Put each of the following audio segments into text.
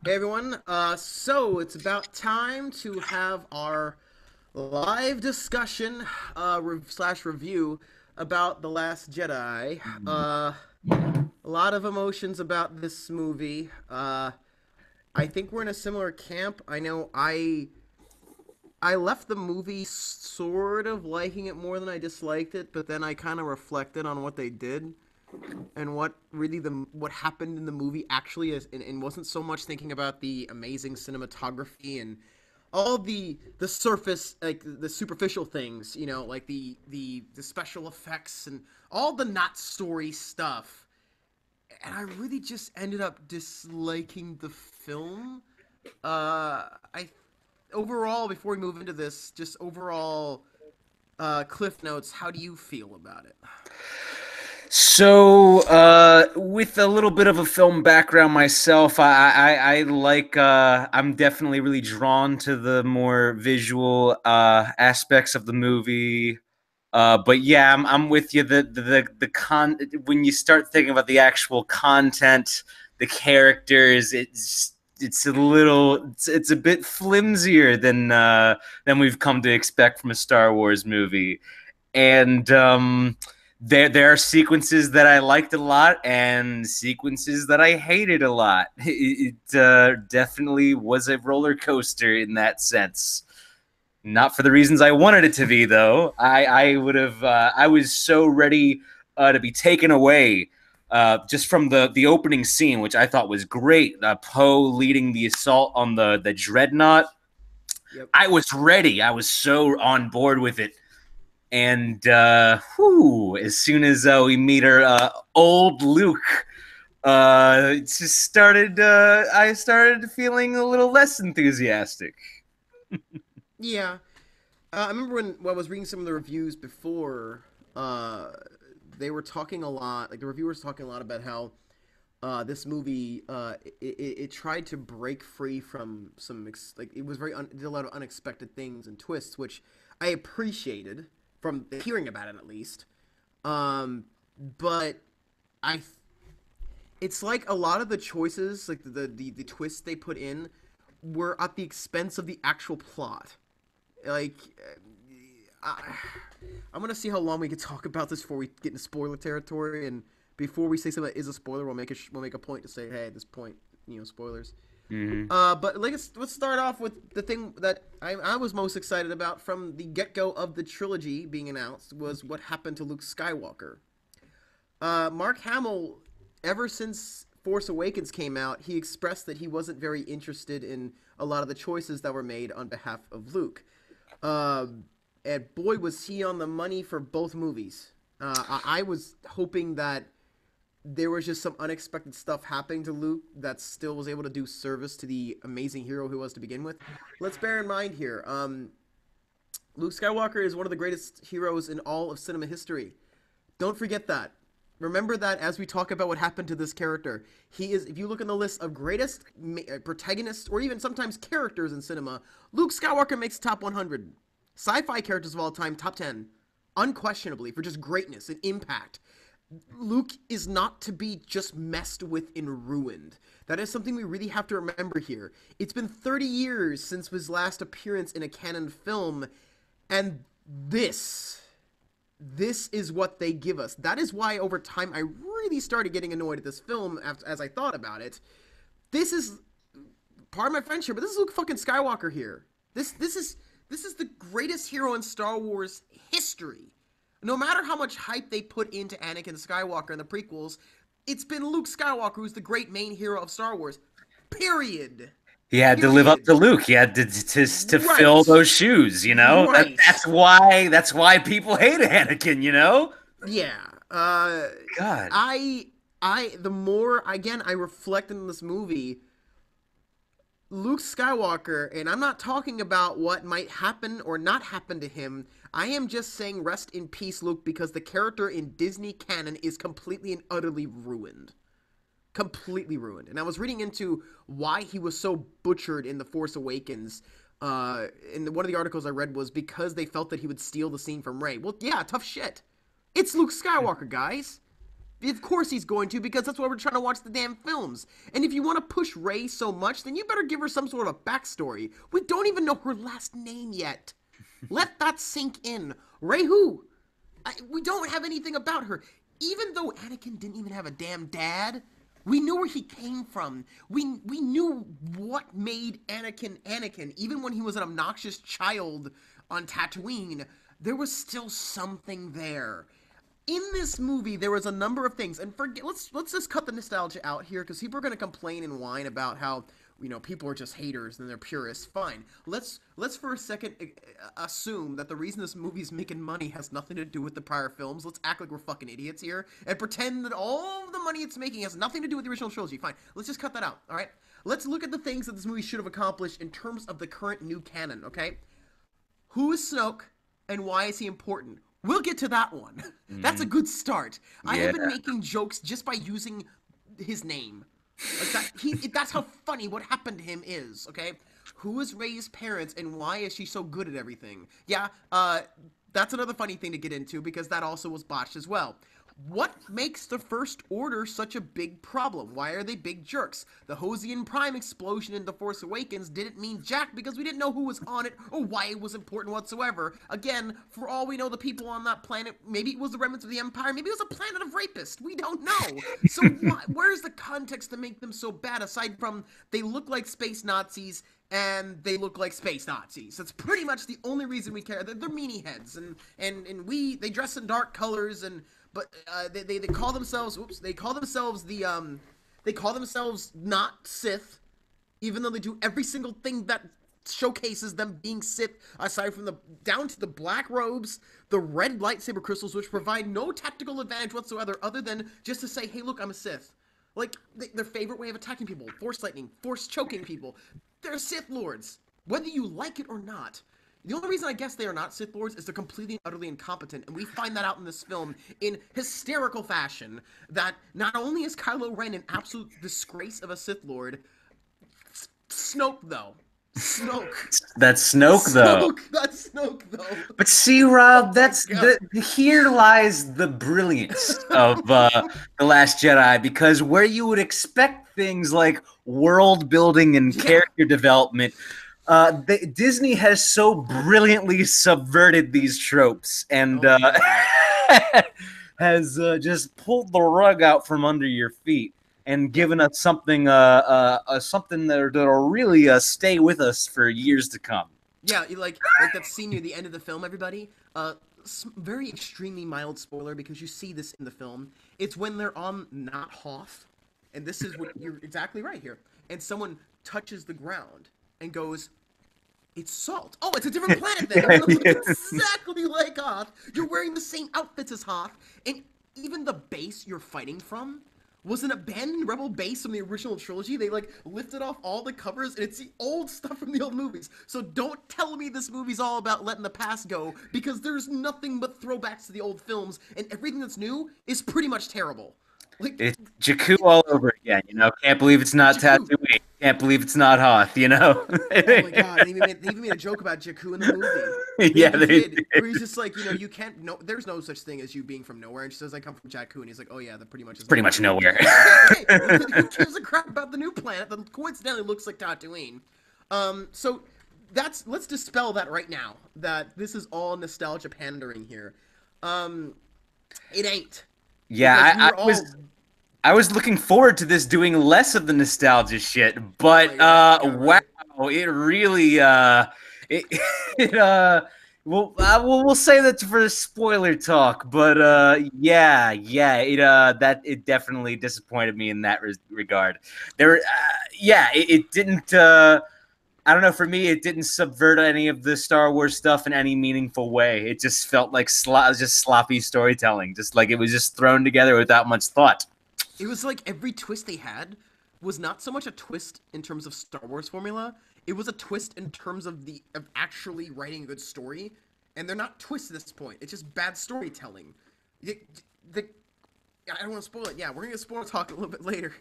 Hey everyone, so it's about time to have our live discussion slash review about The Last Jedi. A lot of emotions about this movie. I think we're in a similar camp. I know I left the movie sort of liking it more than I disliked it, but then I kind of reflected on what they did and what really what happened in the movie actually is, and wasn't so much thinking about the amazing cinematography and all the surface, like the superficial things, like the special effects and all the not story stuff. And I really just ended up disliking the film. I Overall, before we move into this, just overall cliff notes, how do you feel about it? With a little bit of a film background myself, I like. I'm definitely really drawn to the more visual aspects of the movie. But yeah, I'm with you. The when you start thinking about the actual content, the characters, it's it's a bit flimsier than we've come to expect from a Star Wars movie, and there are sequences that I liked a lot and sequences that I hated a lot. It definitely was a roller coaster in that sense. Not for the reasons I wanted it to be, though. I would have. I was so ready to be taken away just from the opening scene, which I thought was great. Poe leading the assault on the dreadnought. Yep. I was ready. I was so on board with it. And as soon as we meet our old Luke, it just started. I started feeling a little less enthusiastic. Yeah. I remember when I was reading some of the reviews before, uh, they were talking a lot, like the reviewers talking a lot about how this movie it tried to break free from like it was did a lot of unexpected things and twists, which I appreciated from hearing about it at least. Um, but I it's like a lot of the choices, like the twists they put in, were at the expense of the actual plot. Like, I, I'm gonna see how long we can talk about this before we get into spoiler territory, and before we say something that is a spoiler, we'll make a point to say, hey, at this point, spoilers. Mm-hmm. But like, let's start off with the thing that I was most excited about from the get go of the trilogy being announced was what happened to Luke Skywalker. Mark Hamill, ever since Force Awakens came out, he expressed that he wasn't very interested in a lot of the choices that were made on behalf of Luke. Um, and boy, was he on the money for both movies. I was hoping that there was just some unexpected stuff happening to Luke that still was able to do service to the amazing hero he was to begin with. Let's bear in mind here, Luke Skywalker is one of the greatest heroes in all of cinema history. Don't forget that. Remember that as we talk about what happened to this character. He is, if you look in the list of greatest protagonists or even sometimes characters in cinema, Luke Skywalker makes top 100. Sci-fi characters of all time, top 10. Unquestionably, for just greatness and impact. Luke is not to be just messed with and ruined. That is something we really have to remember here. It's been 30 years since his last appearance in a canon film, and this is what they give us. That is why over time I really started getting annoyed at this film as I thought about it. This is part of my friendship, but this is Luke fucking Skywalker here. This is the greatest hero in Star Wars history. No matter how much hype they put into Anakin Skywalker in the prequels, it's been Luke Skywalker who's the great main hero of Star Wars. Period. He had to live up to Period. Luke. He had to fill Right. those shoes. Right. That's why people hate Anakin. Yeah. God. I the more again I reflect on this movie, Luke Skywalker, and I'm not talking about what might happen or not happen to him. I am just saying rest in peace, Luke, because the character in Disney canon is completely and utterly ruined. Completely ruined. And I was reading into why he was so butchered in The Force Awakens. One of the articles I read was because they felt that he would steal the scene from Rey. Well, yeah, tough shit. It's Luke Skywalker, guys. Of course he's going to, because that's why we're trying to watch the damn films. And if you want to push Rey so much, then you better give her some sort of backstory. We don't even know her last name yet. Let that sink in. Rey who? We don't have anything about her. Even though Anakin didn't even have a damn dad, we knew where he came from. We knew what made Anakin Anakin. Even when he was an obnoxious child on Tatooine, there was still something there. In this movie, there was a number of things, and forget. Let's just cut the nostalgia out here, because people are gonna complain and whine about how people are just haters and they're purists. Fine. Let's for a second assume that the reason this movie's making money has nothing to do with the prior films. Let's act like we're fucking idiots here and pretend that all the money it's making has nothing to do with the original trilogy. Fine. Let's just cut that out. All right. Let's look at the things that this movie should have accomplished in terms of the current new canon. Okay. Who is Snoke, and why is he important? We'll get to that one. That's a good start. I have been making jokes just by using his name. Like that's how funny what happened to him is, okay? Who is Rey's parents, and why is she so good at everything? Yeah, that's another funny thing to get into, because that also was botched as well. What makes the First Order such a big problem? Why are they big jerks? The Hosian Prime explosion in The Force Awakens didn't mean jack, because we didn't know who was on it or why it was important whatsoever. Again, for all we know, the people on that planet, maybe it was the remnants of the Empire, maybe it was a planet of rapists. We don't know. So where's the context to make them so bad, aside from they look like space Nazis and they look like space Nazis? That's pretty much the only reason we care. They're meanie heads, and they dress in dark colors, but they call themselves they call themselves not Sith, even though they do every single thing that showcases them being Sith, aside from down to the black robes, the red lightsaber crystals, which provide no tactical advantage whatsoever, other than just to say, hey, look, I'm a Sith. Like, their favorite way of attacking people, force lightning, force choking people. They're Sith Lords, whether you like it or not. The only reason I guess they are not Sith Lords is they're completely and utterly incompetent, and we find that out in this film in hysterical fashion, that not only is Kylo Ren an absolute disgrace of a Sith Lord, Snoke, though. That's Snoke, though. That's Snoke, though. But see, Rob, here lies the brilliance of The Last Jedi, because where you would expect things like world building and character development, Disney has so brilliantly subverted these tropes and has just pulled the rug out from under your feet and given us something something that'll really stay with us for years to come. Yeah, like that scene near the end of the film, everybody. Very extremely mild spoiler, because you see this in the film. It's when they're on not Hoth, and this is what you're exactly right here. And someone touches the ground and goes, "It's salt." Oh, it's a different planet then. It looks exactly like Hoth. You're wearing the same outfits as Hoth, and even the base you're fighting from was an abandoned rebel base from the original trilogy. They lifted off all the covers, and it's the old stuff from the old movies. So don't tell me this movie's all about letting the past go, because there's nothing but throwbacks to the old films, and everything that's new is pretty much terrible. It's Jakku all over again, Can't believe it's not Tatooine. Can't believe it's not Hoth, Oh my god! They even made a joke about Jakku in the movie. Yeah, they did. Where he's just like, you can't. There's no such thing as you being from nowhere. And she says, "I come from Jakku," and he's like, "Oh yeah, that pretty much is pretty much nowhere." Hey, who gives a crap about the new planet that coincidentally looks like Tatooine? So let's dispel that right now. That this is all nostalgia pandering here. It ain't. Yeah, I was looking forward to this doing less of the nostalgia shit, but wow, it really we'll say that for spoiler talk, but it definitely disappointed me in that regard. It didn't. I don't know. For me, it didn't subvert any of the Star Wars stuff in any meaningful way. It just felt like just sloppy storytelling, just like it was just thrown together without much thought. It was like every twist they had was not so much a twist in terms of Star Wars formula. It was a twist in terms of actually writing a good story, and they're not twists at this point. It's just bad storytelling. I don't want to spoil it. Yeah, we're gonna spoil talk a little bit later.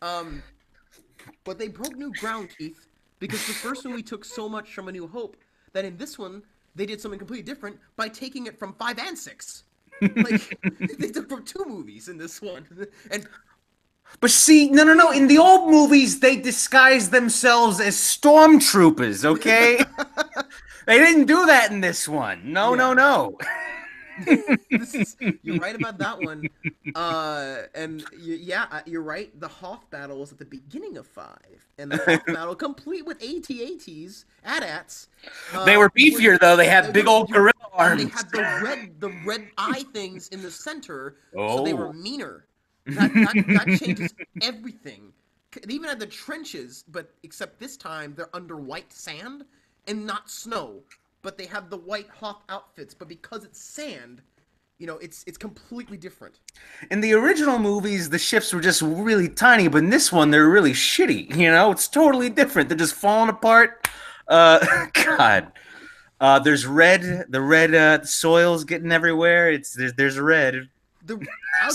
But they broke new ground, Keith, because the first movie took so much from A New Hope that in this one they did something completely different by taking it from 5 and 6. Like they took from two movies in this one, and But see, no, no, no. In the old movies, they disguised themselves as stormtroopers, okay? They didn't do that in this one. No, no, yeah, no. this is you're right about that one. Yeah, you're right. The Hoth battle was at the beginning of five, and the Hoth battle, complete with AT-ATs, AT-ATs, They were was beefier, though. They had big old gorilla and they arms. had the red eye things in the center, so they were Oh. meaner. That changes everything. They even had the trenches, but except this time they're under white sand and not snow. But they have the white Hoth outfits. But because it's sand, it's completely different. In the original movies, the ships were just really tiny, but in this one, they're really shitty. It's totally different. They're just falling apart. God. There's red. The red soil's getting everywhere. There's red. I'll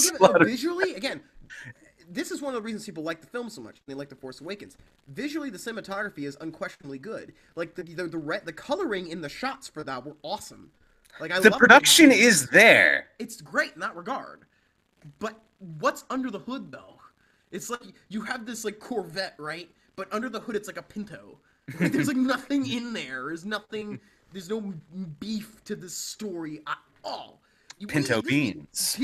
give it visually again. This is one of the reasons people like the film so much. They like The Force Awakens. Visually, the cinematography is unquestionably good. Like the coloring in the shots for that were awesome. Like the production is there. It's great in that regard. But what's under the hood though? It's like you have this like Corvette, right? But under the hood, it's like a Pinto. Like, there's like nothing in there. There's nothing. There's no beef to this story at all. Pinto beans.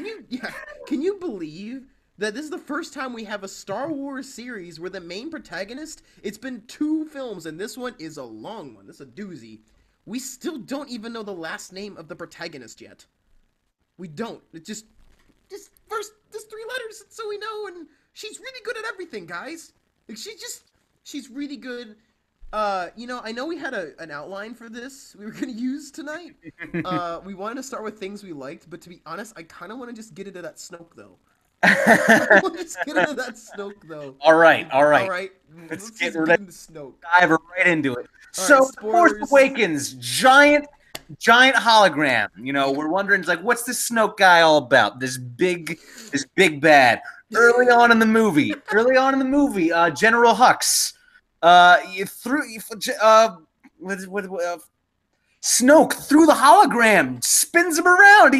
Can you believe that this is the first time we have a Star Wars series where the main protagonist, it's been 2 films, and this one is a long one. This is a doozy. We still don't even know the last name of the protagonist yet. We don't. It just first, just 3 letters, so we know, and she's really good at everything, guys. Like, she's really good. I know we had an outline for this we were going to use tonight. We wanted to start with things we liked, but to be honest, I kind of want to just get into that Snoke, though. Let's get into that Snoke, though. All right. Let's get into Snoke. Dive right into it. So, Force Awakens, giant hologram. We're wondering, like, what's this Snoke guy all about? This big bad. Early on in the movie, General Hux, Snoke through the hologram spins him around.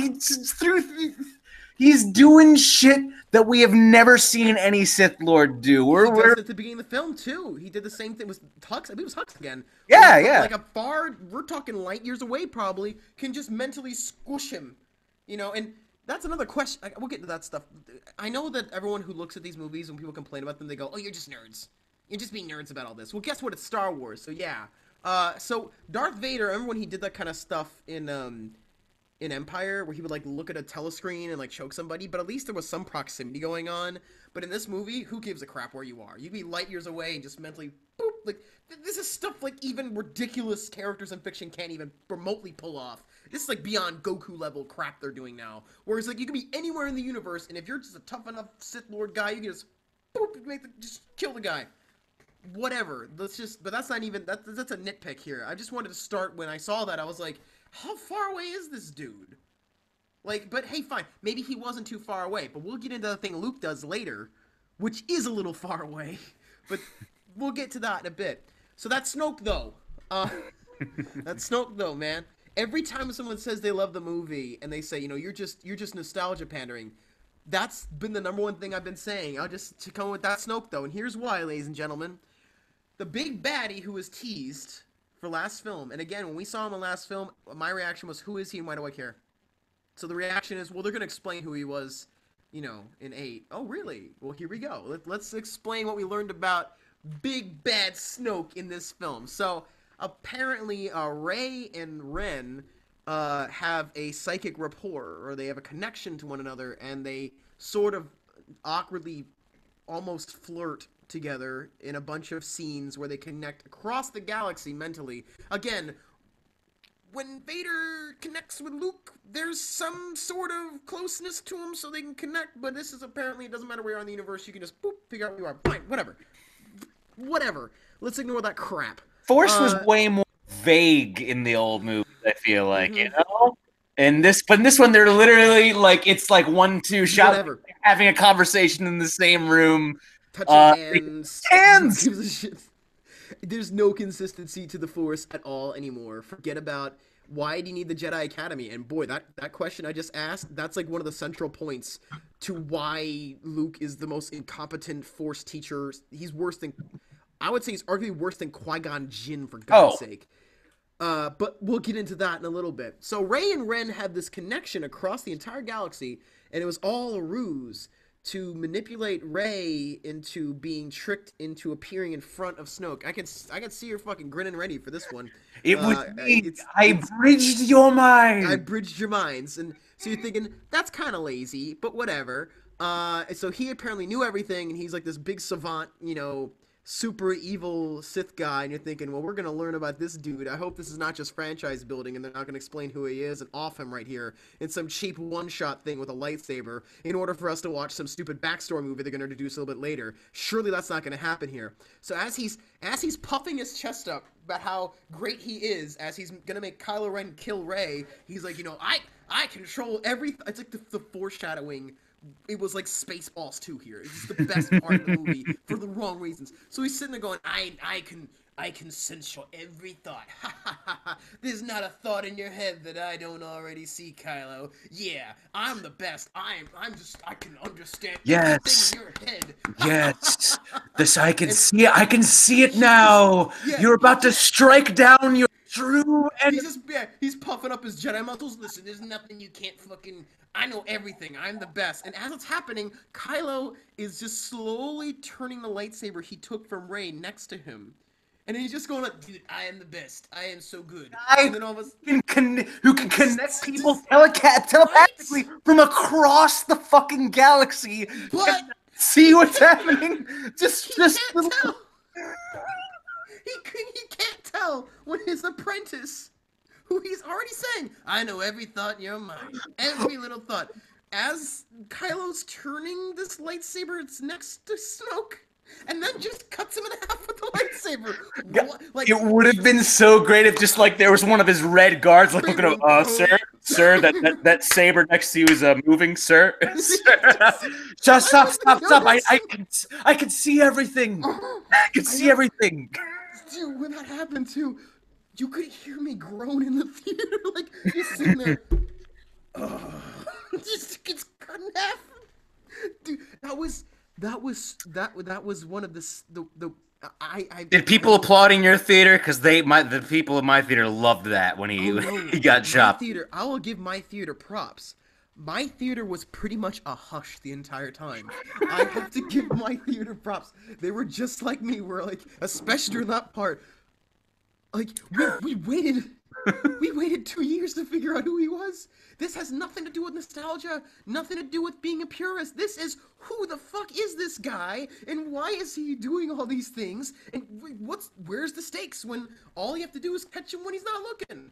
He's doing shit that we have never seen any Sith Lord do. He does it at the beginning of the film too. He did the same thing with Hux. I believe it was Hux again. Yeah. Like we're talking light years away probably, can just mentally squish him. And that's another question. We'll get to that stuff. I know that everyone who looks at these movies, when people complain about them, they go, "Oh, you're just nerds. You're just being nerds about all this." Well, guess what? It's Star Wars, so yeah. So Darth Vader, remember when he did that kind of stuff in Empire, where he would like look at a telescreen and like choke somebody? But at least there was some proximity going on. But in this movie, who gives a crap where you are? You can be light years away and just mentally boop. Like, this is stuff like even ridiculous characters in fiction can't even remotely pull off. This is like beyond Goku level crap they're doing now. Whereas like you can be anywhere in the universe, and if you're just a tough enough Sith Lord guy, you can just boop, just kill the guy. Whatever. But that's not even that's a nitpick here. I just wanted to start when I saw that. I was like, how far away is this dude? Like, but hey, fine. Maybe he wasn't too far away. But we'll get into the thing Luke does later, which is a little far away. But we'll get to that in a bit. So that's Snoke, though. That's Snoke, though, man. Every time someone says they love the movie and they say, you're just nostalgia pandering, that's been the number one thing I've been saying. I'll just come with that Snoke, though. And here's why, ladies and gentlemen. The big baddie who was teased for last film, and again, when we saw him in last film, my reaction was, who is he and why do I care? So the reaction is, well, they're going to explain who he was, in 8. Oh, really? Well, here we go. Let's explain what we learned about big bad Snoke in this film. So apparently, Rey and Ren have a psychic rapport, or they have a connection to one another, and they sort of awkwardly almost flirt together in a bunch of scenes where they connect across the galaxy mentally. Again, when Vader connects with Luke, there's some sort of closeness to him so they can connect, but this is apparently, it doesn't matter where you are in the universe, you can just boop, figure out where you are. Fine, whatever. Let's ignore that crap. Force was way more vague in the old movies, I feel like, And this one, they're literally like, it's like 1-2 shots having a conversation in the same room. Touching hands. Gives a shit. There's no consistency to the Force at all anymore. Forget about why do you need the Jedi Academy? And boy, that question I just asked, that's like one of the central points to why Luke is the most incompetent Force teacher. He's worse than, I would say he's arguably worse than Qui-Gon Jinn, for God's Oh, sake. But we'll get into that in a little bit. So Rey and Ren had this connection across the entire galaxy, and it was all a ruse to manipulate Rey into being tricked into appearing in front of Snoke. I can see her fucking grinning ready for this one. it was me. I It's bridged your I mind. bridged your minds, and so you're thinking that's kind of lazy, but whatever. So he apparently knew everything, and he's like this big savant, super evil Sith guy, and you're thinking, well, we're gonna learn about this dude. I hope this is not just franchise building, and they're not gonna explain who he is and off him right here in some cheap one-shot thing with a lightsaber in order for us to watch some stupid backstory movie they're gonna introduce a little bit later. Surely that's not gonna happen here. So as he's puffing his chest up about how great he is, as he's gonna make Kylo Ren kill Rey, he's like, I control everything. It's like the foreshadowing. It was like Spaceballs 2 here. It's the best part of the movie for the wrong reasons. So he's sitting there going, I can sense your every thought. Ha ha ha ha. There's not a thought in your head that I don't already see, Kylo. Yeah, I'm the best. I can understand Yes. everything in your head. Yes, this I can And see it. I can see it now. yeah, You're about to strike down your true enemy. he's puffing up his Jedi muscles. Listen, there's nothing you can't fucking. I know everything. I'm the best. And as it's happening, Kylo is just slowly turning the lightsaber he took from Rey next to him, and he's just going like, "Dude, I am the best. I am so good." And then all of us, Who can connect people right? telepathically from across the fucking galaxy. But See what's happening? Just he can't little. tell. He can't tell when his apprentice, who he's already saying, I know every thought in your mind, every little thought. As Kylo's turning this lightsaber, it's next to Snoke, and then just cuts him in half with the lightsaber. Like, It would have been so great if just like there was one of his red guards like looking at sir, that saber next to you is moving, sir. Just stop. I can see everything. I can see everything. Dude, when that happened too, you could hear me groan in the theater, like just sitting there. Just gets cut in half. Dude, that was one of the Did people applaud in your theater? Because the people in my theater loved that when he oh, no. he got chopped. I will give my theater props. My theater was pretty much a hush the entire time. I have to give my theater props. They were just like me, where like, especially during that part, like we waited 2 years to figure out who he was. This has nothing to do with nostalgia, nothing to do with being a purist. This is who the fuck is this guy, and why is he doing all these things? And where's the stakes when all you have to do is catch him when he's not looking?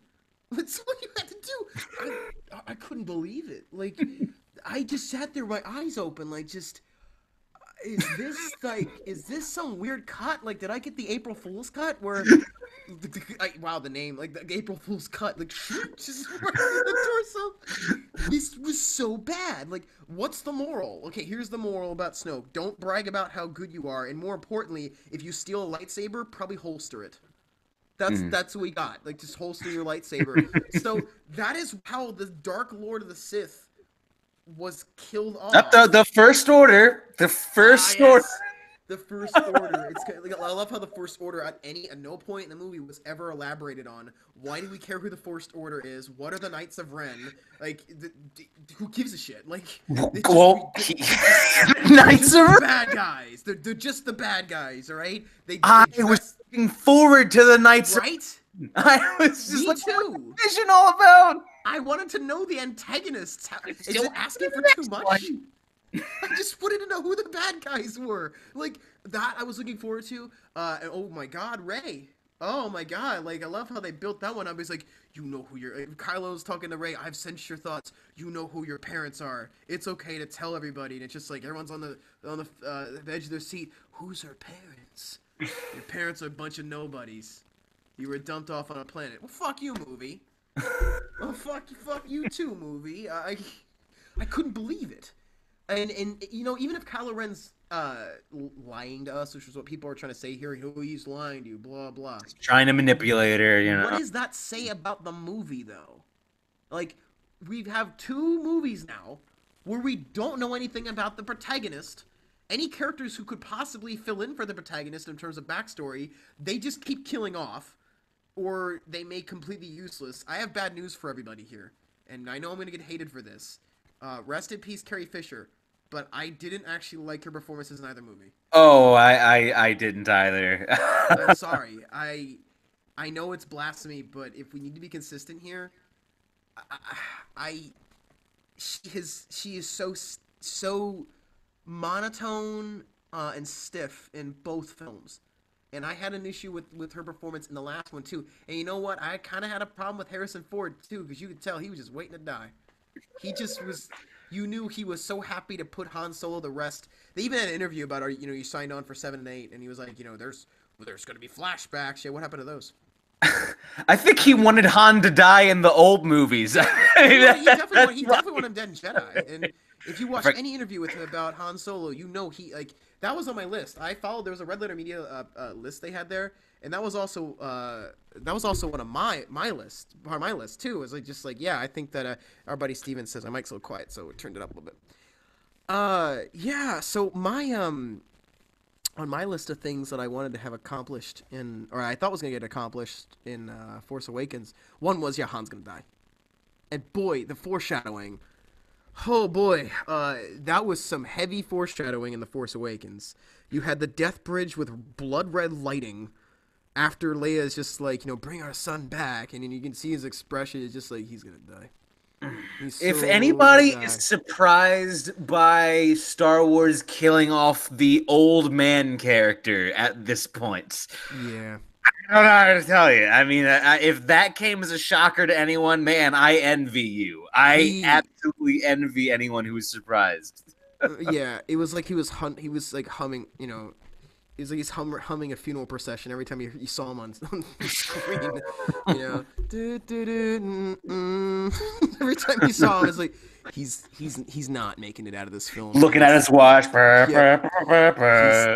That's what you had to do. I couldn't believe it. Like, I just sat there, my eyes open, like, just, is this some weird cut? Like, did I get the April Fool's cut where, wow, the name, like, the April Fool's cut, like, just right in the torso. This was so bad. Like, what's the moral? Okay, here's the moral about Snoke. Don't brag about how good you are, and more importantly, if you steal a lightsaber, probably holster it. That's what we got. Like, just holster your lightsaber. So that is how the Dark Lord of the Sith was killed off. Not the First Order. The First Order. The First Order. It's like, I love how the First Order at no point in the movie was ever elaborated on. Why do we care who the First Order is? What are the Knights of Ren? Like, who gives a shit? Like, Knights of Ren. Bad guys. They're just the bad guys. All right. I was looking forward to the Knights. Right. I was just Me too. what's this vision all about? I wanted to know the antagonists. Is it asking for too much? I just wanted to know who the bad guys were. Like, that I was looking forward to. And oh my god, Rey. Oh my god, like, I love how they built that one up. It's like, you know who your... Kylo's talking to Rey, I've sensed your thoughts. You know who your parents are. It's okay to tell everybody. And it's just like, everyone's on the edge of their seat. Who's her parents? Your parents are a bunch of nobodies. You were dumped off on a planet. Well, fuck you, movie. Oh, fuck you too, movie. I couldn't believe it. And even if Kylo Ren's lying to us, which is what people are trying to say here. Oh, he's lying to you, blah blah. Trying to manipulate her, you What know. does that say about the movie, though? Like, we have two movies now where we don't know anything about the protagonist. Any characters who could possibly fill in for the protagonist in terms of backstory, they just keep killing off, or they make completely useless. I have bad news for everybody here, and I know I'm going to get hated for this. Rest in peace, Carrie Fisher, but I didn't actually like her performances in either movie. Oh, I didn't either. I'm sorry. I know it's blasphemy, but if we need to be consistent here, I, I she is so monotone and stiff in both films. And I had an issue with her performance in the last one too. And you know what? I kind of had a problem with Harrison Ford too, because you could tell he was just waiting to die. He just was. You knew he was so happy to put Han Solo to rest. They even had an interview about, you signed on for 7 and 8, and he was like, there's going to be flashbacks. Yeah, what happened to those? I think he wanted Han to die in the old movies. He definitely wanted him dead in Jedi. And if you watch any interview with him about Han Solo, he that was on my list. I followed. There was a Red Letter Media list they had there, and that was also one of my list. Part of my list too. It was yeah, I think that our buddy Steven says my mic's a little quiet, so it turned it up a little bit. Yeah. So on my list of things that I wanted to have accomplished or I thought was going to get accomplished in Force Awakens, one was, Han's going to die. And boy, the foreshadowing. Oh boy, that was some heavy foreshadowing in The Force Awakens. You had the death bridge with blood red lighting after Leia's just like, bring our son back. And then you can see his expression is just like, he's going to die. If anybody is surprised by Star Wars killing off the old man character at this point, yeah, I don't know how to tell you. I mean, if that came as a shocker to anyone, man, I envy you. I absolutely envy anyone who was surprised. Yeah, it was like he was humming, he's humming a funeral procession every time you saw him on the screen. Every time you saw him, it's like he's not making it out of this film. Looking at his watch. He's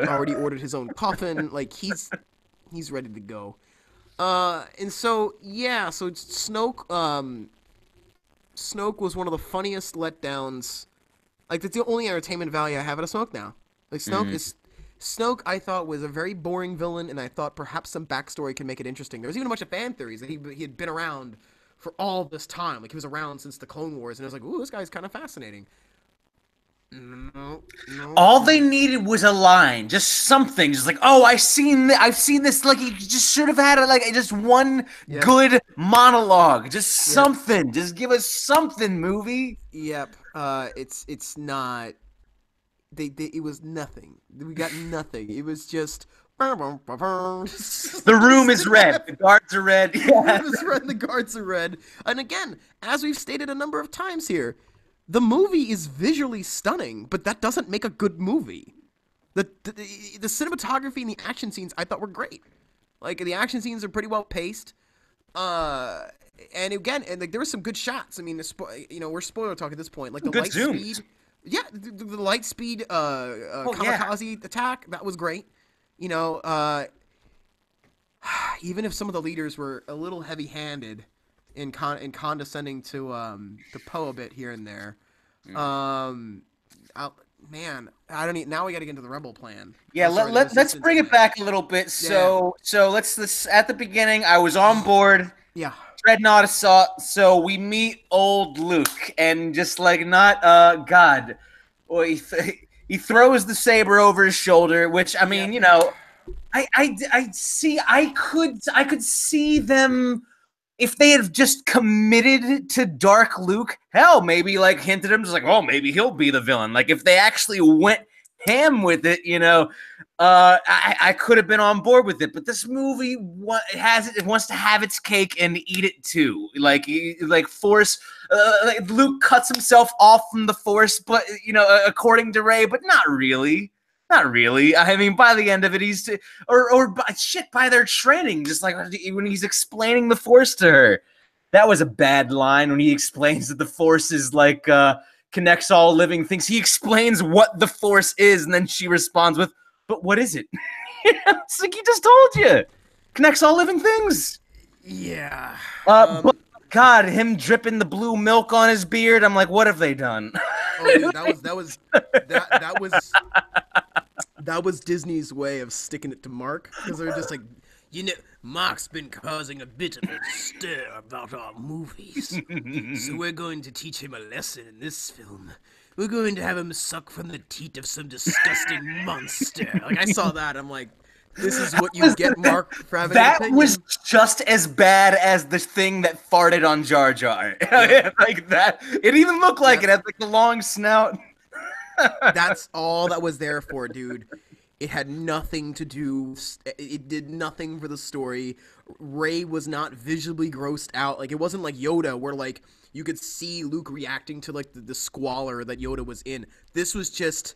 already ordered his own coffin. Like he's ready to go. And so yeah, so Snoke was one of the funniest letdowns. Like that's the only entertainment value I have at a Snoke now. Like Snoke, I thought, was a very boring villain, and I thought perhaps some backstory could make it interesting. There was even a bunch of fan theories that he had been around for all this time. Like, he was around since the Clone Wars, and I was like, ooh, this guy's kind of fascinating. No. All they needed was a line, just something, just like, oh, I've seen this. Like, he just should have had just one good monologue, just something. Just give us something, movie. Yep. It's not. It was nothing. We got nothing. It was just. The room is red. The guards are red. The room is red. The guards are red. And again, as we've stated a number of times here, the movie is visually stunning, but that doesn't make a good movie. The cinematography and the action scenes I thought were great. Like the action scenes are pretty well paced. And again, there were some good shots. I mean, we're spoiler talk at this point. Like the good light zooms. speed. Yeah, the light speed kamikaze attack, that was great. Even if some of the leaders were a little heavy-handed in condescending to Poe a bit here and there. I don't need. Now we got to get into the Rebel plan. Yeah, let's bring it back a little bit. So let's at the beginning, I was on board. Yeah. Dreadnought Assault. So we meet old Luke, and just like not God, well, he throws the saber over his shoulder, which I mean, I could see them if they had just committed to Dark Luke. Hell, maybe like hinted him, just like, oh, maybe he'll be the villain. Like if they actually went ham with it, I could have been on board with it. But this movie it wants to have its cake and eat it too. Force, Luke cuts himself off from the Force, but according to Rey, but not really. Not really. I mean, by the end of it, he's by their training, just like when he's explaining the Force to her. That was a bad line when he explains that the Force is like connects all living things. He explains what the Force is, and then she responds with, "But what is it?" It's like he just told you. Connects all living things. Yeah. But God, him dripping the blue milk on his beard. I'm like, what have they done? Oh, dude, that was Disney's way of sticking it to Mark, because they're just like, Mark's been causing a bit of a stir about our movies, so we're going to teach him a lesson in this film. We're going to have him suck from the teat of some disgusting monster. Like, I saw that, I'm like, this is what you get, Mark, for having an opinion. That was just as bad as the thing that farted on Jar Jar. Yeah. Like that. It even looked like it had like the long snout. That's all that was there for, dude. It had nothing to do. It did nothing for the story. Rey was not visually grossed out. Like, it wasn't like Yoda, where like you could see Luke reacting to like the squalor that Yoda was in. This was just,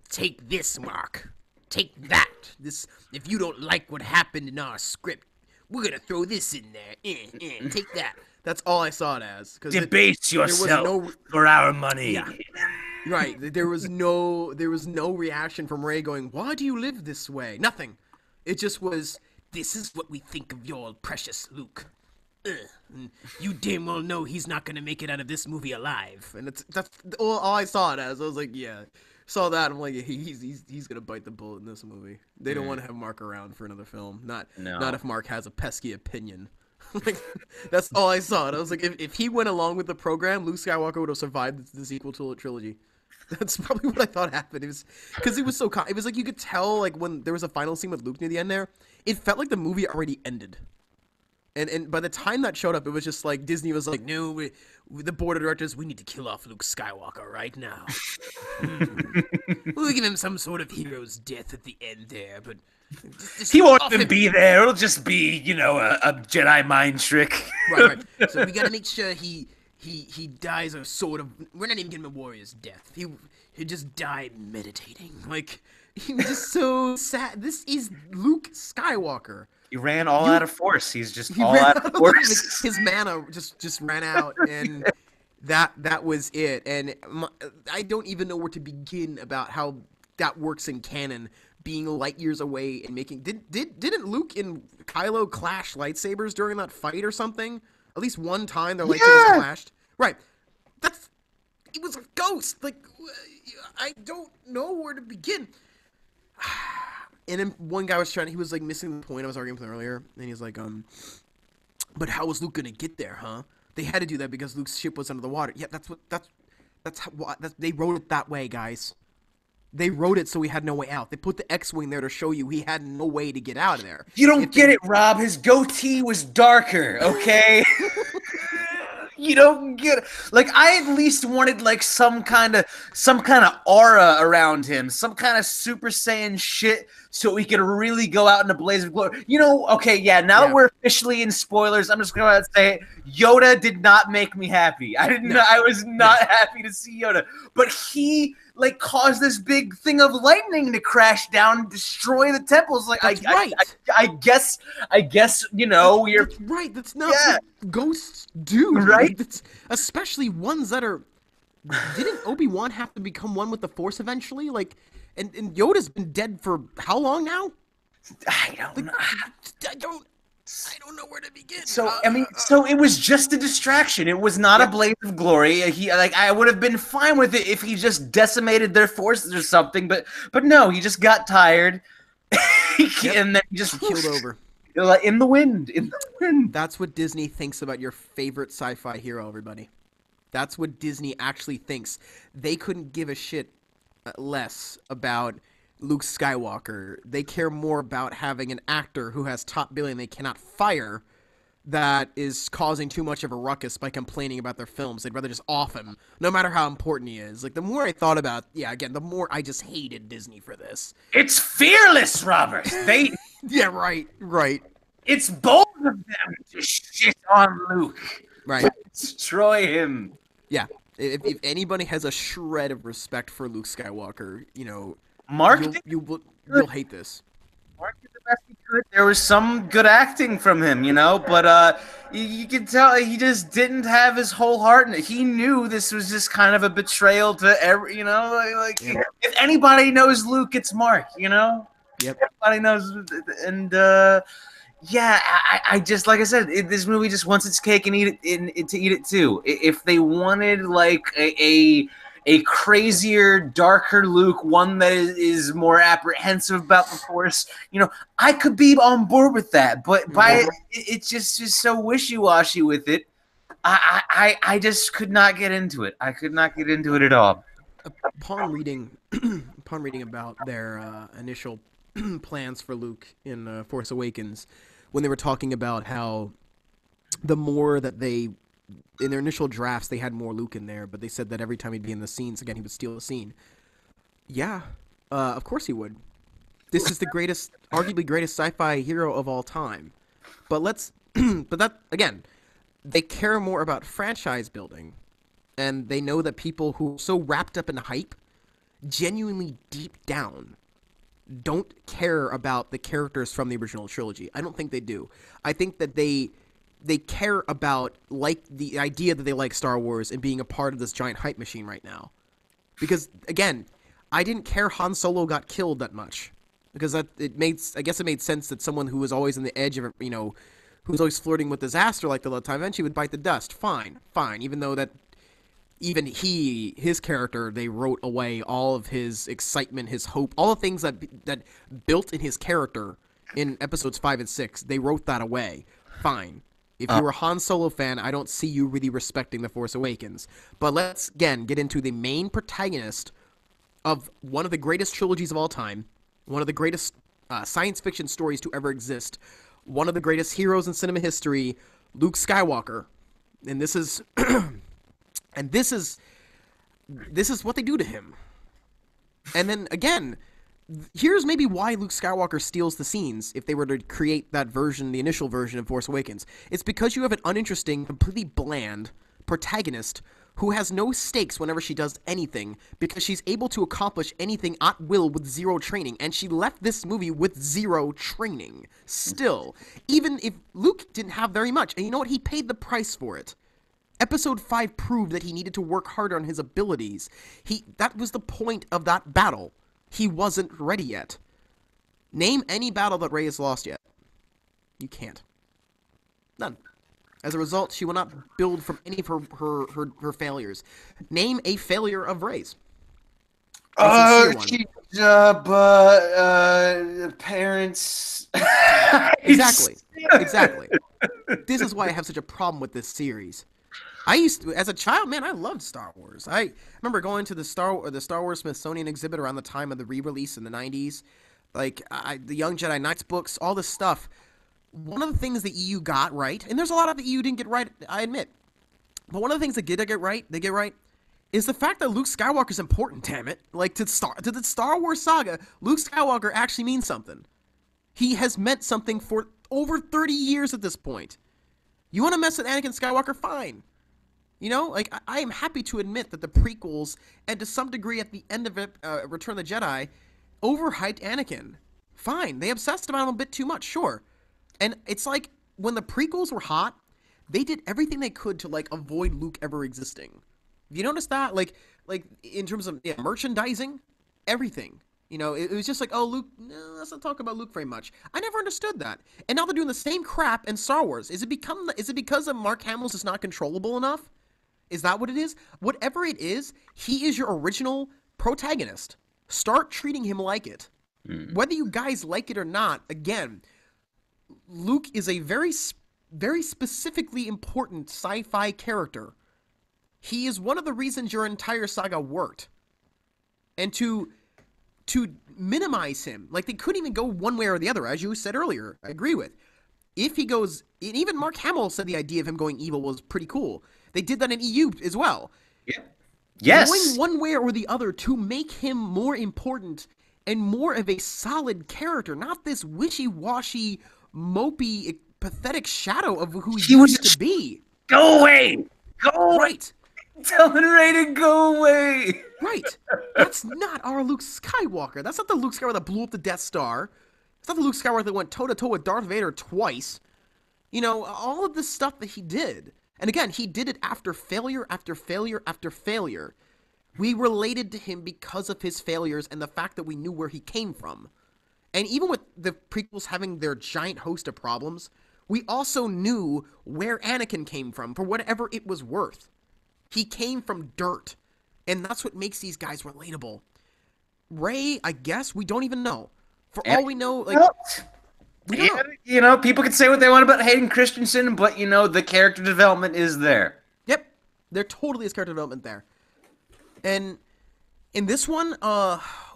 take this, Mark. Take that. This, if you don't like what happened in our script, we're gonna throw this in there. Take that. That's all I saw it as. Debase yourself for our money. Yeah. Right. There was no reaction from Rey going, "Why do you live this way?" Nothing. It just was, "This is what we think of your precious Luke. And you damn well know he's not gonna make it out of this movie alive." And that's all I saw it as. I was like, yeah. Saw that, I'm like, he's gonna bite the bullet in this movie. They don't want to have Mark around for another film. Not if Mark has a pesky opinion. Like, that's all I saw. And I was like, if he went along with the program, Luke Skywalker would have survived the sequel trilogy. That's probably what I thought happened. It was because it was so. It was like you could tell, like when there was a final scene with Luke near the end there, it felt like the movie already ended. And by the time that showed up, it was just like Disney was like, "No, the board of directors, we need to kill off Luke Skywalker right now. We'll give him some sort of hero's death at the end there, but he won't even be there. It'll just be, a Jedi mind trick." Right. So we gotta make sure he dies a sort of. We're not even giving him a warrior's death. He just died meditating. Like, he was just so sad. This is Luke Skywalker. He ran all out of force. He's just all out of force. His mana just ran out, and that was it. And I don't even know where to begin about how that works in canon, being light years away and making. Didn't Luke and Kylo clash lightsabers during that fight or something? At least one time their lightsabers clashed. Right. It was a ghost. Like, I don't know where to begin. And then one guy he was like missing the point I was arguing with him earlier, and he's like, but how was Luke gonna get there, huh? They had to do that because Luke's ship was under the water. Yeah, they wrote it that way, guys. They wrote it so he had no way out. They put the X-Wing there to show you he had no way to get out of there. You don't get it, Rob. His goatee was darker, okay? You don't get it. Like, I at least wanted like some kind of aura around him, some kind of Super Saiyan shit, so he could really go out in a blaze of glory. Okay, yeah. Now that we're officially in spoilers, I'm just going to say Yoda did not make me happy. I was not happy to see Yoda, but he like caused this big thing of lightning to crash down and destroy the temples. Like, That's right. I guess we're That's right. That's not what ghosts do, right? Especially ones that are. Didn't Obi-Wan have to become one with the Force eventually? Like, and Yoda's been dead for how long now? I don't know. I don't know where to begin. So it was just a distraction. It was not a blaze of glory. I would have been fine with it if he just decimated their forces or something. But no, he just got tired, and then he just keeled over. In the wind. That's what Disney thinks about your favorite sci-fi hero, everybody. That's what Disney actually thinks. They couldn't give a shit less about Luke Skywalker. They care more about having an actor who has top billing they cannot fire that is causing too much of a ruckus by complaining about their films. They'd rather just off him, no matter how important he is. Like, the more I thought about, the more I just hated Disney for this. It's fearless, Robert. Yeah, right. It's bold of them to shit on Luke. Right. Destroy him. Yeah. If anybody has a shred of respect for Luke Skywalker, Mark, you'll hate this. Mark did the best he could. There was some good acting from him, but You can tell he just didn't have his whole heart in it. He knew this was just kind of a betrayal to every, Yep. if anybody knows Luke, it's Mark, Yep. Everybody knows, and yeah, I just like I said, this movie just wants its cake and to eat it too. If they wanted like a crazier, darker Luke, one that is more apprehensive about the Force, I could be on board with that. But it's just so wishy washy with it. I just could not get into it. I could not get into it at all. Upon reading, upon reading about their initial plans for Luke in Force Awakens, when they were talking about how the more that they, in their initial drafts, they had more Luke in there, but they said that every time he'd be in the scenes again, he would steal the scene. Yeah, of course he would. This is the greatest, arguably greatest sci-fi hero of all time. But but that again, they care more about franchise building, and they know that people who are so wrapped up in hype, genuinely deep down, don't care about the characters from the original trilogy. I don't think they do. I think that they care about like the idea that they like Star Wars and being a part of this giant hype machine right now. Because again, I didn't care Han Solo got killed that much. Because I guess it made sense that someone who was always on the edge of, who's always flirting with disaster like the whole time, eventually would bite the dust. Fine. Even though that, even his character, they wrote away all of his excitement, his hope, all the things that built in his character in episodes 5 and 6. They wrote that away. Fine. If you're a Han Solo fan, I don't see you really respecting The Force Awakens. But let's, again, get into the main protagonist of one of the greatest trilogies of all time, one of the greatest science fiction stories to ever exist, one of the greatest heroes in cinema history, Luke Skywalker. And this is and this is what they do to him. And then again, here's maybe why Luke Skywalker steals the scenes if they were to create that version, the initial version of Force Awakens. It's because you have an uninteresting, completely bland protagonist who has no stakes whenever she does anything because she's able to accomplish anything at will with zero training, and she left this movie with zero training. Still, even if Luke didn't have very much, and you know what? He paid the price for it. Episode 5 proved that he needed to work harder on his abilities. That was the point of that battle. He wasn't ready yet. Name any battle that Rey has lost yet. You can't. None. As a result, she will not build from any of her failures. Name a failure of Rey's. Parents. Exactly. This is why I have such a problem with this series. As a child, man, I loved Star Wars. I remember going to the Star Wars Smithsonian exhibit around the time of the re-release in the 90s. Like, the Young Jedi Knights books, all this stuff. One of the things the EU got right, and there's a lot of the EU didn't get right, I admit. But one of the things they get right, is the fact that Luke Skywalker's important, damn it. Like, to the Star Wars saga, Luke Skywalker actually means something. He has meant something for over 30 years at this point. You want to mess with Anakin Skywalker? Fine. Like, I am happy to admit that the prequels, and to some degree at the end of it, Return of the Jedi, overhyped Anakin. Fine. They obsessed about him a bit too much, sure. And it's like, when the prequels were hot, they did everything they could to, like, avoid Luke ever existing. Have you noticed that? Like in terms of merchandising, everything. It was just like, oh, Luke, no, let's not talk about Luke very much. I never understood that. And now they're doing the same crap in Star Wars. Is it because of Mark Hamill's just not controllable enough? Is that what it is? Whatever it is, he is your original protagonist. Start treating him like it. Whether you guys like it or not, again, Luke is a very, very specifically important sci-fi character. He is one of the reasons your entire saga worked. And to minimize him, like, they couldn't even go one way or the other, as you said earlier, I agree with. If he goes, and even Mark Hamill said the idea of him going evil was pretty cool. They did that in EU as well. Yeah. Yes. Going one way or the other to make him more important and more of a solid character, not this wishy-washy, mopey, pathetic shadow of who he used to be. Go away! Go! Right. Telling Rey to go away! Right. That's not our Luke Skywalker. That's not the Luke Skywalker that blew up the Death Star. It's not the Luke Skywalker that went toe-to-toe with Darth Vader twice. You know, all of the stuff that he did. And again, he did it after failure after failure after failure. We related to him because of his failures and the fact that we knew where he came from. And even with the prequels having their giant host of problems, we also knew where Anakin came from for whatever it was worth. He came from dirt. And that's what makes these guys relatable. Rey, I guess, we don't even know. For all we know, like... We don't know. You know, people can say what they want about Hayden Christensen, but, you know, the character development is there. Yep. There totally is character development there. And in this one,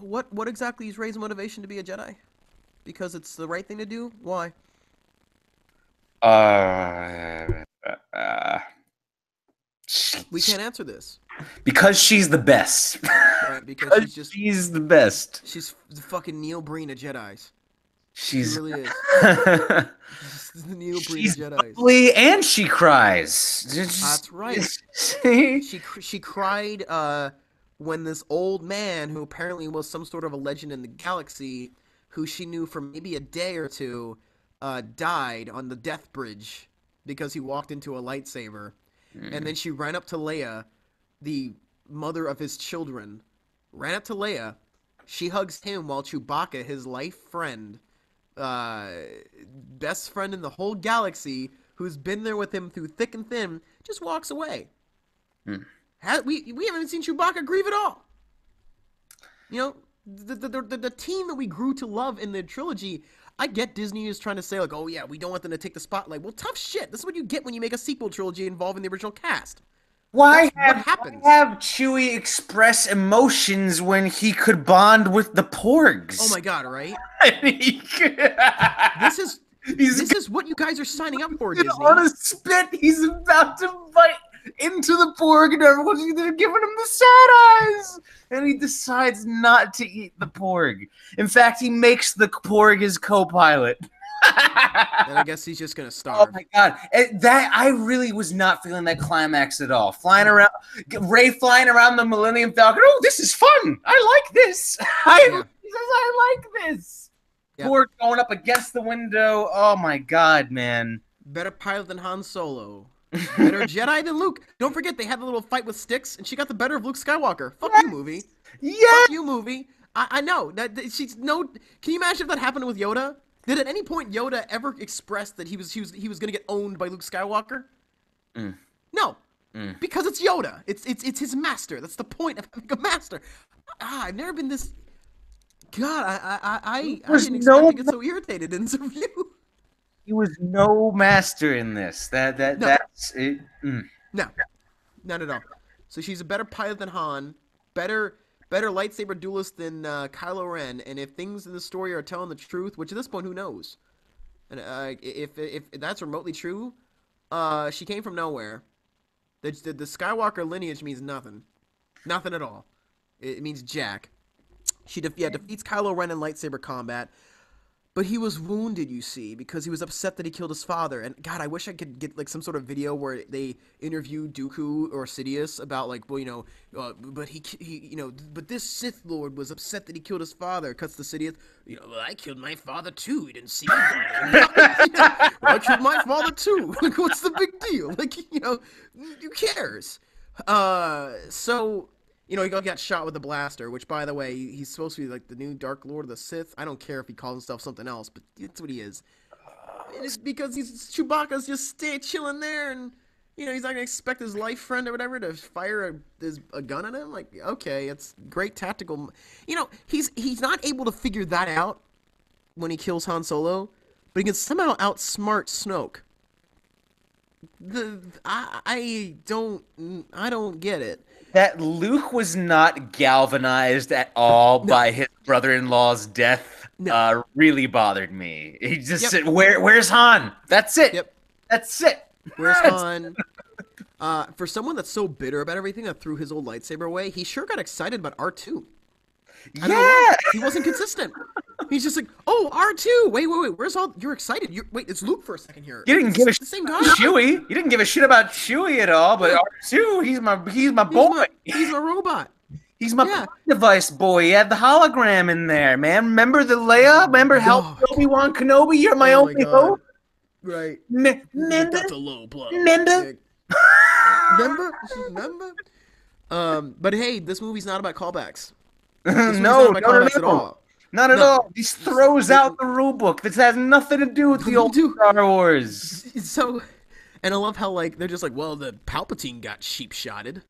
what exactly is Rey's motivation to be a Jedi? Because it's the right thing to do? Why? We can't answer this. Because she's the best. Right, because she's the best. She's the fucking Neil Breen of Jedis. She really is. She's the Neil Breen of Jedis. Ugly and she cries. That's right. She cried when this old man, who apparently was some sort of a legend in the galaxy, who she knew for maybe a day or two, died on the death bridge because he walked into a lightsaber. And then she ran up to Leia, the mother of his children, ran up to Leia. She hugs him while Chewbacca, his life friend, best friend in the whole galaxy, who's been there with him through thick and thin, just walks away. We haven't even seen Chewbacca grieve at all. You know, the team that we grew to love in the trilogy, I get Disney is trying to say, like, oh yeah, we don't want them to take the spotlight. Well, tough shit. This is what you get when you make a sequel trilogy involving the original cast. Why have Chewie express emotions when he could bond with the Porgs? Oh my god, right? This is what you guys are signing up for, Disney. On a spit, he's about to bite into the Porg, and everyone's either giving him the sad eyes, and he decides not to eat the Porg. In fact, he makes the Porg his co-pilot. And I guess he's just gonna starve. Oh my god, that I really was not feeling that climax at all. Flying around, Rey flying around the Millennium Falcon. Oh, this is fun. I like this. I like this. Yep. Porg going up against the window. Oh my god, man. Better pilot than Han Solo. Better Jedi than Luke. Don't forget they had the little fight with sticks, and she got the better of Luke Skywalker. Fuck you, movie. Yeah. Fuck you, movie. I know that she's no. Can you imagine if that happened with Yoda? Did at any point Yoda ever express that he was gonna get owned by Luke Skywalker? No, because it's Yoda. It's his master. That's the point of having a master. I've never been this. God, I didn't expect to get so irritated in this review. He was no master in this. That's it. No, not at all. So she's a better pilot than Han, better lightsaber duelist than Kylo Ren, and if things in the story are telling the truth, which at this point, who knows? And if that's remotely true, she came from nowhere. The Skywalker lineage means nothing at all. It means jack. She defeats Kylo Ren in lightsaber combat. But he was wounded, you see, because he was upset that he killed his father. And God, I wish I could get like some sort of video where they interview Dooku or Sidious about like, well, you know, but he you know, but this Sith Lord was upset that he killed his father. Cuts to Sidious, you know, well, I killed my father too. He didn't see me. Well, I killed my father too. Like, what's the big deal? Like, you know, who cares? So. You know, he got shot with a blaster, which, by the way, he's supposed to be like the new Dark Lord of the Sith. I don't care if he calls himself something else, but that's what he is. It's because Chewbacca's just chilling there, and, you know, he's not going to expect his life friend or whatever to fire a gun at him. Like, okay, it's great tactical. You know, he's not able to figure that out when he kills Han Solo, but he can somehow outsmart Snoke. I don't get it. That Luke was not galvanized at all by his brother-in-law's death really bothered me. He just said, where's Han? That's it. Yep. That's it. Where's Han? For someone that's so bitter about everything that threw his old lightsaber away, he sure got excited about R2. Yeah. He wasn't consistent. He's just like, oh, R2. Wait. Where's all? You're excited. Wait, it's Luke for a second here. You didn't give a shit the same guy. Chewie. You didn't give a shit about Chewie at all, but R2, he's my boy. He's my robot. He's my device boy. He had the hologram in there, man. Remember the Leia? Remember how Obi-Wan Kenobi? You're my only hope. Right. He's like, Remember? that's a low blow. Remember? Yeah. Remember? Remember? But hey, this movie's not about callbacks. This movie's not No, about no, no, callbacks at no. all. Not at No. all. He throws out the rule book. This has nothing to do with the Nothing to old do. Star Wars. So, and I love how like they're just like, well, the Palpatine got sheep shotted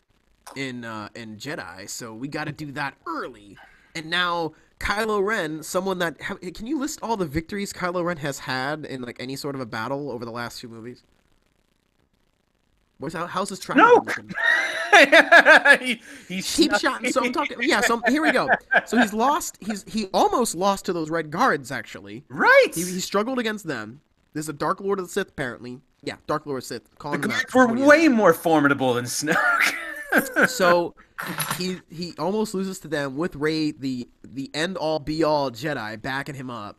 in Jedi, so we got to do that early. And now Kylo Ren, someone that can you list all the victories Kylo Ren has had in like any sort of a battle over the last few movies? How's his track No. record looking? He's Sheep shot. So I'm talking. Yeah. So here we go. So he's lost. He almost lost to those Red Guards. Actually, right. he struggled against them. There's a Dark Lord of the Sith apparently. Yeah, Dark Lord of the Sith. The guards were way more formidable than Snoke. So he almost loses to them with Rey, the end all be all Jedi, backing him up.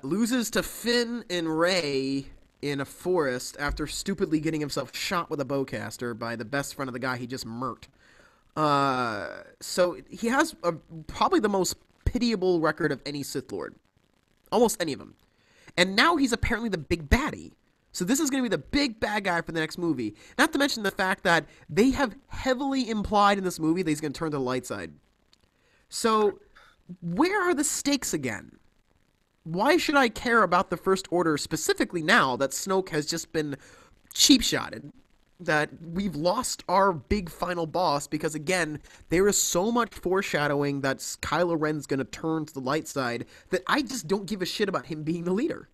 Loses to Finn and Rey in a forest after stupidly getting himself shot with a bowcaster by the best friend of the guy he just murked. So he has probably the most pitiable record of any Sith Lord. Almost any of them. And now he's apparently the big baddie. So this is going to be the big bad guy for the next movie. Not to mention the fact that they have heavily implied in this movie that he's going to turn to the light side. So where are the stakes again? Why should I care about the First Order specifically now that Snoke has just been cheap-shotted? That we've lost our big final boss because, again, there is so much foreshadowing that Kylo Ren's going to turn to the light side that I just don't give a shit about him being the leader.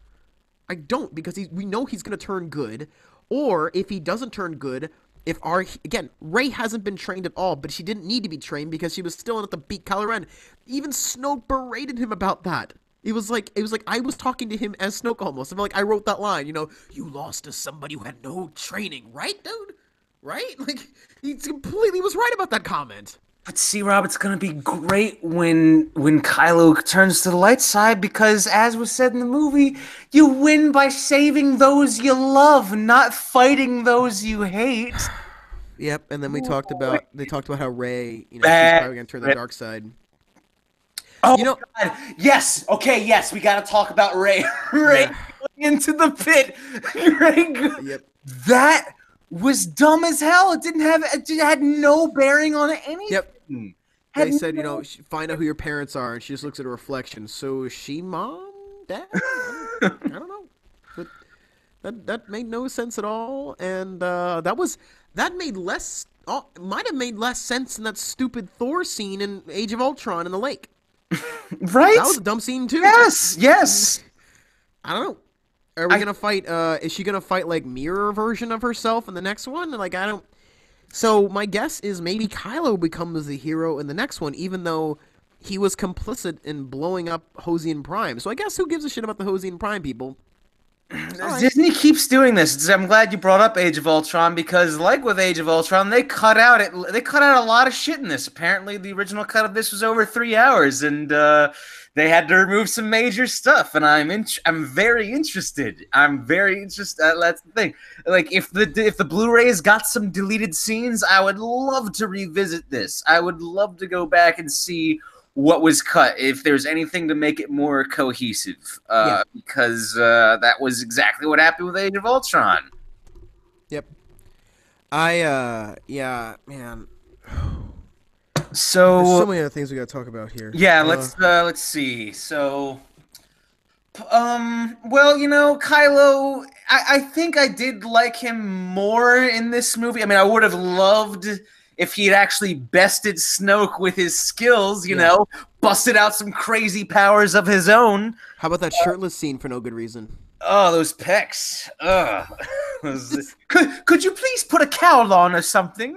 I don't, because we know he's going to turn good, or if he doesn't turn good, again, Rey hasn't been trained at all, but she didn't need to be trained because she was still enough to beat Kylo Ren. Even Snoke berated him about that. It was like I was talking to him as Snoke almost. I feel like I wrote that line, you lost to somebody who had no training, right, dude? Right? Like, he completely was right about that comment. But see, Rob, it's gonna be great when Kylo turns to the light side because, as was said in the movie, you win by saving those you love, not fighting those you hate. Yep, and then they talked about how Rey, she's Bad. probably gonna turn to the dark side. Oh, God. Yes. Okay, yes, we gotta talk about Rey. Rey Yeah. going into the pit. Yep. That was dumb as hell. It had no bearing on anything. Yep. They said, find out who your parents are, and she just looks at her reflection. So is she mom, dad? I don't know. But that made no sense at all, and that might have made less sense than that stupid Thor scene in Age of Ultron in the lake. Right? That was a dumb scene too. Yes. I don't know. Are we gonna fight? Is she gonna fight like mirror version of herself in the next one? Like I don't. So my guess is maybe Kylo becomes the hero in the next one, even though he was complicit in blowing up Hosian Prime. So I guess who gives a shit about the Hosian Prime people? Right. Disney keeps doing this. I'm glad you brought up Age of Ultron because, like with Age of Ultron, they cut out a lot of shit in this. Apparently, the original cut of this was over 3 hours, and they had to remove some major stuff. And I'm very interested. I'm very interested. That's the thing. Like, if the Blu-rays got some deleted scenes, I would love to revisit this. I would love to go back and see what was cut, if there's anything to make it more cohesive, because that was exactly what happened with Age of Ultron. Yep. Man. So there's so many other things we gotta talk about here. Yeah, let's see. So, well, Kylo, I think I did like him more in this movie. I mean, I would have loved if he had actually bested Snoke with his skills, busted out some crazy powers of his own. How about that shirtless scene for no good reason? Oh, those pecs. Could you please put a cowl on or something?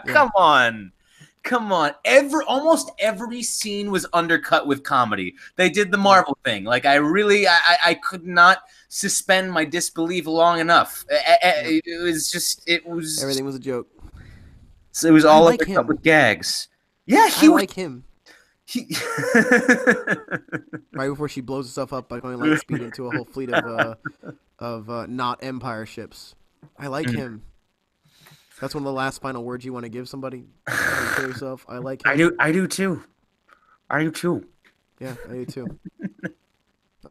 Come on. Almost every scene was undercut with comedy. They did the Marvel thing. Like, I could not suspend my disbelief long enough. It was everything was a joke. So it was all undercut with gags. Yeah, I like him. Right before she blows herself up by going light speed into a whole fleet of not Empire ships. I like him. That's one of the last final words you want to give somebody. Kill yourself. I like him. I do too. Yeah, I do too.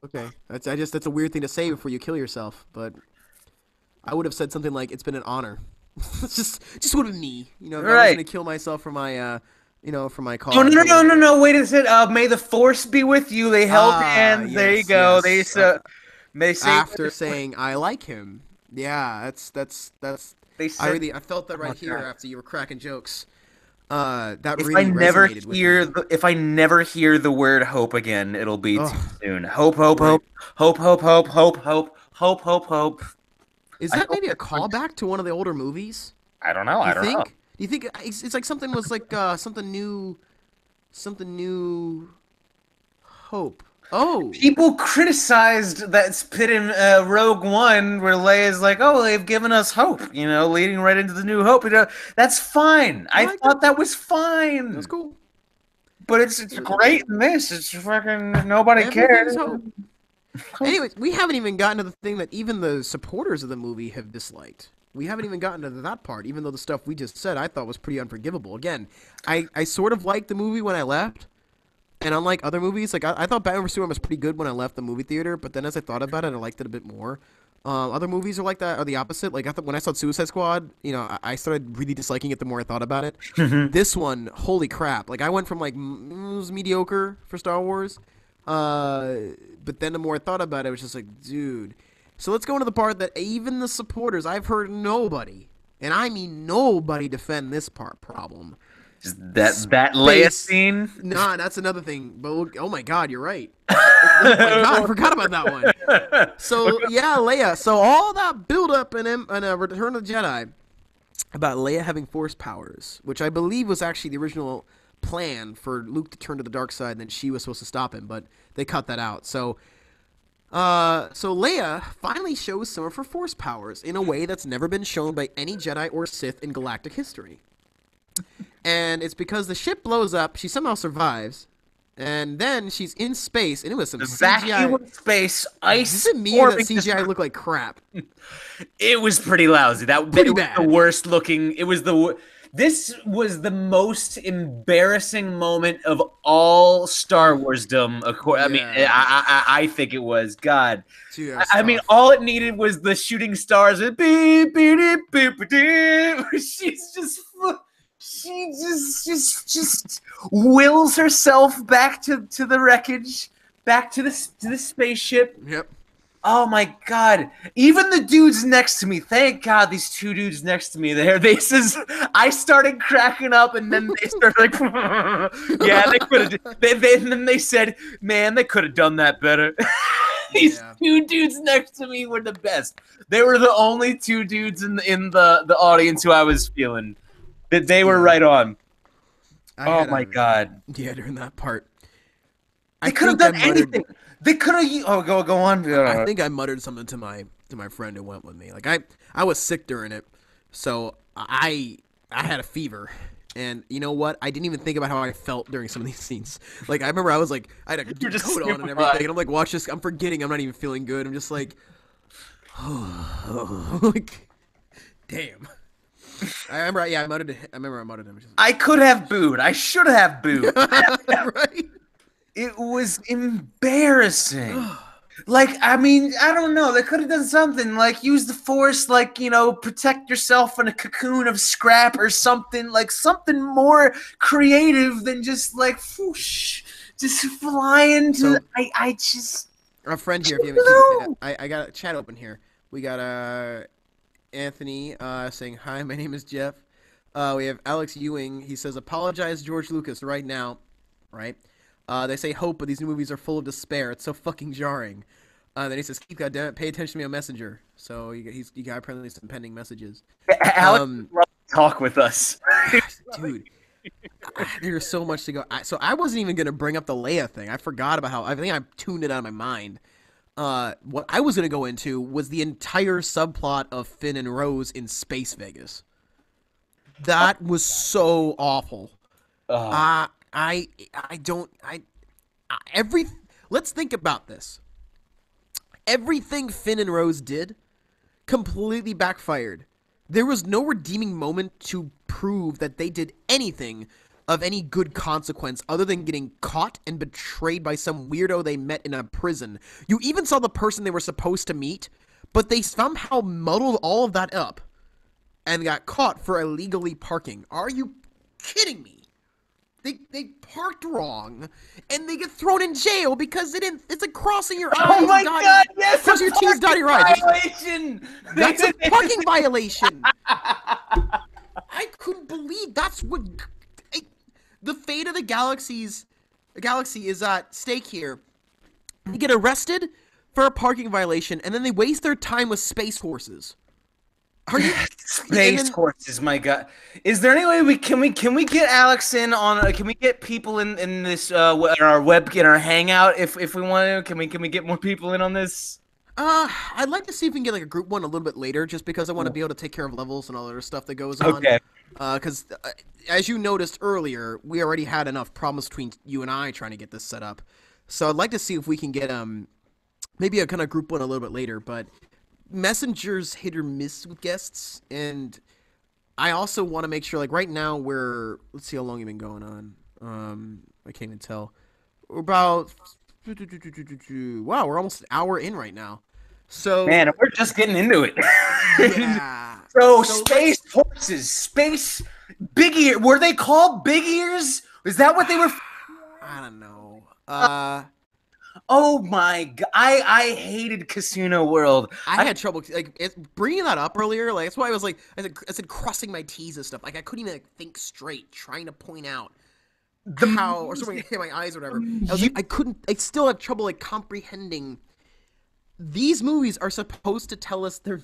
Okay, that's a weird thing to say before you kill yourself. But I would have said something like, "It's been an honor." It's just would have me. You know, if I was Right. gonna kill myself for my for my Oh no cause, no I would no have. no no! Wait a second. May the force be with you. They held Ah, hands. There you yes, go. yes. They say After saying I like him, yeah, that's. they said. I felt that Oh my right here god. after you were cracking jokes. That If I really never resonated with hear me. the if I never hear the word hope again, it'll be too Oh, soon. Hope, hope, right. hope, hope, hope, hope, hope, hope, hope, hope, hope. Is I that hope maybe a that one. callback to one of the older movies? I don't know. Do you I don't know. think? Do you think it's like something was like something new, hope. Oh, People criticized that spit in Rogue One, where Leia's like, "Oh, they've given us hope," leading right into the New Hope. That's fine. I I liked it. thought that was That was fine, cool. but it's It was great in this. It's fucking nobody everything's cares. hope. Anyways, we haven't even gotten to the thing that even the supporters of the movie have disliked. We haven't even gotten to that part, even though the stuff we just said I thought was pretty unforgivable. Again, I sort of liked the movie when I left, and unlike other movies, like I thought Batman vs Superman was pretty good when I left the movie theater, but then as I thought about it, I liked it a bit more. Other movies are like that, are the opposite. Like I thought when I saw Suicide Squad, I started really disliking it the more I thought about it. This one, holy crap! Like I went from like it was mediocre for Star Wars, uh, but then the more I thought about it, it was just like, dude. So let's go into the part that even the supporters, I've heard nobody, and I mean nobody, defend this part problem. Just that Leia Space. scene. Nah, that's another thing. But oh my god, you're right. Oh my god, I forgot about that one. So yeah, Leia. So all that build up in Return of the Jedi about Leia having Force powers, which I believe was actually the original plan for Luke to turn to the dark side, and then she was supposed to stop him, but they cut that out. So Leia finally shows some of her Force powers in a way that's never been shown by any Jedi or Sith in galactic history. And it's because the ship blows up, she somehow survives, and then she's in space, and it was some The CGI. vacuum of space, Is ice it me or that forming. CGI looked like crap? It was pretty lousy. Pretty It was the bad. worst looking. This was the most embarrassing moment of all Star Warsdom. I mean, Yeah. I think it was. God, Dude, that was I mean, tough. all it needed was the shooting stars. And beep, beep, beep, beep, beep, beep. She just wills herself back to the wreckage, back to the spaceship. Yep. Oh my god! Even the dudes next to me. Thank God, these two dudes next to me. They says I started cracking up, and then they started like, yeah, they could have. And then they said, man, they could have done that better. These Yeah. two dudes next to me were the best. They were the only two dudes in the audience who I was feeling. That they were Yeah. right on. I Oh had my god! yeah, during that part. I They could have think I done muttered anything. They could have. Oh, go on. I think I muttered something to my friend who went with me. Like I was sick during it. So I had a fever. And you know what? I didn't even think about how I felt during some of these scenes. Like I remember I was like I had a You're just coat on super and everything, high. and I'm like, watch this. I'm forgetting. I'm not even feeling good. I'm just like, like, damn. I remember. Yeah, I muttered. I remember I muttered him. I could have booed. I should have booed. Right. It was embarrassing. Like, I mean, I don't know. They could have done something like use the force, like, protect yourself in a cocoon of scrap or something, like something more creative than just like whoosh, just flying to. So I just. our friend here, if you haven't, No. I got a chat open here. We got Anthony saying hi. My name is Jeff. We have Alex Ewing. He says apologize George Lucas right now, right? They say hope, but these new movies are full of despair. It's so fucking jarring. Then he says, "Keith, goddammit, pay attention to me on Messenger." So he got apparently some pending messages. Alex would love to talk with us. Dude, there's so much to go. So I wasn't even gonna bring up the Leia thing. I forgot about how I think I tuned it out of my mind. What I was gonna go into was the entire subplot of Finn and Rose in Space Vegas. That was so awful. Uh, I don't every let's think about this. Everything Finn and Rose did completely backfired. There was no redeeming moment to prove that they did anything of any good consequence other than getting caught and betrayed by some weirdo they met in a prison. You even saw the person they were supposed to meet, but they somehow muddled all of that up and got caught for illegally parking. Are you kidding me? They parked wrong, and they get thrown in jail because they didn't. It's like crossing your eyes. Oh my God! Yes, crossing your T's, dotting your I's. Violation. That's a parking violation. I couldn't believe that's what. The fate of the galaxy is at stake here. They get arrested for a parking violation, and then they waste their time with space horses. Are you space horses? My God, is there any way we can get Alex in on? Can we get people in this in our web in our hangout if we want to? Can we get more people in on this? I'd like to see if we can get like a group one a little bit later, just because I want to be able to take care of levels and all the other stuff that goes on. Okay. Because as you noticed earlier, we already had enough problems between you and I trying to get this set up. So I'd like to see if we can get maybe a kind of group one a little bit later, but. Messenger's hit or miss with guests, and I also want to make sure, like, right now let's see how long you've been going on. I can't even tell. We're about, wow, we're almost an hour in right now. So, man, we're just getting into it. Yeah. so space horses, space big ear. Were they called big ears? Was that what they were? I don't know. Oh my God! I hated Casino World. I had trouble bringing that up earlier. Like that's why I was like, I said crossing my T's and stuff. Like I couldn't even think straight, trying to point out how or something hit my eyes or whatever. I was like, I still have trouble like comprehending. These movies are supposed to tell us they're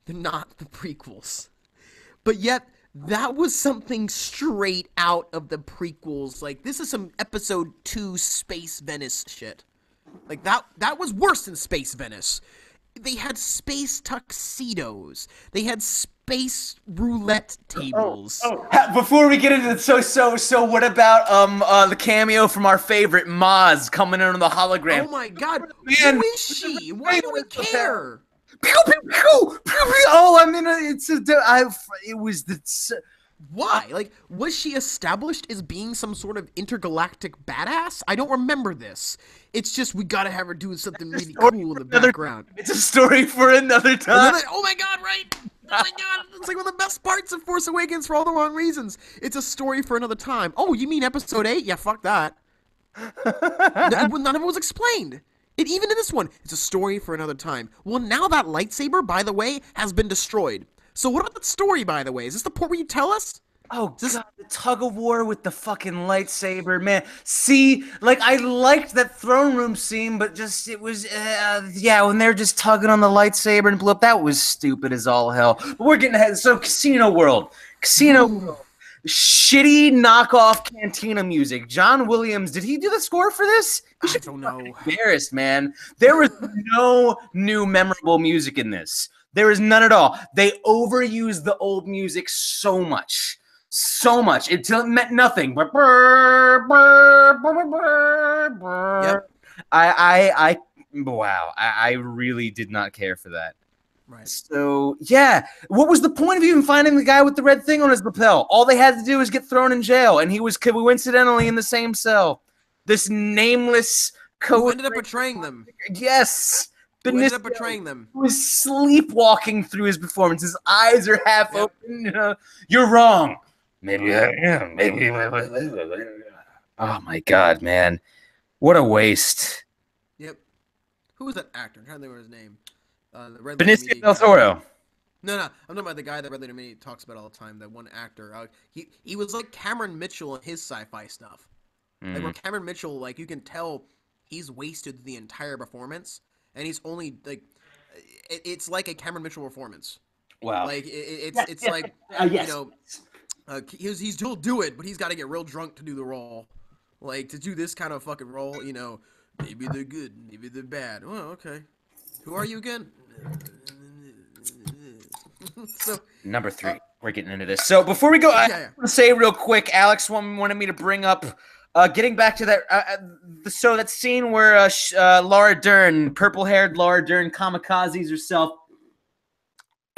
not the prequels, but yet that was something straight out of the prequels. Like this is some Episode 2 Space Venice shit. Like that was worse than Space Venice. They had space tuxedos. They had space roulette tables. Before we get into it, so what about the cameo from our favorite Maz coming in on the hologram? Oh my God, man. Who is she? Why do we care? Pew, pew, pew, pew, pew. Oh, I mean, it was the. Why? Like, was she established as being some sort of intergalactic badass? I don't remember this. It's just we gotta have her doing something really cool in the background. It's a story for another time. Oh my God, right? Oh my God, it's like one of the best parts of Force Awakens for all the wrong reasons. It's a story for another time. Oh, you mean Episode 8? Yeah, fuck that. None of it was explained. And even in this one, it's a story for another time. Well, now that lightsaber, by the way, has been destroyed. So what about that story, by the way? Is this the part where you tell us? Oh, God, the tug of war with the fucking lightsaber, man. See, like, I liked that throne room scene, but just, it was, yeah, when they're just tugging on the lightsaber and blew up, that was stupid as all hell. But we're getting ahead. So, Casino World. Shitty knockoff Cantina music. John Williams, did he do the score for this? I don't know. Embarrassed, man. There was no new memorable music in this. There is none at all. They overused the old music so much. So much. It meant nothing. Yep. Wow. I really did not care for that. Right. So, yeah. What was the point of even finding the guy with the red thing on his lapel? All they had to do was get thrown in jail, and he was coincidentally in the same cell. This nameless who ended up betraying them. Yes. Who ended up betraying them. He was sleepwalking through his performance. His eyes are half open. You're wrong. Maybe I am. Maybe. Oh, my God, man. What a waste. Yep. Who was that actor? I'm trying to think of his name. Benicio del Toro. No. I'm talking about the guy that Red Letter Media talks about all the time. That one actor. He was like Cameron Mitchell in his sci-fi stuff. Like where Cameron Mitchell, like you can tell he's wasted the entire performance, and he's only like, it's like a Cameron Mitchell performance. Wow. Like it's like you know, he'll do it, but he's got to get real drunk to do the role. Like to do this kind of fucking role, you know, maybe they're good, maybe they're bad. Oh, okay. Who are you again? So, number 3. We're getting into this. So before we go, I want to say real quick, Alex wanted me to bring up, getting back to that, that scene where Laura Dern, purple-haired Laura Dern, kamikazes herself.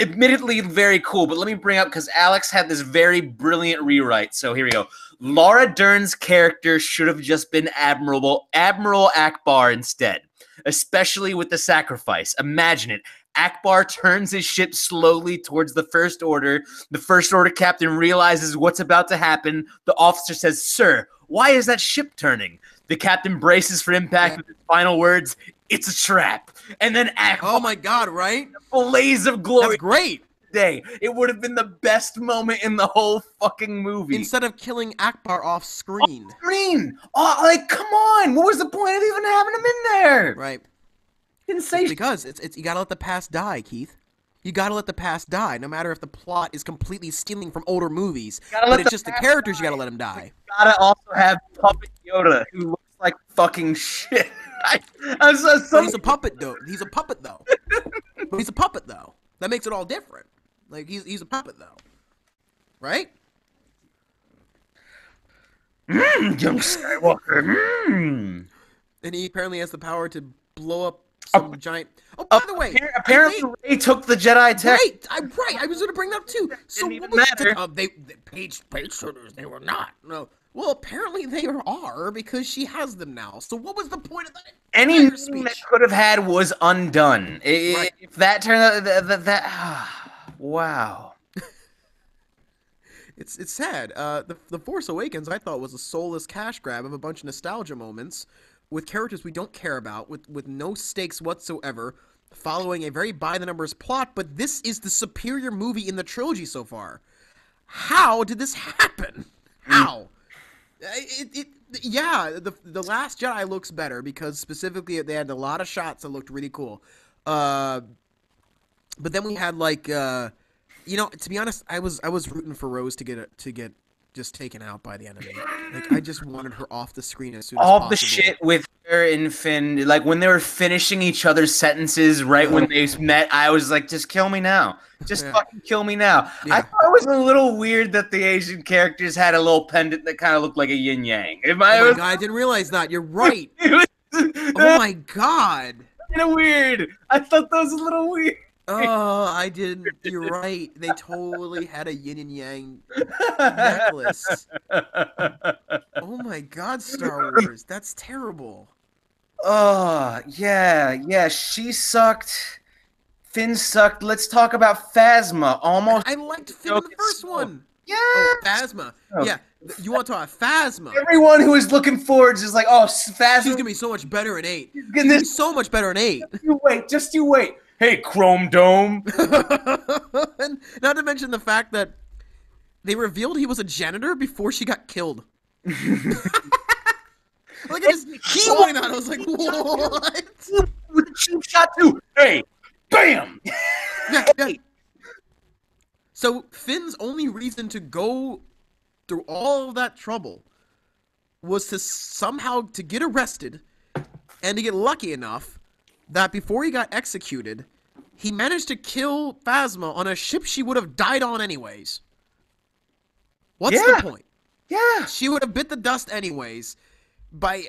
Admittedly very cool, but let me bring up, because Alex had this very brilliant rewrite. So here we go. Laura Dern's character should have just been Admiral Akbar instead, especially with the sacrifice. Imagine it. Akbar turns his ship slowly towards the First Order. The First Order captain realizes what's about to happen. The officer says, "Sir, why is that ship turning?" The captain braces for impact with his final words, "It's a trap." And then Akbar, Oh my God, right? blaze of glory. That's great. Day. It would have been the best moment in the whole fucking movie. Instead of killing Akbar off screen. Off screen. Oh, like, come on. What was the point of even having him in there? Right. Insane. Because it's you gotta let the past die, Keith. You gotta let the past die, no matter if the plot is completely stealing from older movies. But it's just the characters you gotta let them die. You gotta also have Puppet Yoda, who looks like fucking shit. But he's a puppet, though. He's a puppet, though. But he's a puppet, though. That makes it all different. Like, he's a puppet, though. Right? Young Skywalker. And he apparently has the power to blow up some giant... Oh, by the way... Apparently Rey took the Jedi tech. Right, I was going to bring that up, too. So Didn't what even was matter. they page shooters, they were not. No. Well, apparently they are, because she has them now. So what was the point of that? Any meeting that could have had was undone. Right. If that turned out... wow. It's sad. The Force Awakens, I thought, was a soulless cash grab of a bunch of nostalgia moments with characters we don't care about, with no stakes whatsoever, following a very by-the-numbers plot, but this is the superior movie in the trilogy so far. How did this happen? How? Yeah, the Last Jedi looks better because specifically they had a lot of shots that looked really cool. But then we had like, you know, to be honest, I was rooting for Rose to get just taken out by the enemy. Like I just wanted her off the screen as soon as possible. All the shit with her and Finn, like when they were finishing each other's sentences right when they met, I was like, just kill me now. Just fucking kill me now. Yeah. I thought it was a little weird that the Asian characters had a little pendant that kind of looked like a yin yang. Oh my God, I didn't realize that. You're right. Oh my God. Kind of weird. I thought that was a little weird. Oh, I didn't. You're right. They totally had a yin and yang necklace. Oh my God, Star Wars. That's terrible. Oh, yeah. She sucked. Finn sucked. Let's talk about Phasma. Almost. I liked Finn in the first one. Yeah. Oh, Phasma. Yeah. You want to talk about Phasma? Everyone who is looking forward is like, oh, Phasma. She's gonna be so much better in 8. She's gonna be so much better in 8. Just you wait. Hey, Chrome Dome. And not to mention the fact that they revealed he was a janitor before she got killed. Like I just saw that, I was like, what? With a cheap shot too. Hey, bam. Yeah. So Finn's only reason to go through all of that trouble was to somehow to get arrested and to get lucky enough that before he got executed, he managed to kill Phasma on a ship she would have died on anyways. What's the point? Yeah. She would have bit the dust anyways. Man,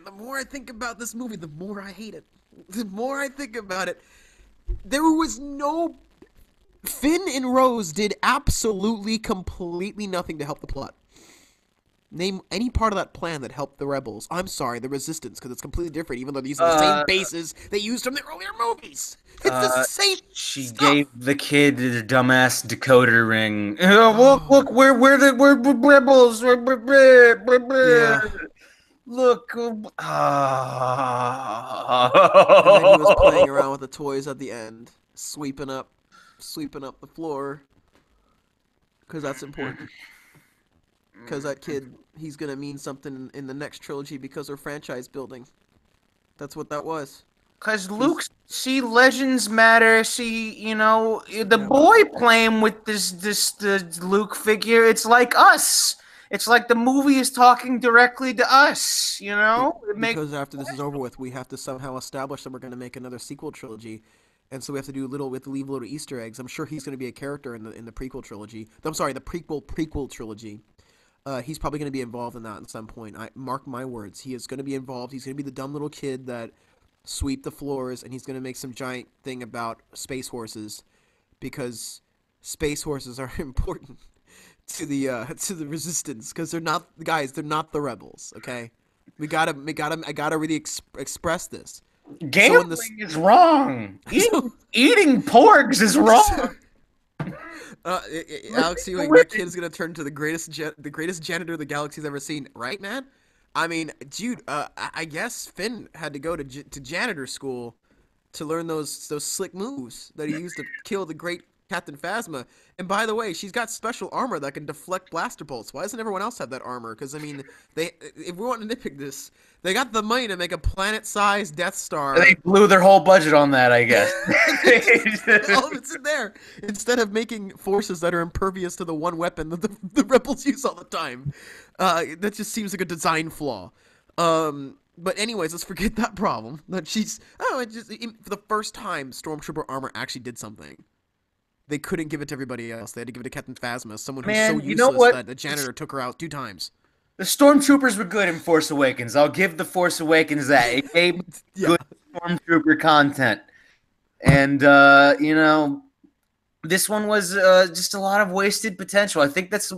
the more I think about this movie, the more I hate it. The more I think about it, there was no... Finn and Rose did absolutely, completely nothing to help the plot. Name any part of that plan that helped the rebels. I'm sorry, the resistance, because it's completely different, even though these are the same bases they used from the earlier movies. It's the same She stuff. gave the kid the dumbass decoder ring. Look, we're rebels. Yeah. Look. And then he was playing around with the toys at the end, sweeping up the floor, because that's important. Because that kid, he's gonna mean something in the next trilogy because they're franchise building. That's what that was. Because Luke, legends matter. The boy playing with the Luke figure, it's like us. It's like the movie is talking directly to us, Because after this is over with, we have to somehow establish that we're going to make another sequel trilogy. And so we have to leave little Easter eggs. I'm sure he's going to be a character in the prequel trilogy. I'm sorry, the prequel trilogy. He's probably going to be involved in that at some point. Mark my words. He is going to be involved. He's going to be the dumb little kid that sweep the floors, and he's going to make some giant thing about space horses, because space horses are important to the resistance, because they're not, guys. They're not the rebels. Okay, I gotta really express this. So in this, Gambling is wrong. so, Eating porgs is so wrong. Alex Ewing, that kid is gonna turn to the greatest janitor the galaxy's ever seen, right, man? I mean, dude, I guess Finn had to go to janitor school to learn those slick moves that he used to kill the great Captain Phasma. And by the way, she's got special armor that can deflect blaster bolts. Why doesn't everyone else have that armor? Because I mean, if we want to nitpick this, they got the money to make a planet-sized Death Star. They blew their whole budget on that, I guess. All of it's in there. Instead of making forces that are impervious to the one weapon that the rebels use all the time. That just seems like a design flaw. But anyways, let's forget that problem. That for the first time, Stormtrooper armor actually did something. They couldn't give it to everybody else. They had to give it to Captain Phasma, someone who's so useless that the janitor took her out 2 times. The Stormtroopers were good in Force Awakens. I'll give the Force Awakens that. It gave good Stormtrooper content. And, this one was just a lot of wasted potential. I think that's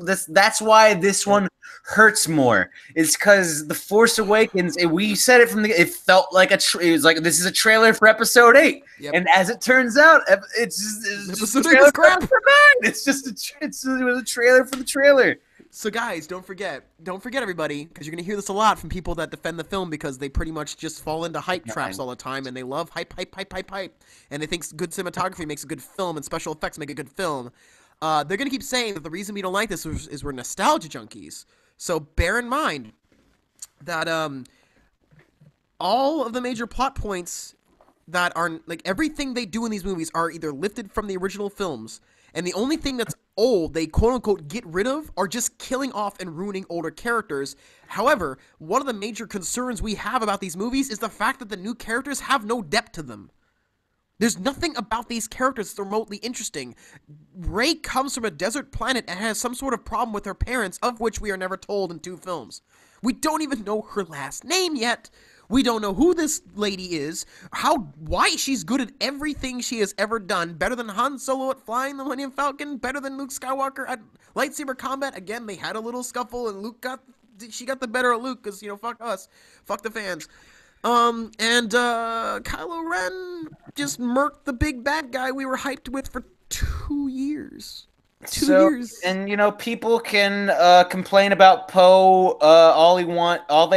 why this one hurts more. It's because the Force Awakens. We said it it felt like it was like this is a trailer for Episode 8, and as it turns out, it's just a trailer for Episode 9. It was a trailer for the trailer. So guys, don't forget everybody, because you're gonna hear this a lot from people that defend the film because they pretty much just fall into hype traps all the time, and they love hype, and they think good cinematography makes a good film and special effects make a good film. They're gonna keep saying that the reason we don't like this is we're nostalgia junkies. So bear in mind that all of the major plot points that are like everything they do in these movies are either lifted from the original films, and the only thing that's old they quote-unquote get rid of are just killing off and ruining older characters. However, one of the major concerns we have about these movies is the fact that the new characters have no depth to them. There's nothing about these characters that's remotely interesting. Rey comes from a desert planet and has some sort of problem with her parents, of which we are never told in 2 films. We don't even know her last name yet. We don't know who this lady is, why she's good at everything she has ever done, better than Han Solo at flying the Millennium Falcon, better than Luke Skywalker at lightsaber combat. Again, they had a little scuffle, and she got the better of Luke, because, fuck us. Fuck the fans. Kylo Ren just murked the big bad guy we were hyped with for 2 years. 2 years. And people can complain about Poe all they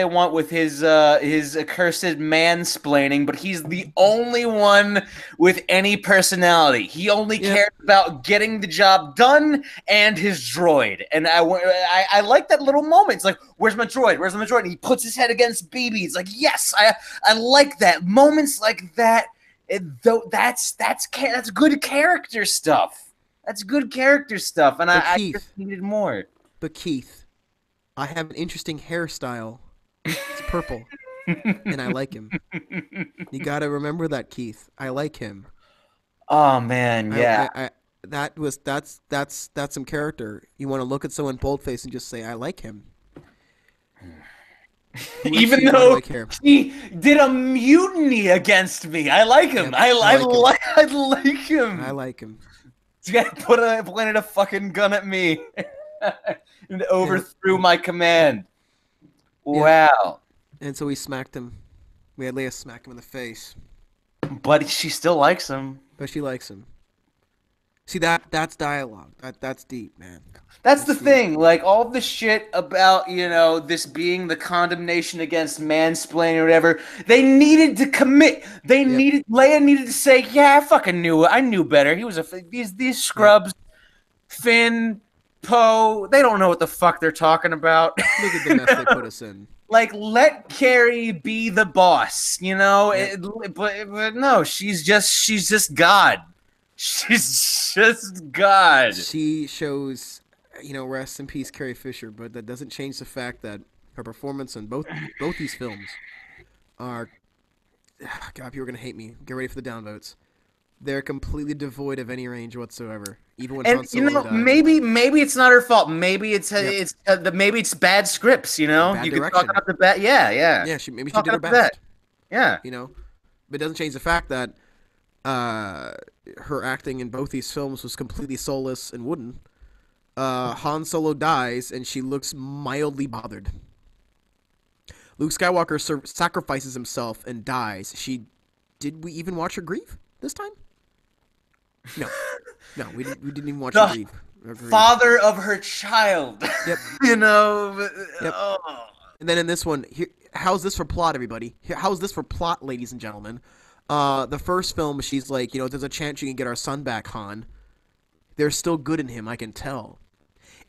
want with his accursed mansplaining, but he's the only one with any personality. He only cares about getting the job done and his droid. And I like that little moment. It's like, where's my droid? Where's my droid? And he puts his head against BB. It's like, yes, I like that. Moments like that. That's good character stuff. That's good character stuff, and I just needed more. But Keith, I have an interesting hairstyle. It's purple, and I like him. You gotta remember that, Keith. I like him. Oh man, yeah. That's some character. You want to look at someone boldface and just say, "I like him." Even though he did a mutiny against me, I like him. I like him. I like him. This guy pointed a fucking gun at me and overthrew my command. Wow. And so we smacked him. We had Leia smack him in the face. But she still likes him. But she likes him. See, that's dialogue. That's deep, man. That's the thing. Like, all the shit about, this being the condemnation against mansplaining or whatever, they needed to commit. Leia needed to say, yeah, I fucking knew it. I knew better. He was these scrubs, Finn, Poe, they don't know what the fuck they're talking about. Look at the mess they put us in. Like, let Carrie be the boss, but no, she's just God. She's just God. She shows, rest in peace, Carrie Fisher, but that doesn't change the fact that her performance in both these films are, God, people are gonna hate me. Get ready for the downvotes. They're completely devoid of any range whatsoever. Even when Han Solo died. maybe it's not her fault. Maybe it's maybe it's bad scripts. Bad you direction. can talk about the bad. Yeah. Yeah, maybe she did her best. That. Yeah. But it doesn't change the fact that her acting in both these films was completely soulless and wooden. Han Solo dies, and she looks mildly bothered. Luke Skywalker sacrifices himself and dies. Did we even watch her grieve this time? No, no, we didn't even watch her grieve. Father of her child. Yep. You know. Yep. Oh. And then in this one, how's this for plot, everybody? How's this for plot, ladies and gentlemen? The first film, she's like, there's a chance you can get our son back, Han. There's still good in him, I can tell.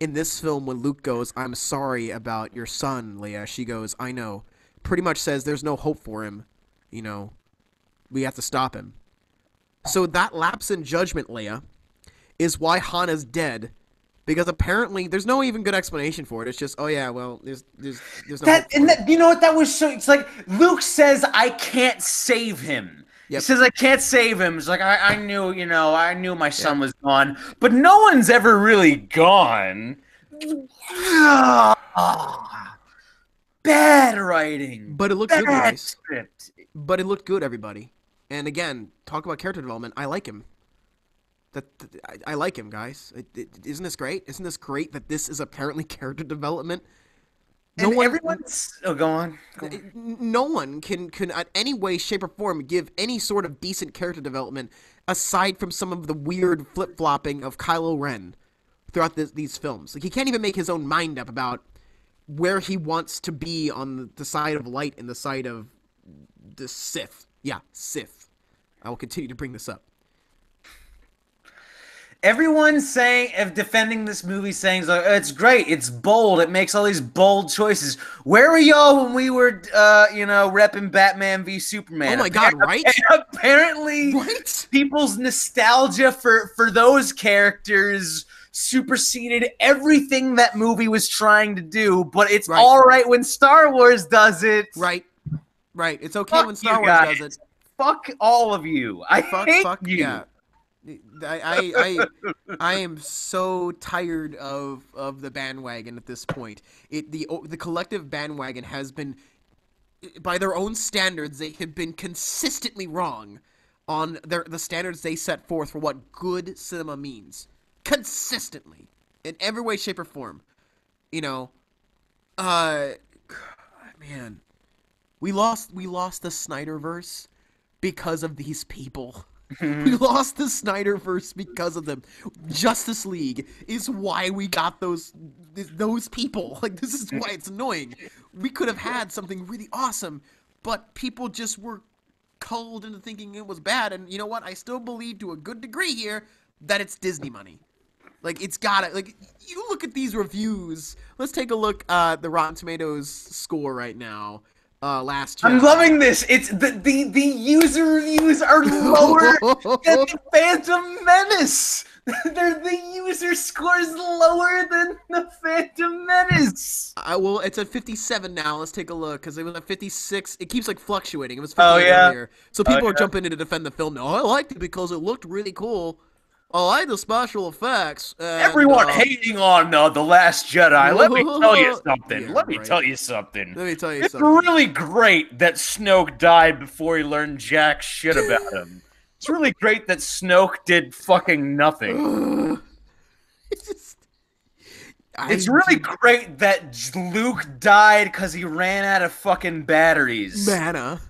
In this film, when Luke goes, I'm sorry about your son, Leia, she goes, I know. Pretty much says there's no hope for him. We have to stop him. So that lapse in judgment, Leia, is why Han is dead. Because apparently, there's no even good explanation for it. It's just, oh yeah, well, there's no hope for it. You know what? That was so. It's like Luke says, "I can't save him." Yep. He says, "I can't save him." It's like I knew, I knew my son was gone, but no one's ever really gone. Bad writing. But it looked good, guys. Script. But it looked good, everybody. And again, talk about character development. I like him. I like him, guys. Isn't this great? Isn't this great that this is apparently character development? Everyone's... Oh, go on. No one can in any way, shape, or form give any sort of decent character development aside from some of the weird flip-flopping of Kylo Ren throughout these films. Like, he can't even make his own mind up about where he wants to be on the side of light and the side of the Sith. Yeah, Sith. I will continue to bring this up. Everyone's defending this movie, saying like, it's great, it's bold, it makes all these bold choices. Where were y'all when we were, repping Batman v Superman? Oh my God, right? Apparently, right? People's nostalgia for those characters superseded everything that movie was trying to do. But it's all right when Star Wars does it. Right. It's okay when Star Wars does it. Fuck all of you. I hate you. Yeah. I am so tired of the bandwagon at this point. The collective bandwagon has been, by their own standards, they have been consistently wrong on the standards they set forth for what good cinema means. Consistently, in every way, shape, or form. Man, we lost the Snyderverse because of these people. We lost the Snyderverse because of them. Justice League is why we got those people. Like, this is why it's annoying. We could have had something really awesome, but people just were culled into thinking it was bad. And you know what? I still believe to a good degree here that it's Disney money. Like, it's gotta, like, you look at these reviews. Let's take a look at the Rotten Tomatoes score right now. Last Jedi. I'm loving this. It's the user reviews are lower than the Phantom Menace. The user scores lower than the Phantom Menace. Well, it's at 57 now. Let's take a look because it was at 56. It keeps like fluctuating. It was 58 earlier. So people are jumping in to defend the film. No, I liked it because it looked really cool. I like the special effects. And, everyone hating on The Last Jedi. Let me tell you something. Yeah, Let me tell you something. It's really great that Snoke died before he learned jack shit about him. It's really great that Snoke did fucking nothing. It's really great that Luke died because he ran out of fucking batteries. Mana.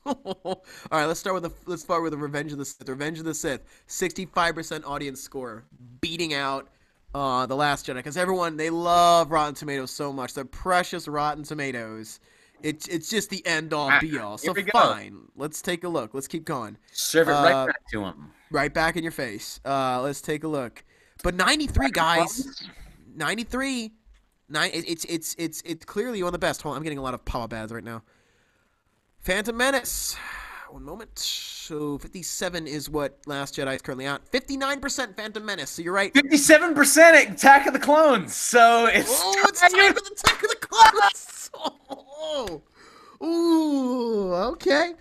All right, let's start with the Revenge of the Sith. Revenge of the Sith, 65% audience score, beating out The Last Jedi, because they love Rotten Tomatoes so much. They're precious Rotten Tomatoes. It's just the end all be all. So fine, let's take a look. Let's keep going. Serve it right back to him. Right back in your face. Let's take a look. But 93, guys, 93. It's clearly one of the best. Hold on, I'm getting a lot of pop-up ads right now. Phantom Menace. One moment. So 57 is what Last Jedi is currently at. 59% Phantom Menace. So you're right. 57% Attack of the Clones. So it's it's tied with Attack of the Clones. Ooh. Okay.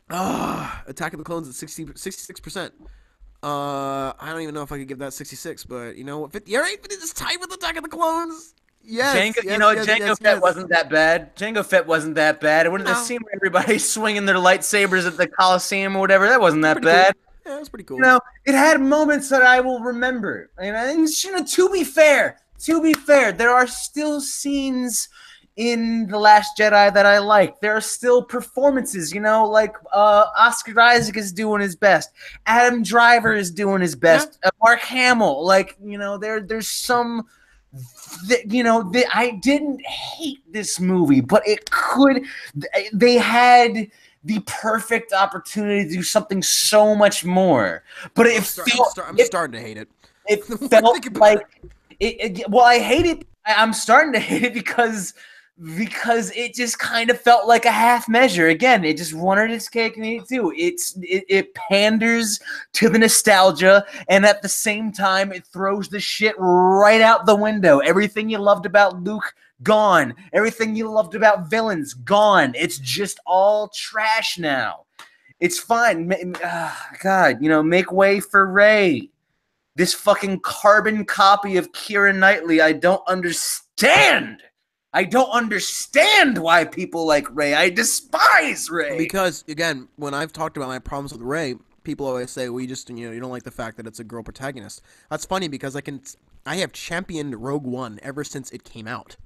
Attack of the Clones at 66%. I don't even know if I could give that 66, but you know what? 50. All right, but it's tied with Attack of the Clones. Yes, Jango Fett wasn't that bad. Jango Fett wasn't that bad. It wouldn't have seen everybody swinging their lightsabers at the Coliseum or whatever. That wasn't that bad. Cool. Yeah, it was pretty cool. You know, it had moments that I will remember. And to be fair, there are still scenes in The Last Jedi that I like. There are still performances, like Oscar Isaac is doing his best. Adam Driver is doing his best. Yeah. Mark Hamill, there's some I didn't hate this movie, but they had the perfect opportunity to do something so much more. But I'm starting to hate it. It felt like well, I hate it. I'm starting to hate it because it just kind of felt like a half measure. Again, it just wanted its cake and ate it too. It panders to the nostalgia, and at the same time, it throws the shit right out the window. Everything you loved about Luke, gone. Everything you loved about villains, gone. It's just all trash now. It's fine. God, make way for Rey. This fucking carbon copy of Keira Knightley. I don't understand why people like Rey. I despise Rey. Because, again, when I've talked about my problems with Rey, people always say, well, you don't like the fact that it's a girl protagonist. That's funny because I have championed Rogue One ever since it came out.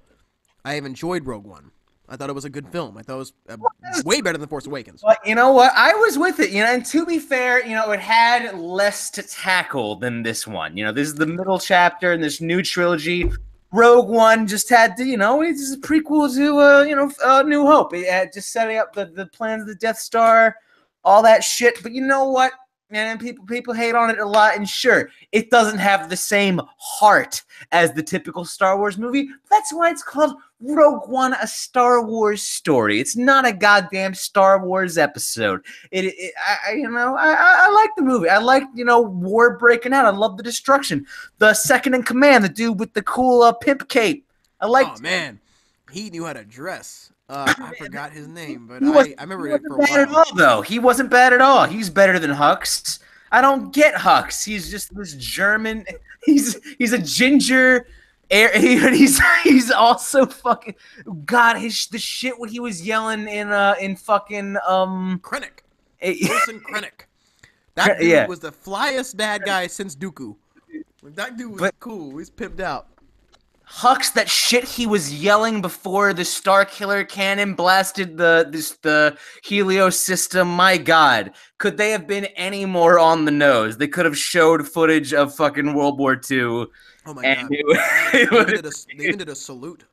I have enjoyed Rogue One. I thought it was a good film. I thought it was way better than Force Awakens. But you know what? I was with it, and to be fair, it had less to tackle than this one. This is the middle chapter in this new trilogy. Rogue One just had to, it's a prequel to, New Hope. It had just setting up the plans of the Death Star, all that shit. But you know what? Man, people hate on it a lot, and sure, it doesn't have the same heart as the typical Star Wars movie. That's why it's called Rogue One, a Star Wars story. It's not a goddamn Star Wars episode. I like the movie. I like, war breaking out. I love the destruction. The second in command, the dude with the cool pimp cape. I like. Oh man, he knew how to dress. I forgot his name, but I remember it for a while. At all, though. He wasn't bad at all. He's better than Hux. I don't get Hux. He's just this German. He's a ginger. He's also fucking God. The shit what he was yelling in fucking Krennic. Wilson Krennic. That dude was the flyest bad guy since Dooku. That dude was cool. He's pimped out. Hux, that shit he was yelling before the Star Killer cannon blasted the Helios system. My God, could they have been any more on the nose? They could have showed footage of fucking World War II. Oh my God! They even did a salute.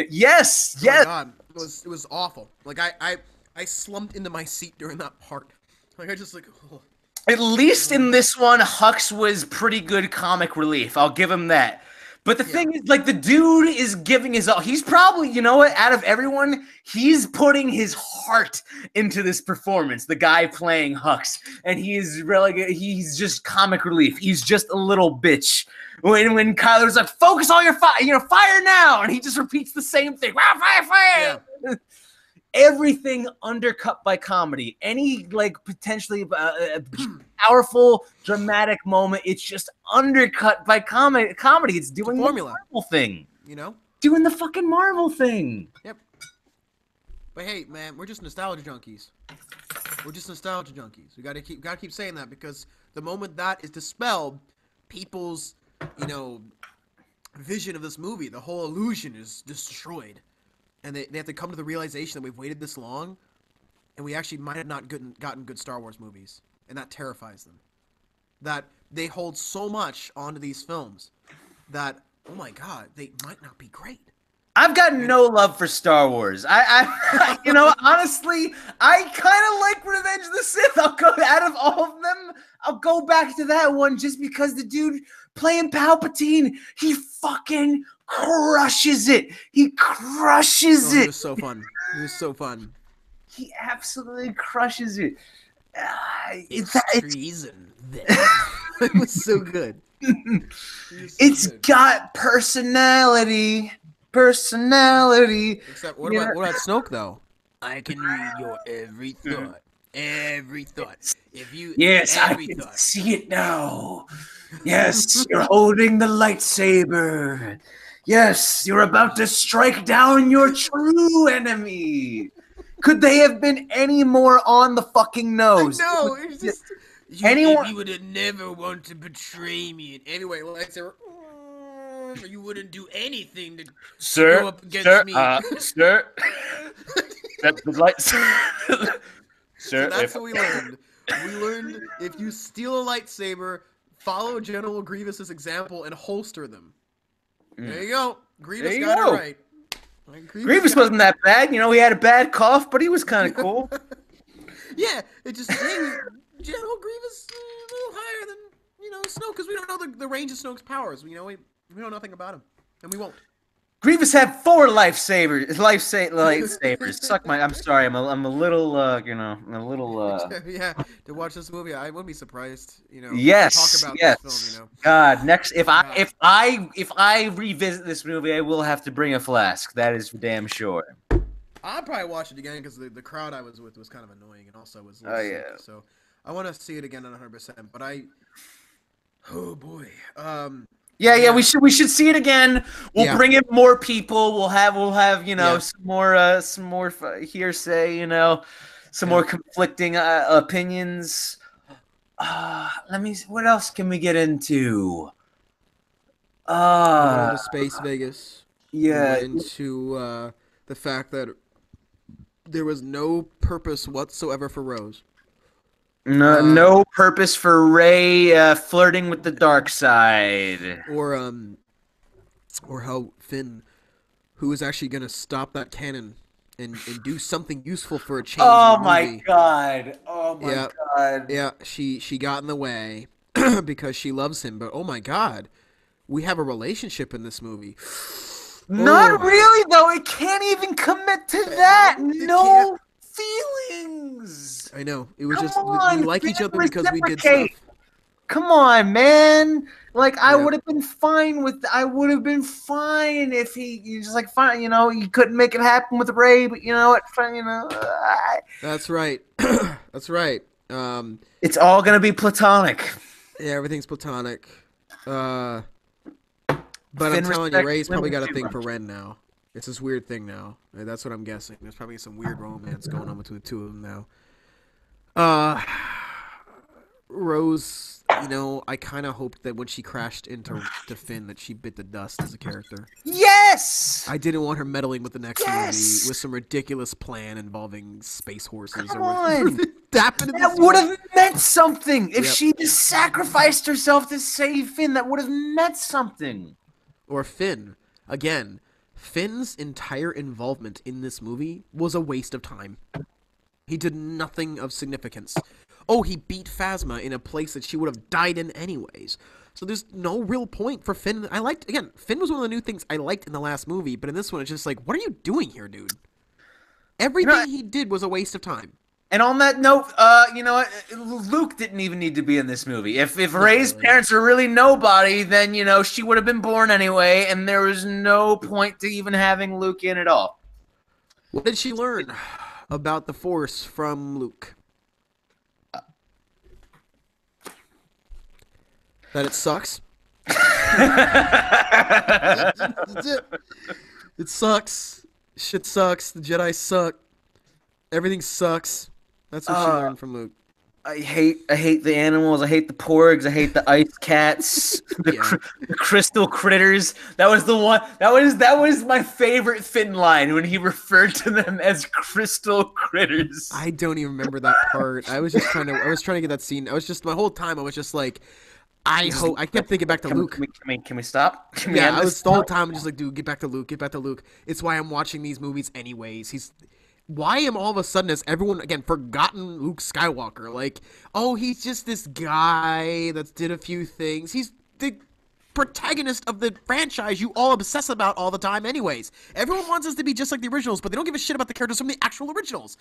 Yes, oh my God, it was awful. Like I slumped into my seat during that part. Like I just oh. At least in this one, Hux was pretty good comic relief. I'll give him that. But the thing is, the dude is giving his all. He's probably, out of everyone, he's putting his heart into this performance, the guy playing Hux. And he's just comic relief. He's just a little bitch. When Kylo's like, focus all your fire, fire now. And he just repeats the same thing. Fire. Yeah. Everything undercut by comedy. Any potentially powerful dramatic moment, it's just undercut by comedy. It's doing the Marvel thing. Doing the fucking Marvel thing. Yep. But hey, man, we're just nostalgia junkies. We gotta keep saying that, because the moment that is dispelled, people's vision of this movie, the whole illusion is destroyed. And they have to come to the realization that we've waited this long, and we actually might have not gotten good Star Wars movies. And that terrifies them. That they hold so much onto these films that, oh my God, they might not be great. I've got no love for Star Wars. I honestly, I kind of like Revenge of the Sith. I'll go out of all of them. I'll go back to that one just because the dude playing Palpatine, he fucking crushes it. He crushes it. It was so fun. It was so fun. He absolutely crushes it. It's treason. It was so good. It's got personality. Except, what about Snoke, though? I can read your every thought. Every thought. I can see it now. Yes, you're holding the lightsaber. Yes, you're about to strike down your true enemy. Could they have been any more on the fucking nose? No, it's just anyone. You would never want to betray me in any way. Lightsaber. You wouldn't do anything to go Sir, up against me. sir, the lights. So Sir, that's what we learned. We learned if you steal a lightsaber, follow General Grievous's example and holster them. There you go. Grievous got it right. Grievous wasn't that bad. You know, he had a bad cough, but he was kind of cool. Yeah, it just General Grievous a little higher than Snoke, because we don't know the range of Snoke's powers. We know nothing about him, and we won't. Grievous had 4 lightsabers. Suck my. I'm sorry. I'm a little. Yeah, to watch this movie, I wouldn't be surprised. Yes. Talk about this film. God, next if I revisit this movie, I will have to bring a flask. That is for damn sure. I'll probably watch it again because the crowd I was with was kind of annoying and also was. Sick, so I want to see it again 100%. But oh boy. Yeah, we should see it again. We'll bring in more people. We'll have some more hearsay, some more conflicting opinions. Let me see, what else can we get into? Into Space Vegas. Yeah. Into the fact that there was no purpose whatsoever for Rose. No purpose for Rey flirting with the dark side, or how Finn, who was actually gonna stop that cannon and do something useful for a change. Oh in the movie. my god! Oh my god! Yeah, she got in the way because she loves him. But oh my god, we have a relationship in this movie. Not really though. It can't even commit to that. No feelings. I know. It was we like each other because we did stuff. Come on, man. Like I would have been fine if he just like fine, he couldn't make it happen with Rey, but you know what, fine, That's right. That's right. It's all gonna be platonic. Yeah, everything's platonic. But I'm telling you, Rey's probably got a thing for Ren now. It's this weird thing now. That's what I'm guessing. There's probably some weird romance going on between the two of them now. Rose, I kind of hoped that when she crashed into Finn that she bit the dust as a character. Yes! I didn't want her meddling with the next movie with some ridiculous plan involving space horses. Come on! That would have meant something! If she just sacrificed herself to save Finn, that would have meant something! Or Finn. Again, Finn's entire involvement in this movie was a waste of time. He did nothing of significance. Oh, he beat Phasma in a place that she would have died in anyways. So there's no real point for Finn. Finn was one of the new things I liked in the last movie, but in this one it's just like, what are you doing here, dude? Everything he did was a waste of time. And on that note, Luke didn't even need to be in this movie. If Rey's parents are really nobody, then, she would have been born anyway, and there was no point to even having Luke in at all. What did she learn about the Force from Luke? That it sucks. That's it. It sucks. Shit sucks. The Jedi suck. Everything sucks. That's what she learned from Luke. I hate the animals. I hate the porgs. I hate the ice cats. The crystal critters. That was the one. That was my favorite Finn line when he referred to them as crystal critters. I don't even remember that part. I was trying to get that scene. My whole time I was just like, I kept thinking back to Luke. Can we stop? The whole time I'm just like, dude, get back to Luke. Get back to Luke. It's why I'm watching these movies anyways. Why am all of a sudden has everyone again forgotten Luke Skywalker? Like, oh, he's just this guy that did a few things. He's the protagonist of the franchise you all obsess about all the time anyways. Everyone wants us to be just like the originals, but they don't give a shit about the characters from the actual originals.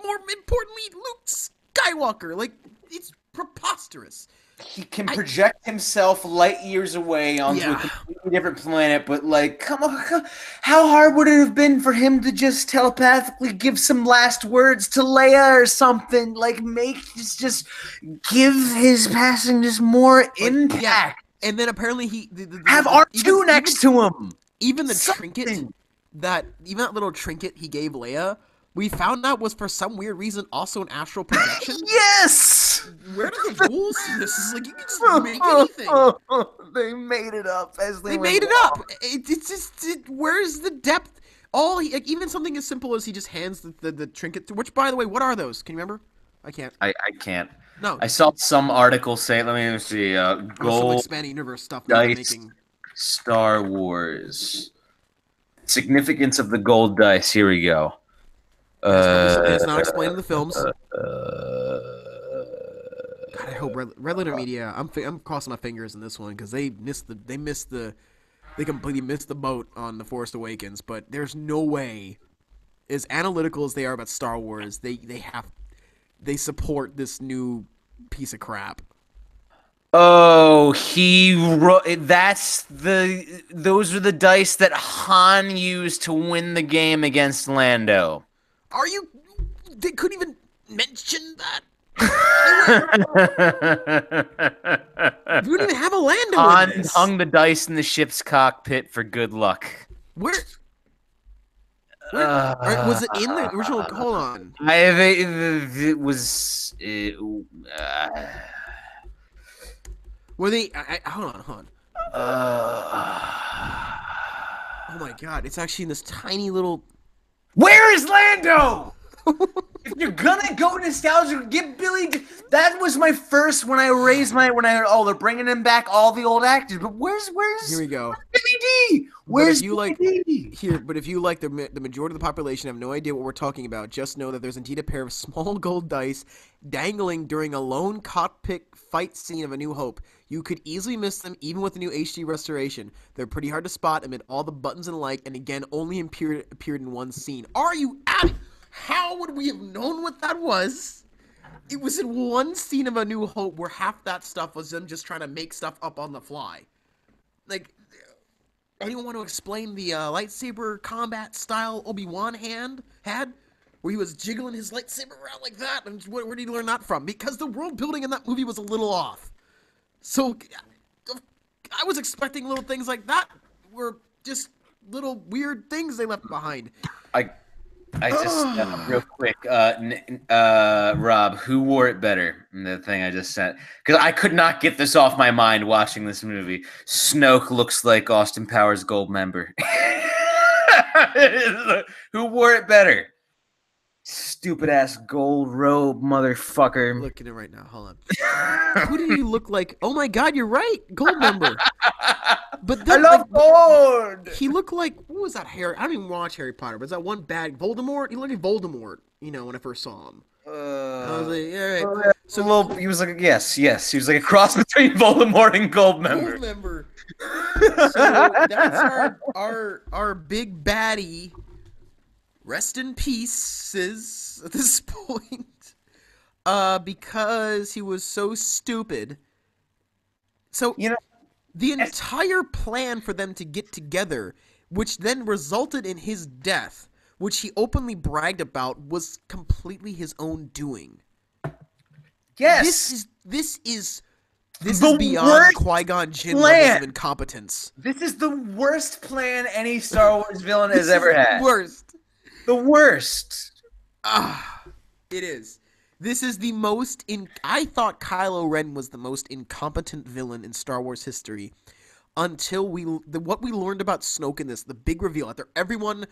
More importantly, Luke Skywalker. Like, it's preposterous. He can project himself light years away onto a completely different planet, but like, come on, how hard would it have been for him to just telepathically give some last words to Leia or something? Like, just give his passing just more impact. Yeah. And then apparently have R2 next to him. Even the trinket that little trinket he gave Leia, we found out was for some weird reason also an astral projection. Yes. Where do the rules to this? It's like you can just make anything. They made it up as They went made it along. up. It's just where's the depth? Even something as simple as he just hands the trinket to. Which, by the way, what are those? Can you remember? I can't. I can't. No. I saw some article saying, let me see, Some gold expanding universe stuff that they're dice making. Star Wars. Significance of the gold dice. Here we go. It's not explained in the films. God, I hope Red Letter Media. I'm crossing my fingers in this one because they completely missed the boat on The Force Awakens. But there's no way, as analytical as they are about Star Wars, they support this new piece of crap. Oh, those are the dice that Han used to win the game against Lando. Are you? They couldn't even mention that. We don't even have a Lando Han in this. hung the dice in the ship's cockpit for good luck. Where was it in the original? Hold on. It was. Were they? Hold on. Oh my God! It's actually in this tiny little. Where is Lando? If you're gonna go nostalgia, get Billy. That was my first when they're bringing him back, all the old actors. But where's Here we go. Billy D? Where's Billy D? But if you like the majority of the population have no idea what we're talking about, just know that there's indeed a pair of small gold dice dangling during a lone cockpit fight scene of A New Hope. You could easily miss them even with the new HD restoration. They're pretty hard to spot amid all the buttons and and again only appeared in one scene. Are you out? How would we have known what that was? It was in one scene of A New Hope where half that stuff was them just trying to make stuff up on the fly. Like, anyone want to explain the lightsaber combat style Obi-Wan had? Where he was jiggling his lightsaber around like that? And where did he learn that from? Because the world building in that movie was a little off. So, I was expecting little things like that were just little weird things they left behind. I just real quick, Rob, who wore it better? The thing I just sent, because I could not get this off my mind watching this movie. Snoke looks like Austin Powers Gold member. Who wore it better? Stupid ass gold robe, motherfucker. I'm looking at it right now. Hold on. Who did he look like? Oh my God, you're right, Gold member. But I love gold. He looked like, what was that Harry? I don't even watch Harry Potter, but is that one bad Voldemort? He looked like Voldemort, when I first saw him. I was like, all right. So he was like, yes. He was like a cross between Voldemort and Gold member. Gold member. So that's our big baddie. Rest in pieces at this point. Because he was so stupid. So the entire plan for them to get together, which then resulted in his death, which he openly bragged about, was completely his own doing. Yes. This is beyond Qui-Gon Jinn levels of incompetence. This is the worst plan any Star Wars villain has ever had. The worst. It is. This is the most I thought Kylo Ren was the most incompetent villain in Star Wars history until what we learned about Snoke in this, the big reveal after everyone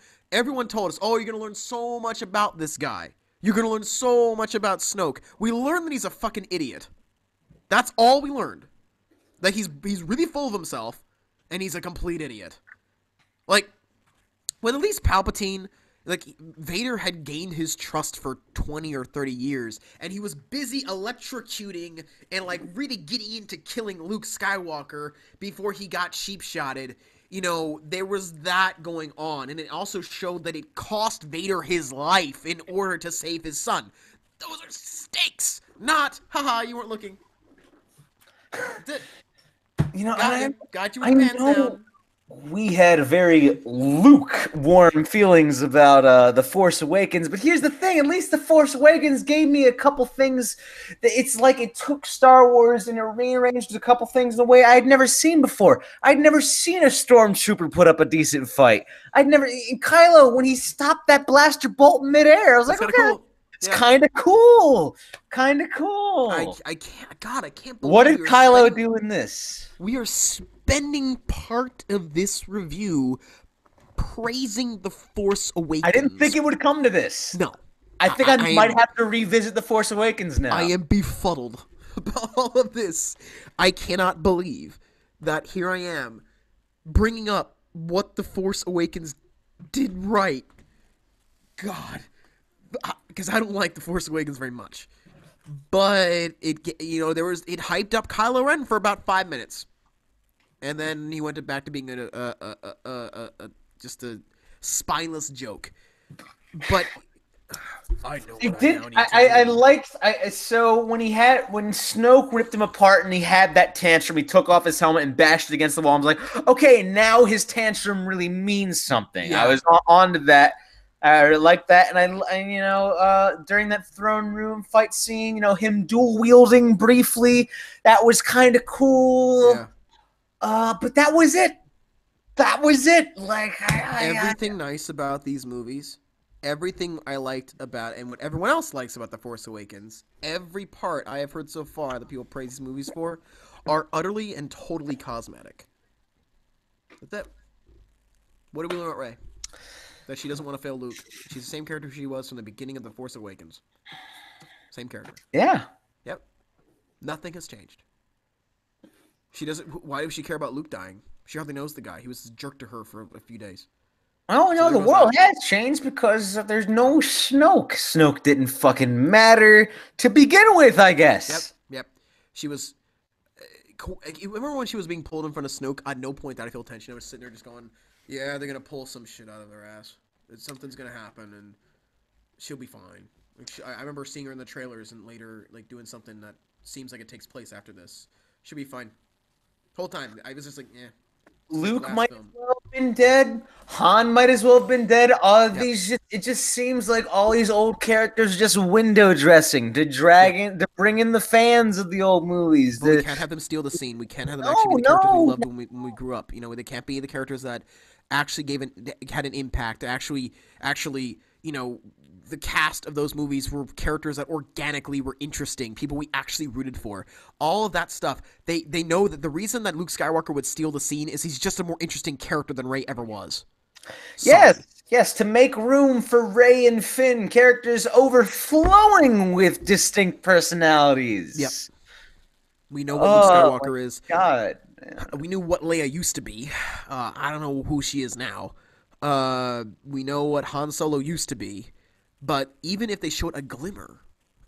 told us, "Oh, you're going to learn so much about this guy. You're going to learn so much about Snoke." We learned that he's a fucking idiot. That's all we learned. That he's really full of himself and he's a complete idiot. Like, when at least Palpatine, Vader had gained his trust for 20 or 30 years, and he was busy electrocuting and, really getting into killing Luke Skywalker before he got sheep-shotted. There was that going on, and it also showed that it cost Vader his life in order to save his son. Those are stakes, not, haha, you weren't looking. Got you with pants down. We had very lukewarm feelings about The Force Awakens, but here's the thing, at least The Force Awakens gave me a couple things that it's like it took Star Wars and it rearranged a couple things in a way I'd never seen before. I'd never seen a stormtrooper put up a decent fight. Kylo, when he stopped that blaster bolt in midair, I was like, okay, cool. It's kind of cool. Oh. I can't. God, I can't What believe did Kylo do in this? we are spending part of this review praising The Force I didn't think Awakens. it would come to this. No, I think I I might am have to revisit The Force Awakens I now. am befuddled about all of this. I cannot believe that here I am bringing up what The Force Awakens did right. God, because I don't like The Force Awakens very much. But it hyped up Kylo Ren for about 5 minutes, and then he went back to being just a spineless joke. But I know It what I did. now need to do. I liked. So when Snoke ripped him apart and he had that tantrum, he took off his helmet and bashed it against the wall. I was like, okay, now his tantrum really means something. Yeah. I was on to that. I like that, and during that throne room fight scene, him dual wielding briefly, that was kind of cool. Yeah. But that was it. That was it. Like Everything nice about these movies, everything I liked about, and what everyone else likes about The Force Awakens, every part I have heard so far that people praise these movies for, are utterly and totally cosmetic. That's it. What do we learn about Rey? That she doesn't want to fail Luke. She's the same character she was from the beginning of The Force Awakens. Same character. yeah. Yep. Nothing has changed. She doesn't. Why does she care about Luke dying? She hardly knows the guy. He was a jerk to her for a few days. Oh no, the world has changed because there's no Snoke. Snoke didn't fucking matter to begin with, I guess. Yep. She was. Remember when she was being pulled in front of Snoke? At no point did I feel tension. I was sitting there just going, "Yeah, they're gonna pull some shit out of their ass. Something's gonna happen, and she'll be fine." I remember seeing her in the trailers and later doing something that seems like it takes place after this. She'll be fine. The whole time I was just like, "Yeah." Luke might as well have been dead. Han might as well have been dead. All of these, it just seems like all these old characters are just window dressing to to bring in the fans of the old movies. But we can't have them steal the scene. We can't have them actually be the characters we loved when we grew up. They can't be the characters that actually had an impact. Actually, the cast of those movies were characters that organically were interesting, people we actually rooted for. All of that stuff, they know that the reason that Luke Skywalker would steal the scene is he's just a more interesting character than Rey ever was. Yes, to make room for Rey and Finn, characters overflowing with distinct personalities. Yep. We know what Luke Skywalker is. God. We knew what Leia used to be. I don't know who she is now. We know what Han Solo used to be. But even if they showed a glimmer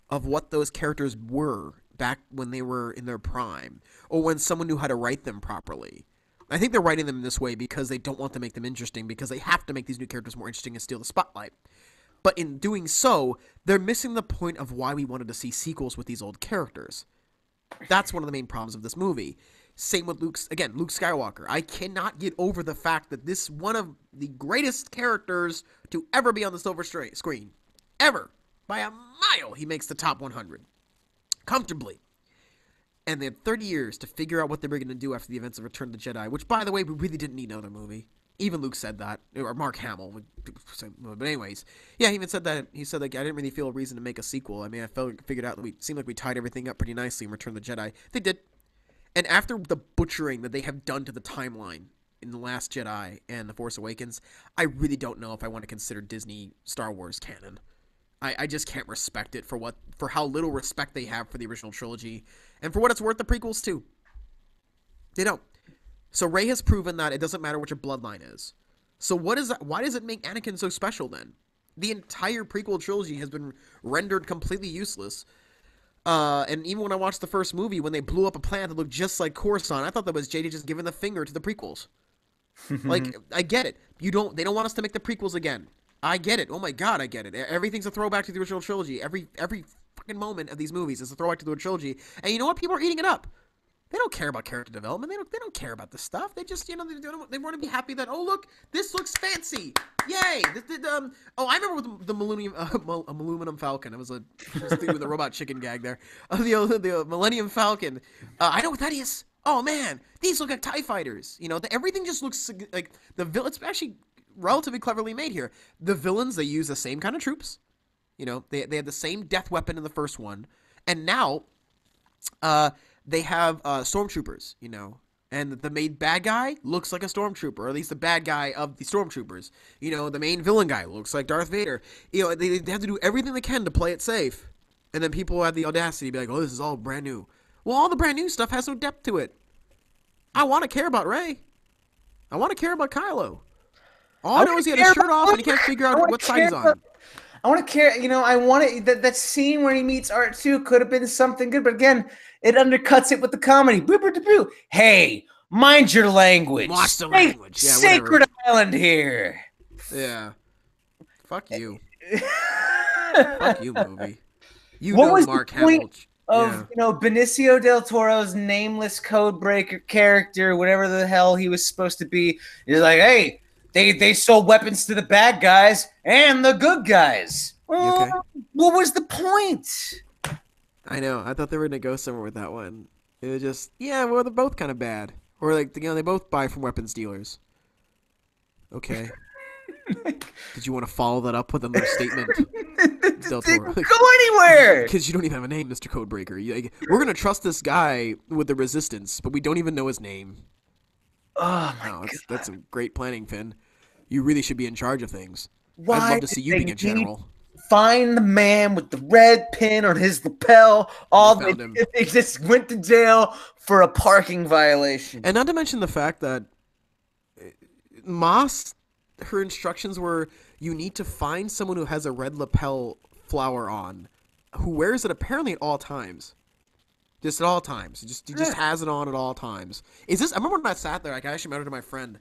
of what those characters were back when they were in their prime, or when someone knew how to write them properly, I think they're writing them this way because they don't want to make them interesting, because they have to make these new characters more interesting and steal the spotlight. But in doing so, they're missing the point of why we wanted to see sequels with these old characters. That's one of the main problems of this movie. Same with Luke Skywalker. I cannot get over the fact that this one of the greatest characters to ever be on the silver screen. Ever. By a mile, he makes the top 100. Comfortably. And they had 30 years to figure out what they were going to do after the events of Return of the Jedi, which, by the way, we really didn't need another movie. Even Luke said that. Or Mark Hamill. But anyways, yeah, he even said that. He said, I didn't really feel a reason to make a sequel. I mean, figured out that it seemed like we tied everything up pretty nicely in Return of the Jedi. They did. And after the butchering that they have done to the timeline in The Last Jedi and The Force Awakens, I really don't know if I want to consider Disney Star Wars canon. I just can't respect it for how little respect they have for the original trilogy, and for what it's worth, the prequels too. They don't. So Rey has proven that it doesn't matter what your bloodline is. So why does it make Anakin so special then? The entire prequel trilogy has been rendered completely useless. And even when I watched the first movie, when they blew up a planet that looked just like Coruscant, I thought that was JJ just giving the finger to the prequels. I get it. They don't want us to make the prequels again. I get it. Oh my god, I get it. Everything's a throwback to the original trilogy. Every fucking moment of these movies is a throwback to the trilogy. And you know what? People are eating it up. They don't care about character development. They don't care about this stuff. They just, they want to be happy that, oh look, this looks fancy. Yay! I remember with the Millennium Falcon. It was a thing with the robot chicken gag there. The Millennium Falcon. I know what that is. Oh man, these look like TIE fighters. Everything just looks like the villain. It's actually relatively cleverly made here. The villains, they use the same kind of troops. They had the same death weapon in the first one, and now They have stormtroopers, and the main bad guy looks like a stormtrooper, or at least the bad guy of the stormtroopers. The main villain guy looks like Darth Vader. They have to do everything they can to play it safe, and then people have the audacity to be like, "Oh, this is all brand new." Well, all the brand new stuff has no depth to it. I want to care about Rey. I want to care about Kylo. All I know is he had his shirt off and he can't figure out what side he's on. I want to care. I want it. That scene where he meets R2 could have been something good, but again, it undercuts it with the comedy. Hey, mind your language. Watch the language. Yeah, Sacred Island here. Yeah. Fuck you. Fuck you, movie. What was Mark Hamill of Benicio del Toro's nameless codebreaker character, whatever the hell he was supposed to be? He's like, hey. They sold weapons to the bad guys and the good guys. Well, okay? What was the point? I know. I thought they were going to go somewhere with that one. It was just, well, they're both kind of bad. Or, they both buy from weapons dealers. Okay. Did you want to follow that up with another statement? Go anywhere! Because you don't even have a name, Mr. Codebreaker. We're going to trust this guy with the Resistance, but we don't even know his name. Oh my God. That's some great planning, Finn. You really should be in charge of things. Why I'd love to see you being a general. Find the man with the red pin on his lapel. They just went to jail for a parking violation. And not to mention the fact that Moss, her instructions were, you need to find someone who has a red lapel flower on, who wears it apparently at all times. Just at all times. He just has it on at all times. I remember when I sat there, I actually muttered to my friend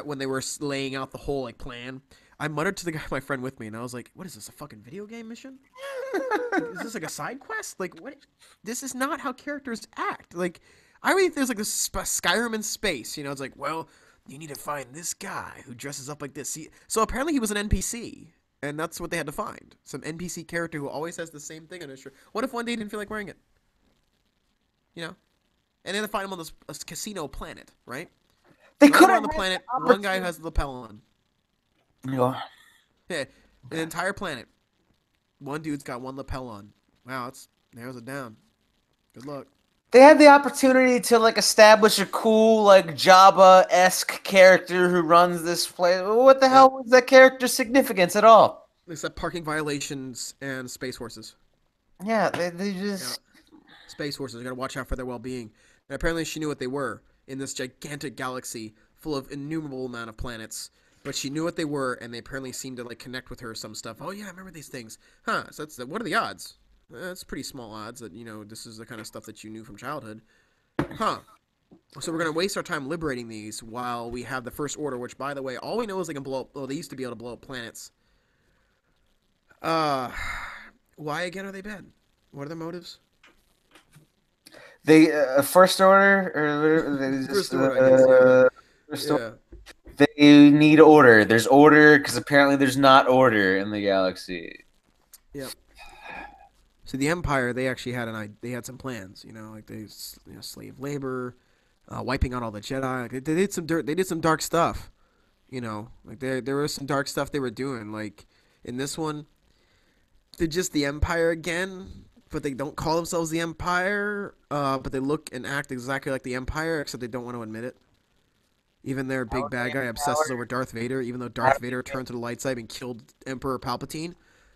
when they were laying out the whole plan. I muttered to the guy, my friend with me, and I was like, what is this, a fucking video game mission? Is this like a side quest? What? This is not how characters act. I really think there's this Skyrim in space. It's like, well, you need to find this guy who dresses up like this. So apparently he was an NPC, and that's what they had to find. Some NPC character who always has the same thing on his shirt. What if one day he didn't feel like wearing it? And then they find him on this casino planet, right? They could have on the planet. One guy who has the lapel on. Yeah. Yeah, an entire planet. One dude's got one lapel on. Wow, it narrows it down. Good luck. They had the opportunity to establish a cool Jabba-esque character who runs this place. What the hell was that character's significance at all? Except parking violations and space horses. Yeah, they just. Space horses. You gotta watch out for their well-being. And apparently she knew what they were in this gigantic galaxy full of innumerable amount of planets. But she knew what they were, and they apparently seemed to connect with her some stuff. Oh yeah, I remember these things. Huh? So what are the odds? That's pretty small odds that this is the kind of stuff that you knew from childhood. Huh? So we're gonna waste our time liberating these while we have the First Order, which, by the way, all we know is they can blow up. Well, they used to be able to blow up planets. Why again are they bad? What are their motives? They First Order, or First Order, First Order. They need order. There's order because apparently there's not order in the galaxy. Yep. So the Empire, they actually had some plans. Slave labor, wiping out all the Jedi. They did some dirt. They did some dark stuff. There was some dark stuff they were doing. In this one, they're just the Empire again. But they don't call themselves the Empire, but they look and act exactly like the Empire, except they don't want to admit it. Even their big bad guy obsesses over Darth Vader, even though Darth Vader turned to the light side and killed Emperor Palpatine.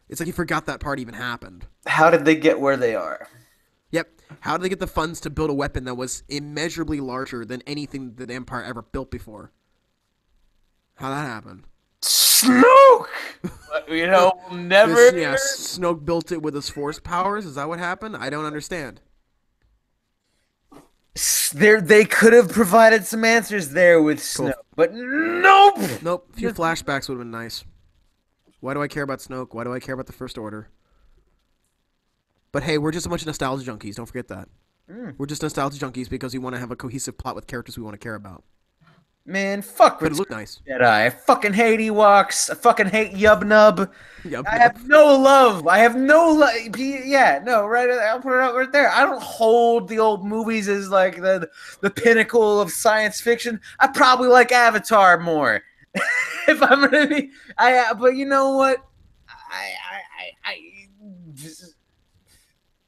It's like he forgot that part even happened. How did they get where they are? Yep. How did they get the funds to build a weapon that was immeasurably larger than anything that the Empire ever built before? How'd that happen? Snoke! Never. Snoke built it with his force powers. Is that what happened? I don't understand. They could have provided some answers there with Snoke, but nope. Nope. A few flashbacks would have been nice. Why do I care about Snoke? Why do I care about the First Order? But hey, we're just a bunch of nostalgia junkies. Don't forget that. We're just nostalgia junkies because we want to have a cohesive plot with characters we want to care about. Man, fuck. But it looked nice. Jedi. I fucking hate Ewoks. I fucking hate Yub Nub. I have no love. Yeah, no, right. I'll put it out right there. I don't hold the old movies as the pinnacle of science fiction. I probably like Avatar more. If I'm gonna be, but you know what?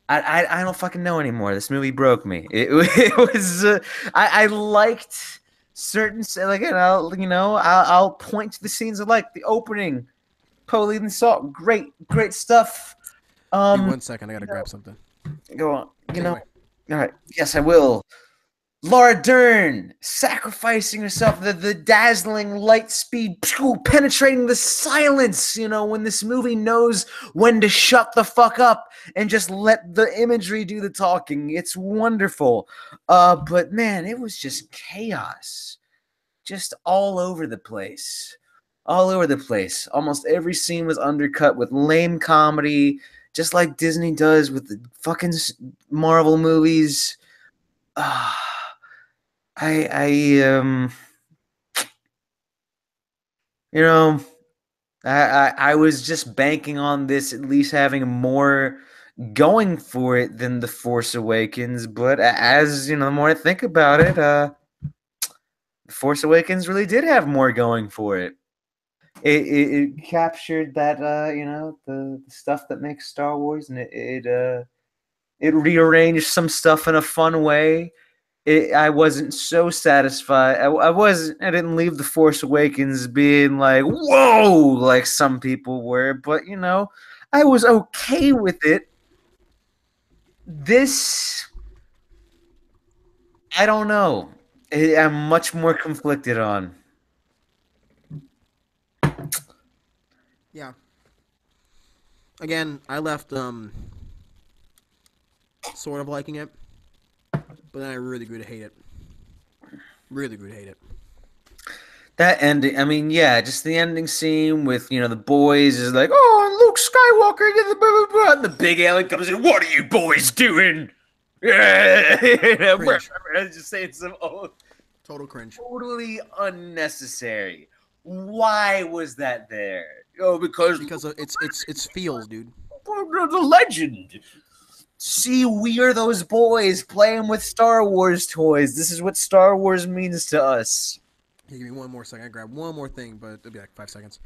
I don't fucking know anymore. This movie broke me. It was I liked certain like I'll point to the scenes I like the opening, Pauline and Salt, great stuff. Dude, Um, 1 second, I gotta grab something. go on, Take it away. all right, yes I will. Laura Dern sacrificing herself, the dazzling light speed, penetrating the silence, when this movie knows when to shut the fuck up and just let the imagery do the talking. It's wonderful. But man, it was just chaos. Just all over the place. All over the place. Almost every scene was undercut with lame comedy, just like Disney does with the fucking Marvel movies. Ah. I you know, I was just banking on this at least having more going for it than The Force Awakens, but as the more I think about it, The Force Awakens really did have more going for it. It captured that the stuff that makes Star Wars, and it rearranged some stuff in a fun way. I wasn't so satisfied. I wasn't. I didn't leave the Force Awakens being like, "Whoa!" like some people were, but I was okay with it. This, I don't know. I'm much more conflicted on. Yeah. Again, I left sort of liking it, but then I really grew to hate it. Really grew to hate it. That ending, I mean, yeah, just the ending scene with the boys is like, "Oh, Luke Skywalker," and the blah, blah, blah, and the big alien comes in. "What are you boys doing?" Yeah, Cringe. just saying some Total cringe. totally unnecessary. Why was that there? Oh, because Because it's feels, dude. the legend. See, we are those boys playing with Star Wars toys. This is what Star Wars means to us. Hey, give me 1 more second. I grab one more thing, but it'll be like 5 seconds.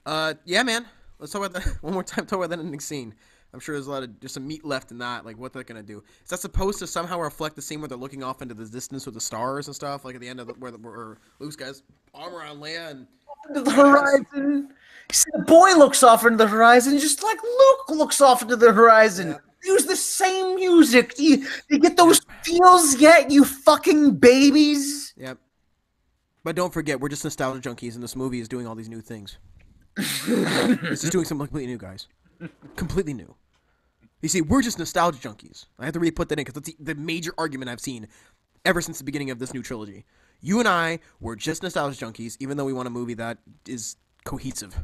Yeah, man. Let's talk about that one more time. Talk about that ending scene. I'm sure there's some meat left in that. Like, what they're gonna do? Is that supposed to somehow reflect the scene where they're looking off into the distance with the stars and stuff? Like at the end of where Luke's guys armor on Leia and To the Anakin's. horizon. You see, the boy looks off into the horizon, just like Luke looks off into the horizon. Yeah. Use the same music. Do you get those Yep. feels yet, you fucking babies? Yep. But don't forget, we're just nostalgia junkies, and this movie is doing all these new things. This is doing something completely new, guys. Completely new. You see, we're just nostalgia junkies. I have to really put that in because that's the major argument I've seen ever since the beginning of this new trilogy. You and I were just nostalgia junkies, even though we want a movie that is cohesive.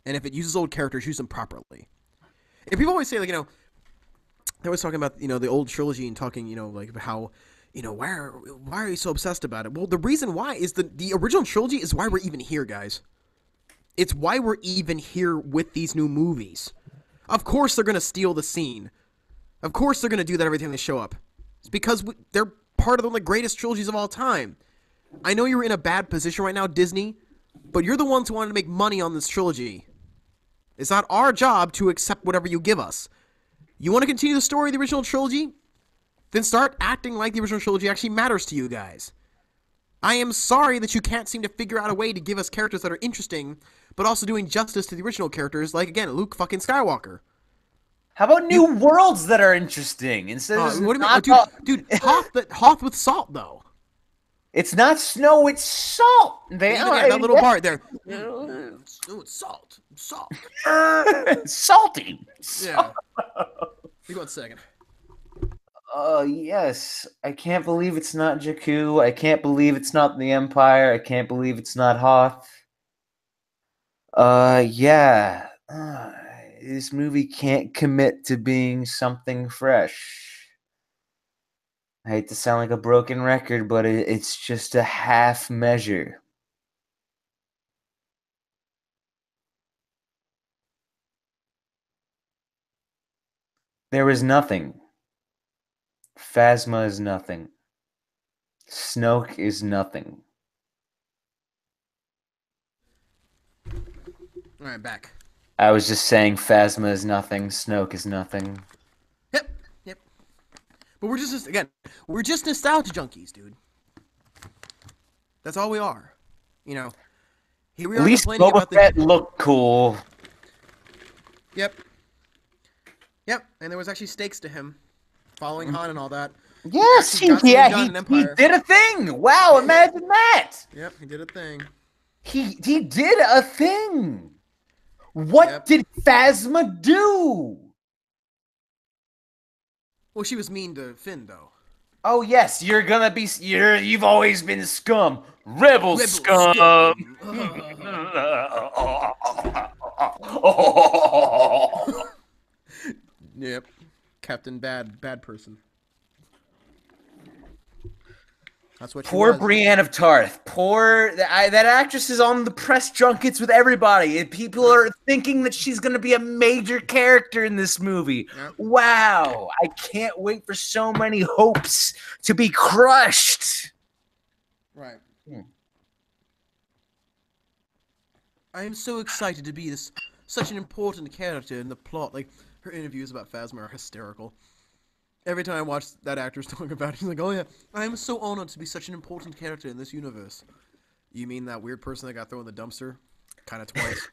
And if it uses old characters, use them properly. And people always say, like, they're always talking about, the old trilogy and talking, like how, why are you so obsessed about it? Well, the reason why is the original trilogy is why we're even here, guys. It's why we're even here with these new movies. Of course they're going to steal the scene. Of course they're going to do that every time they show up. It's because they're part of one of the greatest trilogies of all time. I know you're in a bad position right now, Disney, but you're the ones who wanted to make money on this trilogy. It's not our job to accept whatever you give us. You want to continue the story of the original trilogy? Then start acting like the original trilogy actually matters to you guys. I am sorry that you can't seem to figure out a way to give us characters that are interesting, but also doing justice to the original characters, like, again, Luke fucking Skywalker. How about new worlds that are interesting instead of What just do you mean? Oh, not dude, Hoth with salt, though. It's not snow, it's salt. They Yeah, that little part there. It's salt. Salt. salty. Yeah. Give me 1 second. Yes. I can't believe it's not Jakku. I can't believe it's not the Empire. I can't believe it's not Hoth. Yeah. This movie can't commit to being something fresh. I hate to sound like a broken record, but it's just a half measure. There is nothing. Phasma is nothing. Snoke is nothing. All right, back. I was just saying Phasma is nothing. Snoke is nothing. But we're just nostalgia junkies, dude. That's all we are. You know, here we At are least complaining Boba about the. Fett looked cool. Yep. Yep, and there was actually stakes to him, following Han and all that. Yes, Actually got something done in he Empire. did a thing. Wow, imagine that. Yep, he did a thing. He did a thing. What did Phasma do? Well, she was mean to Finn, though. Oh yes, you've always been scum. Rebel scum. Yep, Captain Bad person. That's what. Poor Brienne of Tarth. That actress is on the press junkets with everybody. And people are thinking that she's going to be a major character in this movie. Yep. Wow. I can't wait for so many hopes to be crushed. Right. I am so excited to be such an important character in the plot. Like, her interviews about Phasma are hysterical. Every time I watch that actress talking about it, she's like, oh yeah, I am so honored to be such an important character in this universe. You mean that weird person that got thrown in the dumpster? Kind of twice.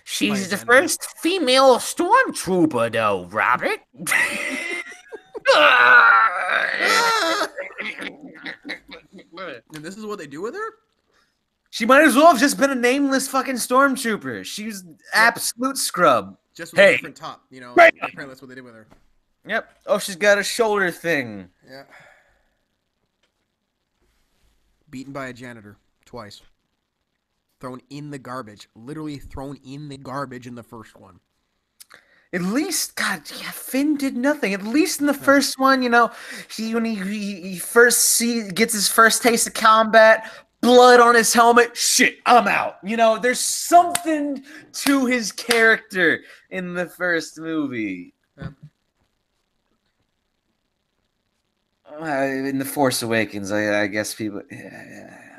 She's the first female stormtrooper, though, Robert. And this is what they do with her? She might as well have just been a nameless fucking stormtrooper. She's absolute scrub. Just with a different top, you know. Right. Apparently that's what they did with her. Yep. Oh, she's got a shoulder thing. Yeah. Beaten by a janitor. Twice. Thrown in the garbage. Literally thrown in the garbage in the first one. At least, God, yeah, Finn did nothing. At least in the first one, you know, when he first gets his first taste of combat, blood on his helmet, shit, I'm out. You know, there's something to his character in the first movie. Yeah. In The Force Awakens, I guess people...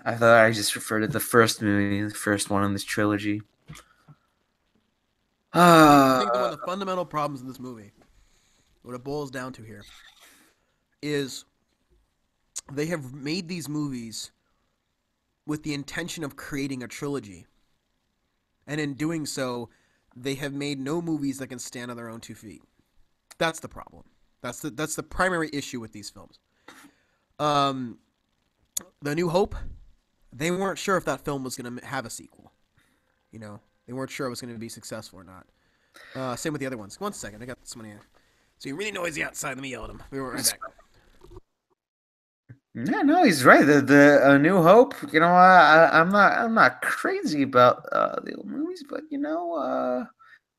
I thought I just referred to the first movie, the first one in this trilogy. I think that one of the fundamental problems in this movie, what it boils down to here, is they have made these movies with the intention of creating a trilogy. And in doing so, they have made no movies that can stand on their own 2 feet. That's the problem. That's the primary issue with these films. The New Hope, they weren't sure if that film was going to have a sequel. You know, they weren't sure it was going to be successful or not. Same with the other ones. One second, I got somebody here. So you're really noisy outside. Let me yell at him. We were right back. Yeah, no, he's right. The New Hope. You know, I'm not crazy about the old movies, but you know,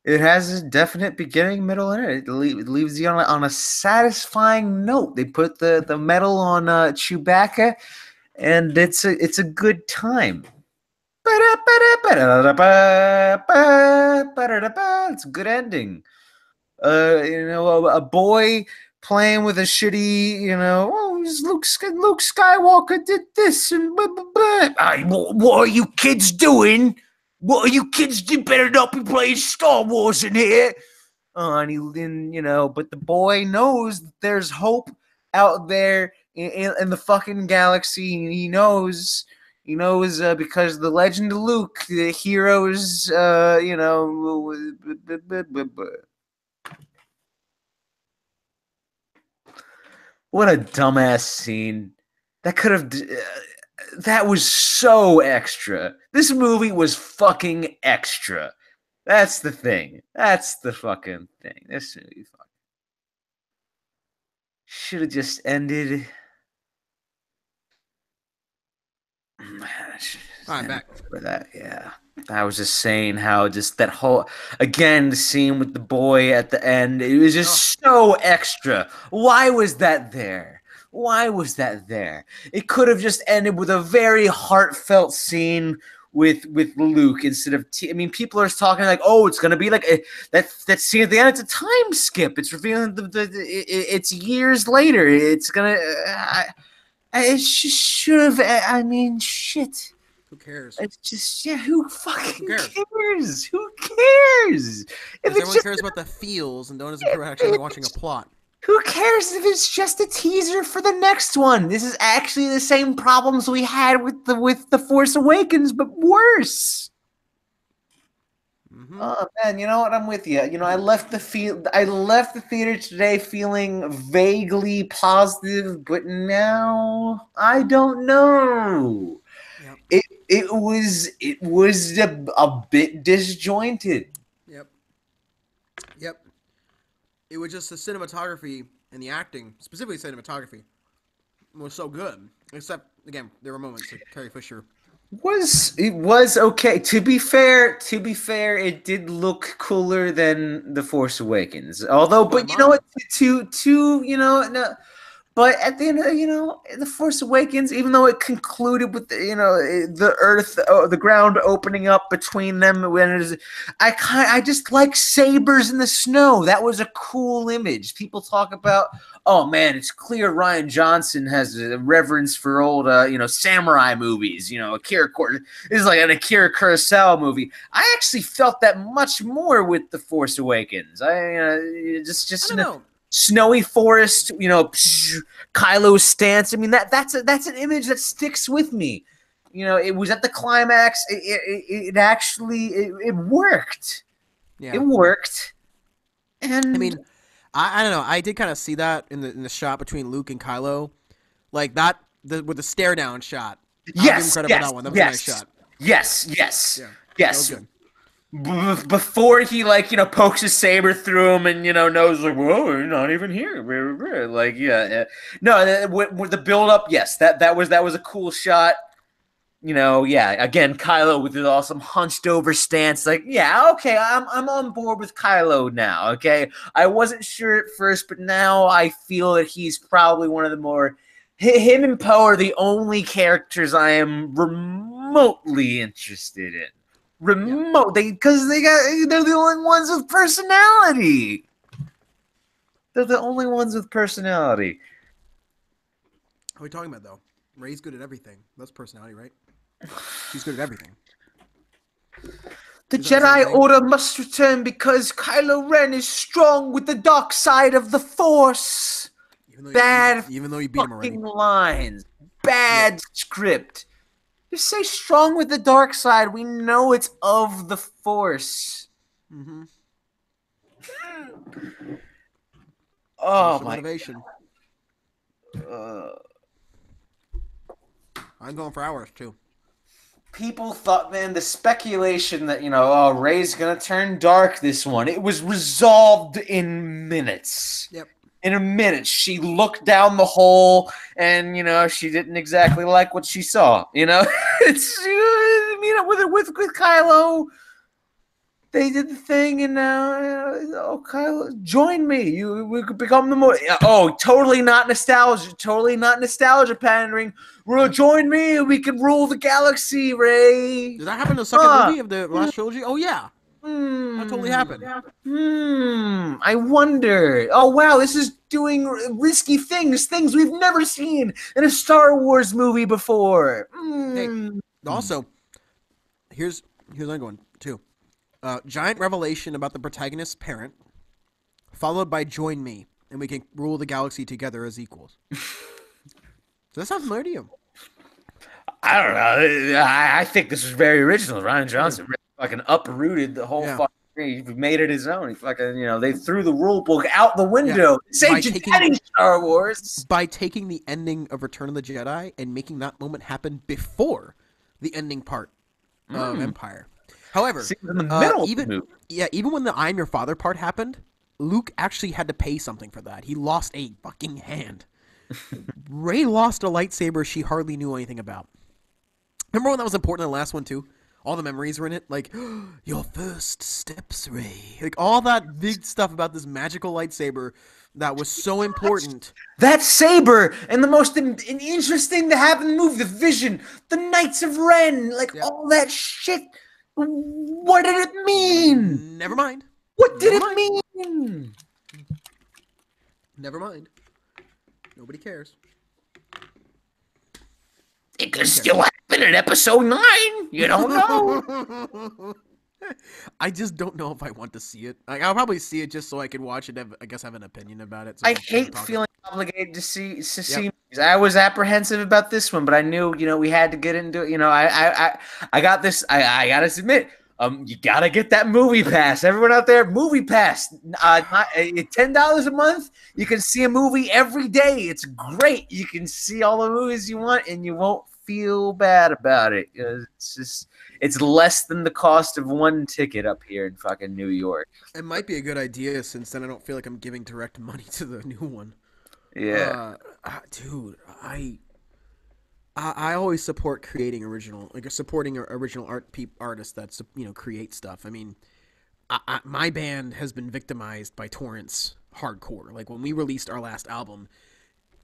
it has a definite beginning, middle, and end. It leaves you on a satisfying note. They put the medal on Chewbacca, and it's a good time. It's a good ending. You know, a boy playing with a shitty, you know, Luke Skywalker did this and blah, blah, blah. What are you kids doing? What are you kids do? Better not be playing Star Wars in here. And you know, but the boy knows that there's hope out there in the fucking galaxy, and he knows because the Legend of Luke, the heroes, you know. What a dumbass scene. That was so extra. This movie was fucking extra. That's the thing. That's the fucking thing. This movie fucking should have just ended. I'm back. For that, yeah. I was just saying how just that whole, again, the scene with the boy at the end, it was just so extra. Why was that there? Why was that there? It could have just ended with a very heartfelt scene with Luke instead of I mean, people are talking like, oh, it's gonna be like that scene at the end. It's a time skip. It's revealing it's years later. It's gonna. It should have. I mean, shit. Who cares? It's just, yeah, who fucking cares? Who cares? If everyone cares about the feels and doesn't care about actually watching a plot. Who cares if it's just a teaser for the next one? This is actually the same problems we had with the Force Awakens, but worse. Mm-hmm. Oh man, you know what? I'm with you. You know, I left the theater today feeling vaguely positive, but now I don't know. Yep. It was a bit disjointed. Yep. Yep. It was just the cinematography and the acting, specifically cinematography, was so good. Except again, there were moments like Carrie Fisher. It was okay. To be fair, it did look cooler than The Force Awakens. Although, By but you know mine. what? No, but at the end of The Force Awakens, even though it concluded with the Earth, the ground opening up between them, I just like sabers in the snow. That was a cool image. People talk about, oh man, it's clear Ryan Johnson has a reverence for old samurai movies. This is like an Akira Kurosawa movie. I actually felt that much more with The Force Awakens. I Just don't in a know. snowy forest, Kylo's stance. I mean, that's an image that sticks with me. It was at the climax. It actually it worked. It Yeah. worked, I and mean, I don't know. I did kind of see that in the shot between Luke and Kylo, like that with the stare down shot. I'll give him yes, credit for yes, that one. That was a nice yes, shot. yes, yes, Yeah, that was yes. good. Before he pokes his saber through him and knows like, whoa, you're not even here, like no, with the build up, yes, that was a cool shot. Yeah, again, Kylo with his awesome hunched over stance, like, yeah, okay, I'm on board with Kylo now. Okay, I wasn't sure at first, but now I feel that he's probably one of the more. Him and Poe are the only characters I am remotely interested in. Yeah. Because they're the only ones with personality. They're the only ones with personality. What are we talking about though? Rey's good at everything. That's personality, right? She's good at everything. The Is that the same Jedi thing? Order must return because Kylo Ren is strong with the dark side of the Force. Bad Even though you beat him already. fucking lines. Yep. Bad script. Just say strong with the dark side. We know it's of the Force. Mm-hmm. Oh Emotional my motivation. god. I'm going for hours too. People thought, man, the speculation that, oh, Rey's gonna turn dark this one, it was resolved in minutes. Yep. In a minute, she looked down the hole and, she didn't exactly like what she saw. It's, with Kylo, they did the thing, and now, Kylo, join me. We could become the more. Oh, totally not nostalgia. Totally not nostalgia pandering. Yep. Join me. We can rule the galaxy, Ray. Did that happen in the second movie of the last trilogy? Oh yeah, that totally Hmm. happened. I wonder. Oh wow, this is doing risky things we've never seen in a Star Wars movie before. Hey, also, here's another one too. Giant revelation about the protagonist's parent, followed by "Join me, and we can rule the galaxy together as equals." Does that sound familiar to you? I don't know. I think this is very original. Ryan Yeah. Johnson really fucking uprooted the whole Yeah. fucking thing. He made it his own. He fucking, they threw the rule book out the Yeah. window. Say By taking Jedi Star Wars. by taking the ending of Return of the Jedi and making that moment happen before the ending part of Empire. However, See, in the middle of the even movie. even when the "I'm your father" part happened, Luke actually had to pay something for that. He lost a fucking hand. Rey lost a lightsaber she hardly knew anything about. Remember when that was important in the last one too? All the memories were in it, like your first steps, Rey. Like all that big stuff about this magical lightsaber that was so important. That saber and the most interesting to happen in the movie, the vision, the Knights of Ren, like Yep. all that shit. What did it mean? Never mind. What did Never it mind. mean? Never mind. Nobody cares. It could still happen in episode 9. You don't know. I just don't know if I want to see it. Like, I'll probably see it just so I can watch it. I guess have an opinion about it, so I we can hate talk about. feeling obligated to see Yep. movies. I was apprehensive about this one, but I knew, we had to get into it. I got this. I gotta submit. You gotta get that movie pass. Everyone out there, movie pass. $10 a month. You can see a movie every day. It's great. You can see all the movies you want, and you won't feel bad about it. It's less than the cost of one ticket up here in fucking New York. It might be a good idea since then I don't feel like I'm giving direct money to the new one. Yeah. Dude, I always support creating original, like supporting original artists that create stuff. I mean, my band has been victimized by torrents hardcore. Like when we released our last album,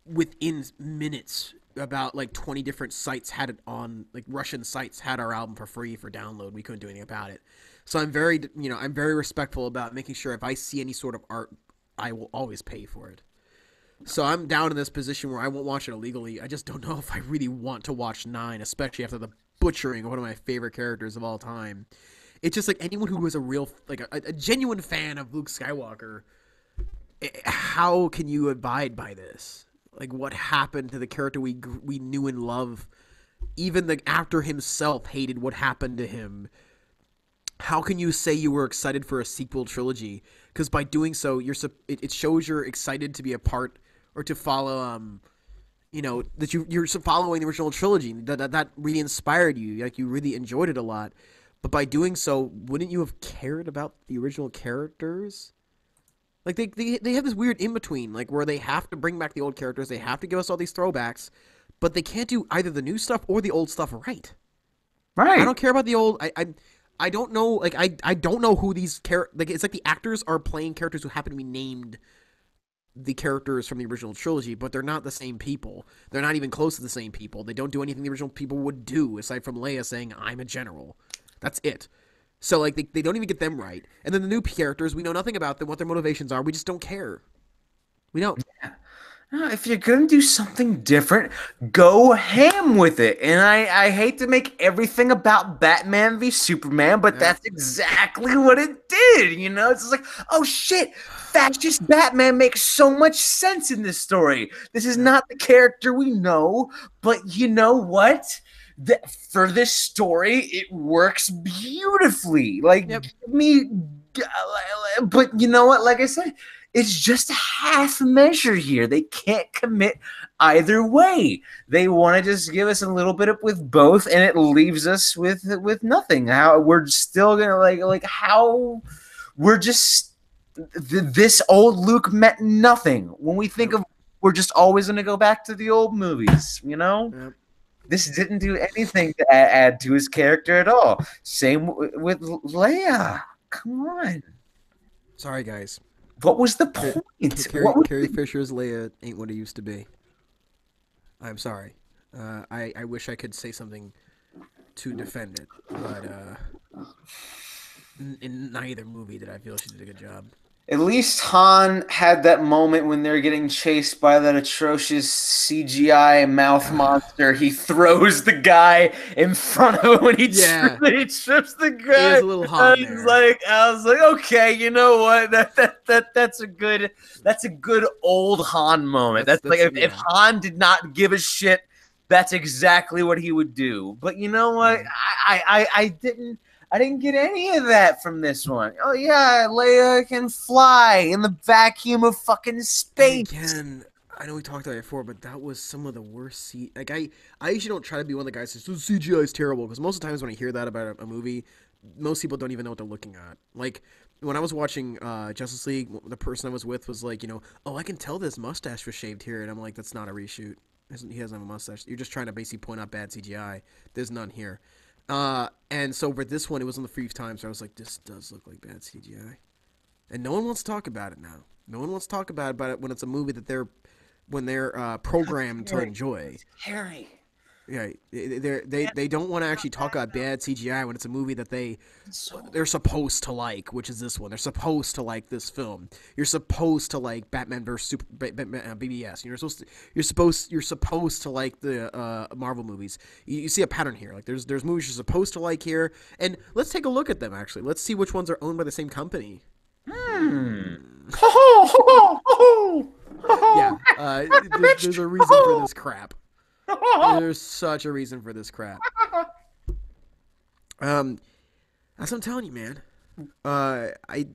within minutes, about like 20 different sites had it on, like Russian sites had our album for free for download. We couldn't do anything about it. So I'm very respectful about making sure if I see any sort of art, I will always pay for it. So I'm down in this position where I won't watch it illegally. I just don't know if I really want to watch 9, especially after the butchering of one of my favorite characters of all time. It's just like anyone who was a real, like a genuine fan of Luke Skywalker, how can you abide by this? Like what happened to the character we knew and love? Even the actor himself hated what happened to him. How can you say you were excited for a sequel trilogy? Because by doing so, it shows you're excited to be a part or to follow that you're following the original trilogy. That really inspired you. Like you really enjoyed it a lot. But by doing so, wouldn't you have cared about the original characters? Like they have this weird in between, like where they have to bring back the old characters, they have to give us all these throwbacks, but they can't do either the new stuff or the old stuff right. I Right. don't care about the old. I don't know. Like I don't know who these like it's like the actors are playing characters who happen to be named the characters from the original trilogy, but they're not the same people. They're not even close to the same people. They don't do anything the original people would do, aside from Leia saying, "I'm a general." That's it. So like they don't even get them right. And then the new characters, we know nothing about them, what their motivations are. We just don't care. We don't. If you're gonna do something different, go ham with it. And I hate to make everything about Batman v Superman, but Yeah. that's exactly what it did. It's just like, oh shit, fascist Batman makes so much sense in this story. This is Yeah. not the character we know, but you know what? For this story, it works beautifully. Like, Yep. give me, but you know what? Like I said, it's just a half measure here. They can't commit either way. They want to just give us a little bit with both, and it leaves us with nothing. How we're still gonna like how we're just this old Luke meant nothing. When we think Yep. of, we're just always gonna go back to the old movies. Yep. This didn't do anything to add to his character at all. Same with Leia. Come on. Sorry, guys. What was the Car- point? What was Carrie Fisher's Leia ain't what it used to be. I'm sorry. I wish I could say something to defend it, but in neither movie did I feel she did a good job. At least Han had that moment when they're getting chased by that atrocious CGI mouth monster. He throws the guy in front of him when Yeah, he trips the it was guy. a little hot there. I was like, okay, you know what? That's a good old Han moment. That's like if Yeah. Han did not give a shit, that's exactly what he would do. But you know what? Yeah. I didn't get any of that from this one. Oh yeah, Leia can fly in the vacuum of fucking And space. again, I know we talked about it before, but that was some of the worst. Like I usually don't try to be one of the guys who says CGI is terrible because most of the times when I hear that about a movie, most people don't even know what they're looking at. Like when I was watching Justice League, the person I was with was like, oh, I can tell this mustache was shaved here, and I'm like, that's not a reshoot. He doesn't have a mustache. You're just trying to basically point out bad CGI. There's none here. And so for this one, it was on the free time, so I was like, this does look like bad CGI. And no one wants to talk about it now. No one wants to talk about it when it's a movie that they're programmed to enjoy. Harry. Yeah, they don't want to actually talk about bad CGI when it's a movie that they're supposed to like, which is this one. They're supposed to like this film. You're supposed to like Batman vs Super BBS. You're supposed to like the Marvel movies. You see a pattern here. Like there's movies you're supposed to like here, and let's take a look at them. Actually, let's see which ones are owned by the same company. Yeah, there's a reason for this crap. There's such a reason for this crap. That's what I'm telling you, man.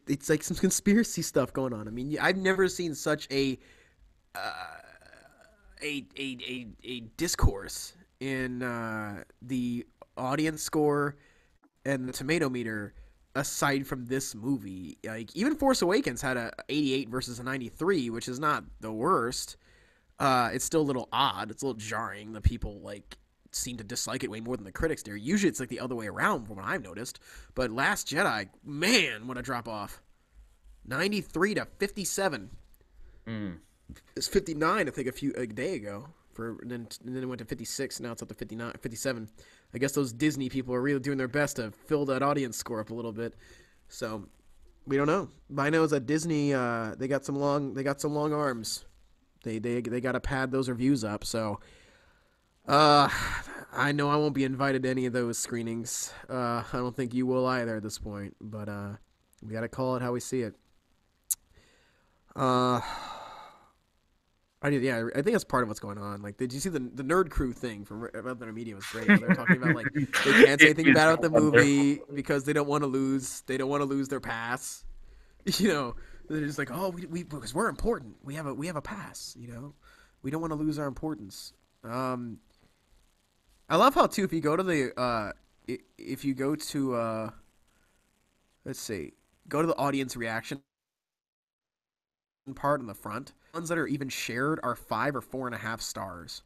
It's like some conspiracy stuff going on. I mean, I've never seen such a discourse in the audience score and the tomato meter aside from this movie. Like even Force Awakens had a 88 versus a 93, which is not the worst. It's still a little odd. It's a little jarring. The people like seem to dislike it way more than the critics do. Usually it's like the other way around from what I've noticed. But Last Jedi, man, what a drop off. 93 to 57. It's 59, I think, a day ago. And then it went to 56. Now it's up to 59, 57. I guess those Disney people are really doing their best to fill that audience score up a little bit. So we don't know. But I know is that Disney, they got some long arms. They got to pad those reviews up. So I know I won't be invited to any of those screenings. I don't think you will either at this point. But we got to call it how we see it. I think that's part of what's going on. Like, did you see the Nerd Crew thing from Other Media was great. They're talking about like they can't say anything bad about the movie because they don't want to lose. They don't want to lose their pass. You know, they're just like, oh, we because we're important. We have a pass. You know, we don't want to lose our importance. I love how too if you go to let's see, go to the audience reaction part in the front. Ones that are even shared are 5 or 4.5 stars.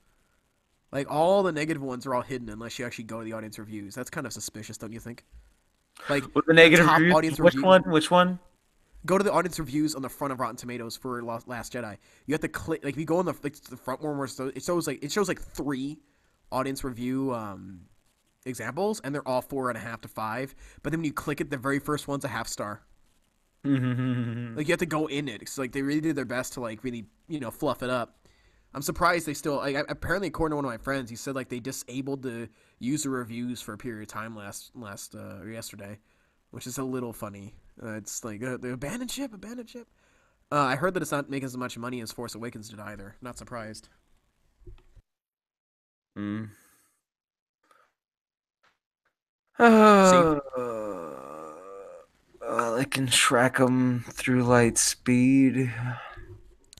Like all the negative ones are all hidden unless you actually go to the audience reviews. That's kind of suspicious, don't you think? Like with the negative top reviews, audience which review, one? Which one? Go to the audience reviews on the front of Rotten Tomatoes for Last Jedi. You have to click like if you go on the front one where it shows like 3 audience review examples and they're all 4.5 to 5. But then when you click it, the very first one's a half star. Like you have to go in it. It's like they really did their best to like really fluff it up. I'm surprised they still like apparently according to one of my friends, he said like they disabled the user reviews for a period of time yesterday, which is a little funny. It's like the abandoned ship. I heard that it's not making as much money as Force Awakens did either. Not surprised. Well, I can track them through light speed.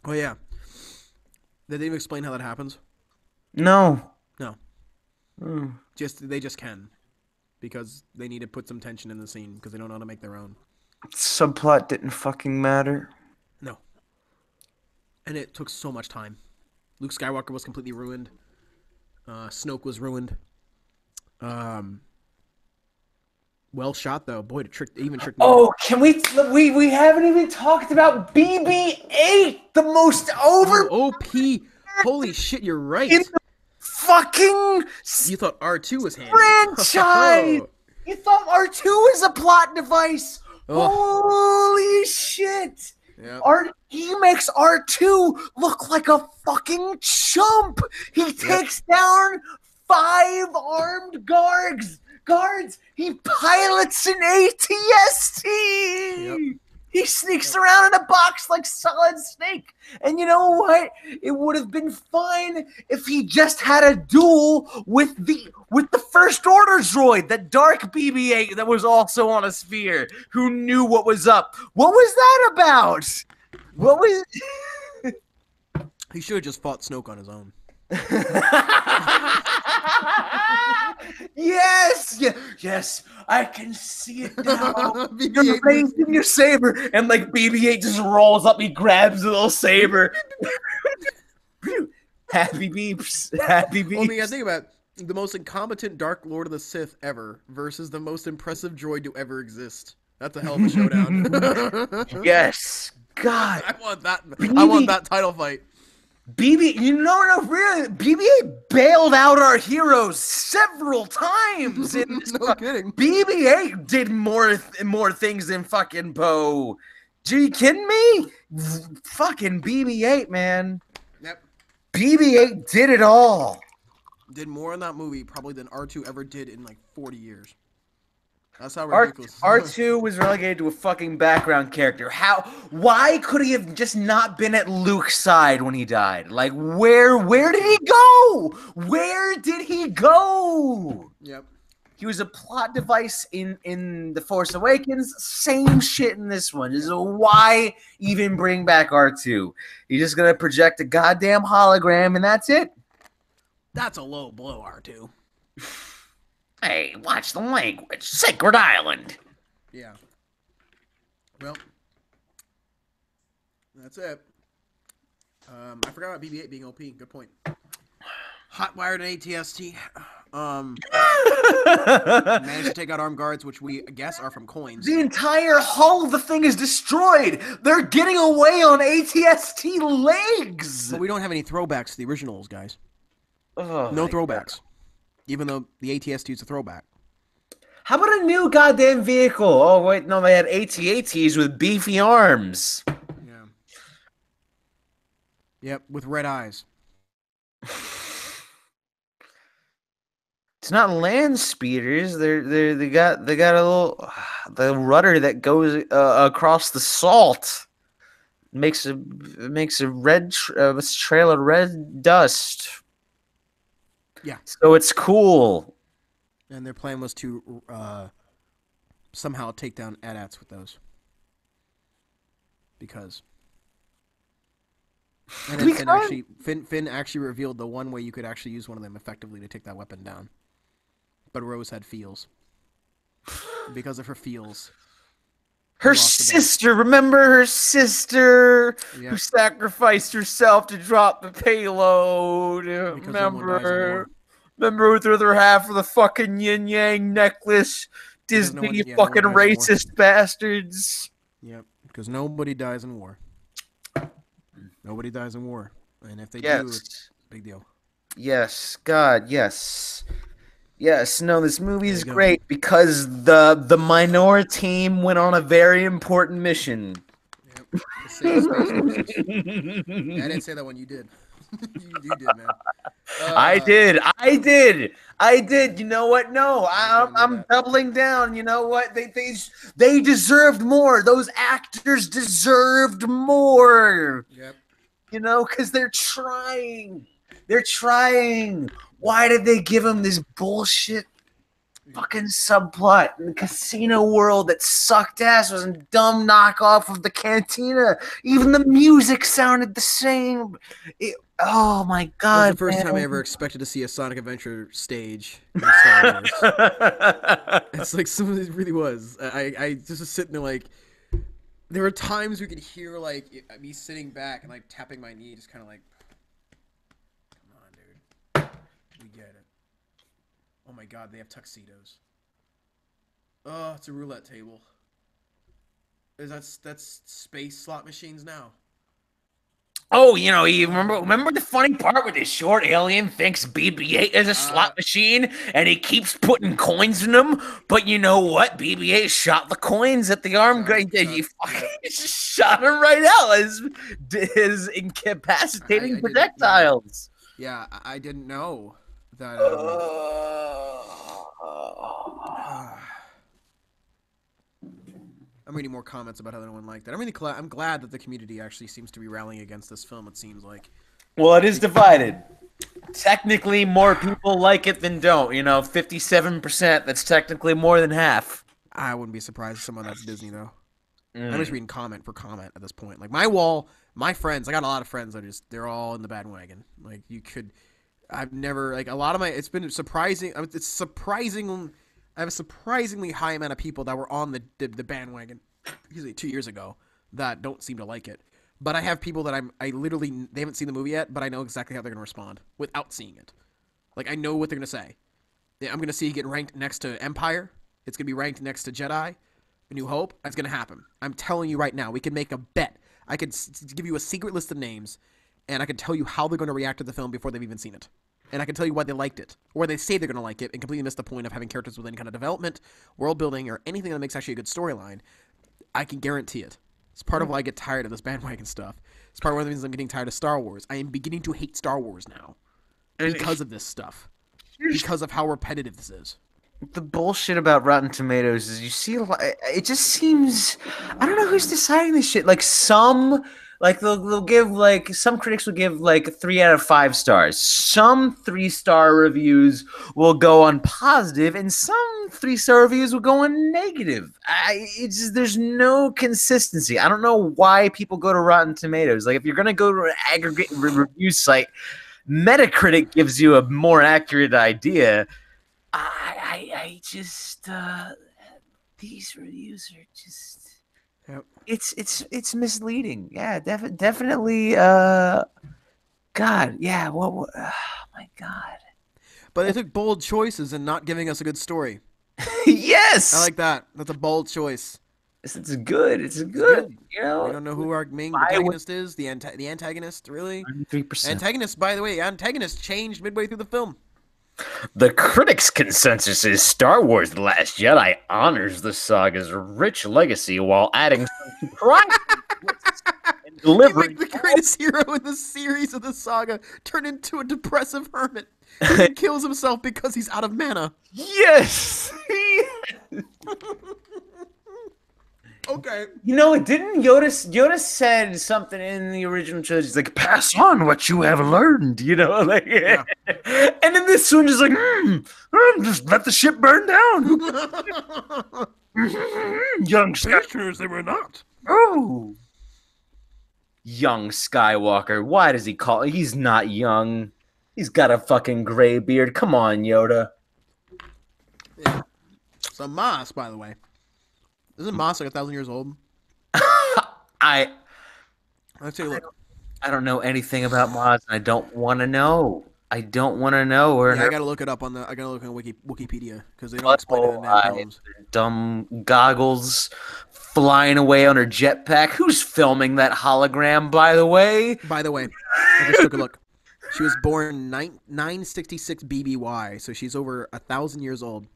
Oh yeah. Did they even explain how that happens? No. They just can, because they need to put some tension in the scene because they don't know how to make their own. Subplot didn't fucking matter. No. And it took so much time. Luke Skywalker was completely ruined. Snoke was ruined. Well shot though, boy! Even tricked me. Oh, can we haven't even talked about BB-8, the most over OP. Holy shit, you're right. In the fucking you thought R2 was handy. Franchise. You thought R2 was a plot device. Oh. Holy shit. Yep. He makes R2 look like a fucking chump. He takes down 5 armed guards. He pilots an ATST. Yep. He sneaks around in a box like Solid Snake. And you know what? It would have been fine if he just had a duel with the First Order droid, that dark BB-8 that was also on a sphere, who knew what was up. What was that about? What was? He should have just fought Snoke on his own. Yes, I can see it now. You're raising your saber, and like BB-8 just rolls up. He grabs the little saber. Happy beeps. Well, I mean, I think about the most incompetent Dark Lord of the Sith ever versus the most impressive droid to ever exist. That's a hell of a showdown. Yes, God, I want that. I want that title fight. Really, BB-8 bailed out our heroes several times in this. No kidding. BB-8 did more things than fucking Poe. Are you kidding me? Fucking BB-8, man. Yep. BB-8 did it all. Did more in that movie probably than R2 ever did in like 40 years. That's how ridiculous. R2 was relegated to a fucking background character. Why could he have just not been at Luke's side when he died? Like, where did he go? Where did he go? Yep. He was a plot device in The Force Awakens. Same shit in this one. Just why even bring back R2? He's just gonna project a goddamn hologram and that's it. That's a low blow, R2. Hey, watch the language. Sacred Island. Yeah. Well, that's it. I forgot about BB-8 being OP. Good point. Hot-wired and ATST. Managed to take out armed guards, which we guess are from coins. The entire hull of the thing is destroyed. They're getting away on ATST legs. But we don't have any throwbacks to the originals, guys. Oh, no throwbacks. God. Even though the AT-ST is a throwback. How about a new goddamn vehicle? Oh, wait, no, they had AT-ATs with beefy arms. Yeah. Yep, with red eyes. It's not land speeders. They got a little the rudder that goes across the salt. Makes a red trail of red dust. Yeah. So it's cool. And their plan was to somehow take down AT-ATs with those. Because. And then Finn actually revealed the one way you could actually use one of them effectively to take that weapon down. But Rose had feels. Because of her feels. Her sister, remember her sister who sacrificed herself to drop the payload. Remember with her other half of the fucking yin yang necklace. Disney fucking racist bastards. Yep, because nobody dies in war. Nobody dies in war. And if they do, it's a big deal. Yes, God, yes. Yes, no, this movie is great because the Minora team went on a very important mission. Yep. I didn't say that one. You did. you did, man. I did. You know what? No, I'm doubling down. You know what? They deserved more. Those actors deserved more. Yep. You know, because they're trying. They're trying. Why did they give him this bullshit fucking subplot in the casino world that sucked ass? Was a dumb knockoff of the Cantina. Even the music sounded the same. Oh my God! That was the first time I ever expected to see a Sonic Adventure stage in Star Wars. It's like it really was. I just was sitting there like. There were times we could hear like me sitting back and like tapping my knee, just kind of like. We get it. Oh my God, they have tuxedos. Oh, it's a roulette table. That's space slot machines now. Oh, you know, you remember the funny part where this short alien thinks BB-8 is a slot machine and he keeps putting coins in them, but you know what? BB-8 shot the coins at the arm. He shot him right out his incapacitating projectiles. Yeah, I didn't know that. I'm reading more comments about how no one liked that. I'm glad that the community actually seems to be rallying against this film. It seems like. Well, it is divided. Technically, more people like it than don't. You know, 57%. That's technically more than half. I wouldn't be surprised if someone that's Disney though. I'm just reading comment for comment at this point. Like my wall, my friends. I got a lot of friends that they're all in the bandwagon. Like you could. I've never like a lot of my. It's been surprising. It's surprising. I have a surprisingly high amount of people that were on the bandwagon, usually 2 years ago, that don't seem to like it. But I have people that I literally they haven't seen the movie yet, but I know exactly how they're gonna respond without seeing it. Like I know what they're gonna say. I'm gonna see it get ranked next to Empire. It's gonna be ranked next to Jedi, A New Hope. That's gonna happen. I'm telling you right now. We can make a bet. I could give you a secret list of names, and I can tell you how they're going to react to the film before they've even seen it. And I can tell you why they liked it, or they say they're going to like it, and completely miss the point of having characters with any kind of development, world building, or anything that makes actually a good storyline. I can guarantee it. It's part of why I get tired of this bandwagon stuff. It's part of one of the reasons I'm getting tired of Star Wars. I am beginning to hate Star Wars now because of this stuff. Because of how repetitive this is. The bullshit about Rotten Tomatoes is you see a lot, it just seems, I don't know who's deciding this shit. Like they'll give like, some critics will give like 3 out of 5 stars. Some 3-star reviews will go on positive, and some 3-star reviews will go on negative. It's just, there's no consistency. I don't know why people go to Rotten Tomatoes. Like, if you're gonna go to an aggregate review site, Metacritic gives you a more accurate idea. I just these reviews are just, yep. It's misleading. Yeah, definitely. God, yeah. What? Oh my God. But they took bold choices in not giving us a good story. Yes, I like that. That's a bold choice. it's good. It's good. You know, we don't know who our main protagonist is. The antagonist, really. 3%. Antagonist, by the way, antagonist changed midway through the film. The critics' consensus is Star Wars The Last Jedi honors the saga's rich legacy while adding some surprise and delivering. He makes the greatest hero in the series of the saga turn into a depressive hermit. He kills himself because he's out of mana. Yes! Okay. You know, didn't Yoda said something in the original trilogy? He's like, pass on what you have learned, you know? Like, yeah. And then this one is like, just let the ship burn down. Young Skywalkers, they were not. Oh. Young Skywalker. Why does he call it? He's not young. He's got a fucking gray beard. Come on, Yoda. Yeah. Some moss, by the way. Isn't moss like 1,000 years old? Let's take a look. I don't know anything about mods, and I don't want to know. I don't want to know. Yeah, I gotta look it up on I gotta look on Wikipedia because they don't explain it in that films. Dumb goggles flying away on her jetpack. Who's filming that hologram, by the way? By the way, I just took a look. She was born 966 BBY, so she's over 1,000 years old.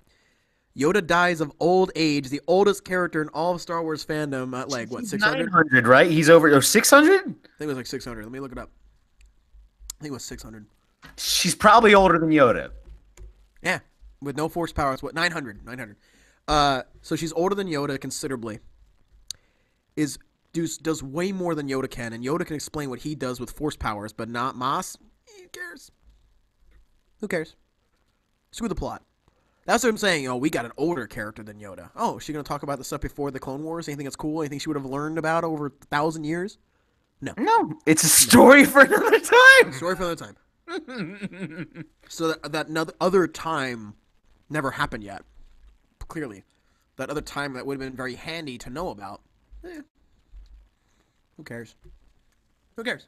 Yoda dies of old age, the oldest character in all of Star Wars fandom at like, what, 600? 900, right? He's over 600? I think it was like 600. Let me look it up. I think it was 600. She's probably older than Yoda. Yeah, with no force powers. What, 900? So she's older than Yoda considerably. Does way more than Yoda can, and Yoda can explain what he does with force powers, but not Moss. Who cares? Who cares? Screw the plot. That's what I'm saying. We got an older character than Yoda. Oh, is she going to talk about the stuff before the Clone Wars? Anything that's cool? Anything she would have learned about over 1,000 years? No. It's a story for another time. Story for another time. So that other time never happened yet. Clearly. That other time that would have been very handy to know about. Who cares? Who cares?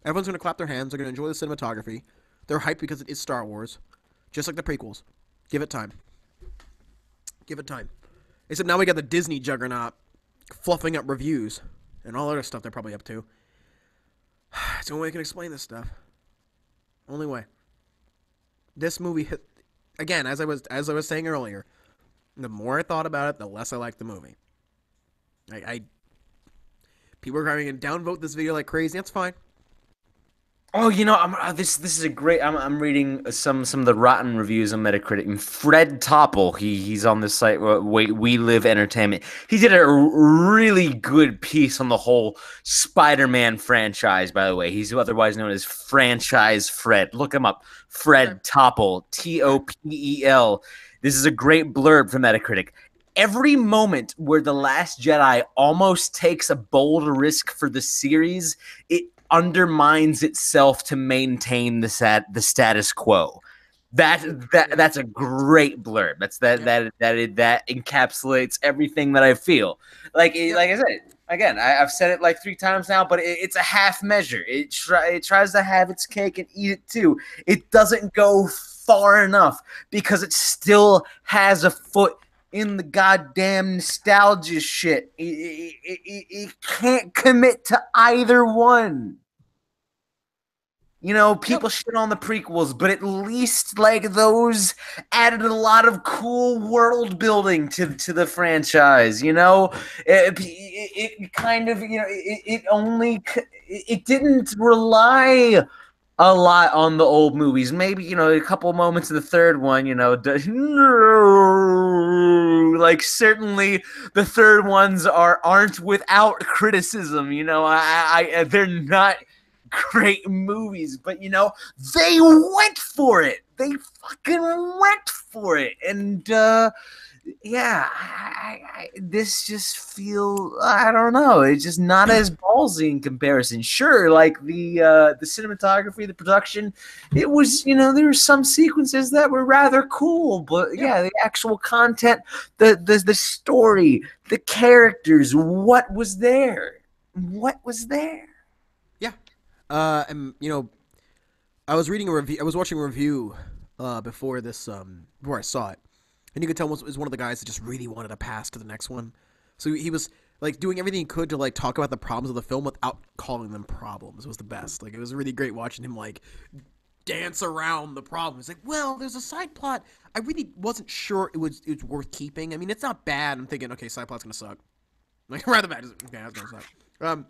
Everyone's going to clap their hands. They're going to enjoy the cinematography. They're hyped because it is Star Wars. Just like the prequels. Give it time. Give it time. Except now we got the Disney juggernaut fluffing up reviews and all other stuff they're probably up to. It's the only way I can explain this stuff. Only way. This movie hit, again, as I was saying earlier, the more I thought about it, the less I liked the movie. People are going to downvote this video like crazy. That's fine. Oh, this is a great. I'm reading some of the rotten reviews on Metacritic. And Fred Topple, he's on this site. We Live Entertainment. He did a really good piece on the whole Spider-Man franchise. By the way, he's otherwise known as Franchise Fred. Look him up, Fred Topple, Toppel. This is a great blurb from Metacritic. Every moment where The Last Jedi almost takes a bold risk for the series, it undermines itself to maintain the status quo. That's a great blurb. That encapsulates everything that I feel. Like I said, again, I've said it like 3 times now, but it's a half measure. It tries to have its cake and eat it too. It doesn't go far enough because it still has a foot in the goddamn nostalgia shit. It can't commit to either one. You know, Yep. people shit on the prequels, but at least like those added a lot of cool world building to the franchise. You know, it kind of it didn't rely a lot on the old movies. Maybe, a couple of moments in the third one, like certainly the third ones aren't without criticism. They're not great movies, but they went for it. They fucking went for it, and yeah, this just feel I don't know. It's just not as ballsy in comparison. Sure, like the cinematography, the production, it was there were some sequences that were rather cool, but Yeah. yeah, the actual content, the story, the characters, what was there? What was there? Yeah. And I was reading a review. I was watching a review before this before I saw it, and you could tell it was one of the guys that just really wanted to pass to the next one. So he was like doing everything he could to like talk about the problems of the film without calling them problems. It was the best. Like it was really great watching him like dance around the problem. It's like, well, there's a side plot. I really wasn't sure it was worth keeping. I mean, it's not bad. I'm thinking, okay, side plot's gonna suck. Like rather bad. Okay, that's gonna suck.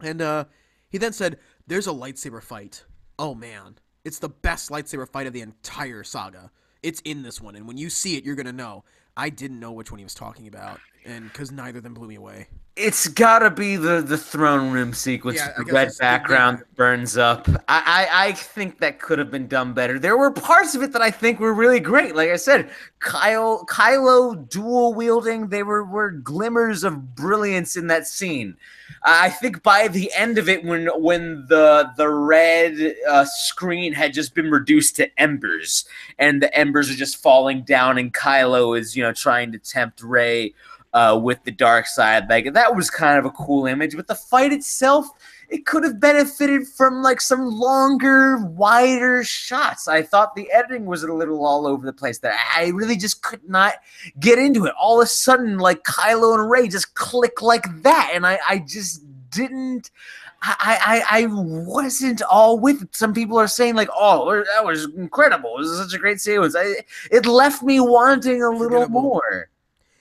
And he then said, "There's a lightsaber fight. Oh man, it's the best lightsaber fight of the entire saga. It's in this one, and when you see it, you're gonna know." I didn't know which one he was talking about, and because neither of them blew me away. It's gotta be the throne room sequence Yeah, with I the guess red it's background yeah, that burns up. I think that could have been done better. There were parts of it that I think were really great. Like I said, Kylo dual wielding, they were glimmers of brilliance in that scene. I think by the end of it, when the red screen had just been reduced to embers, and the embers are just falling down, and Kylo is trying to tempt Rey with the dark side. Like that was kind of a cool image, but the fight itself, it could have benefited from like some longer, wider shots. I thought the editing was a little all over the place. That I really just could not get into it. All of a sudden, like Kylo and Rey just click like that, and I just didn't. I wasn't all with it. Some people are saying like, "Oh, that was incredible! It was such a great sequence." It left me wanting a little forgettable, more.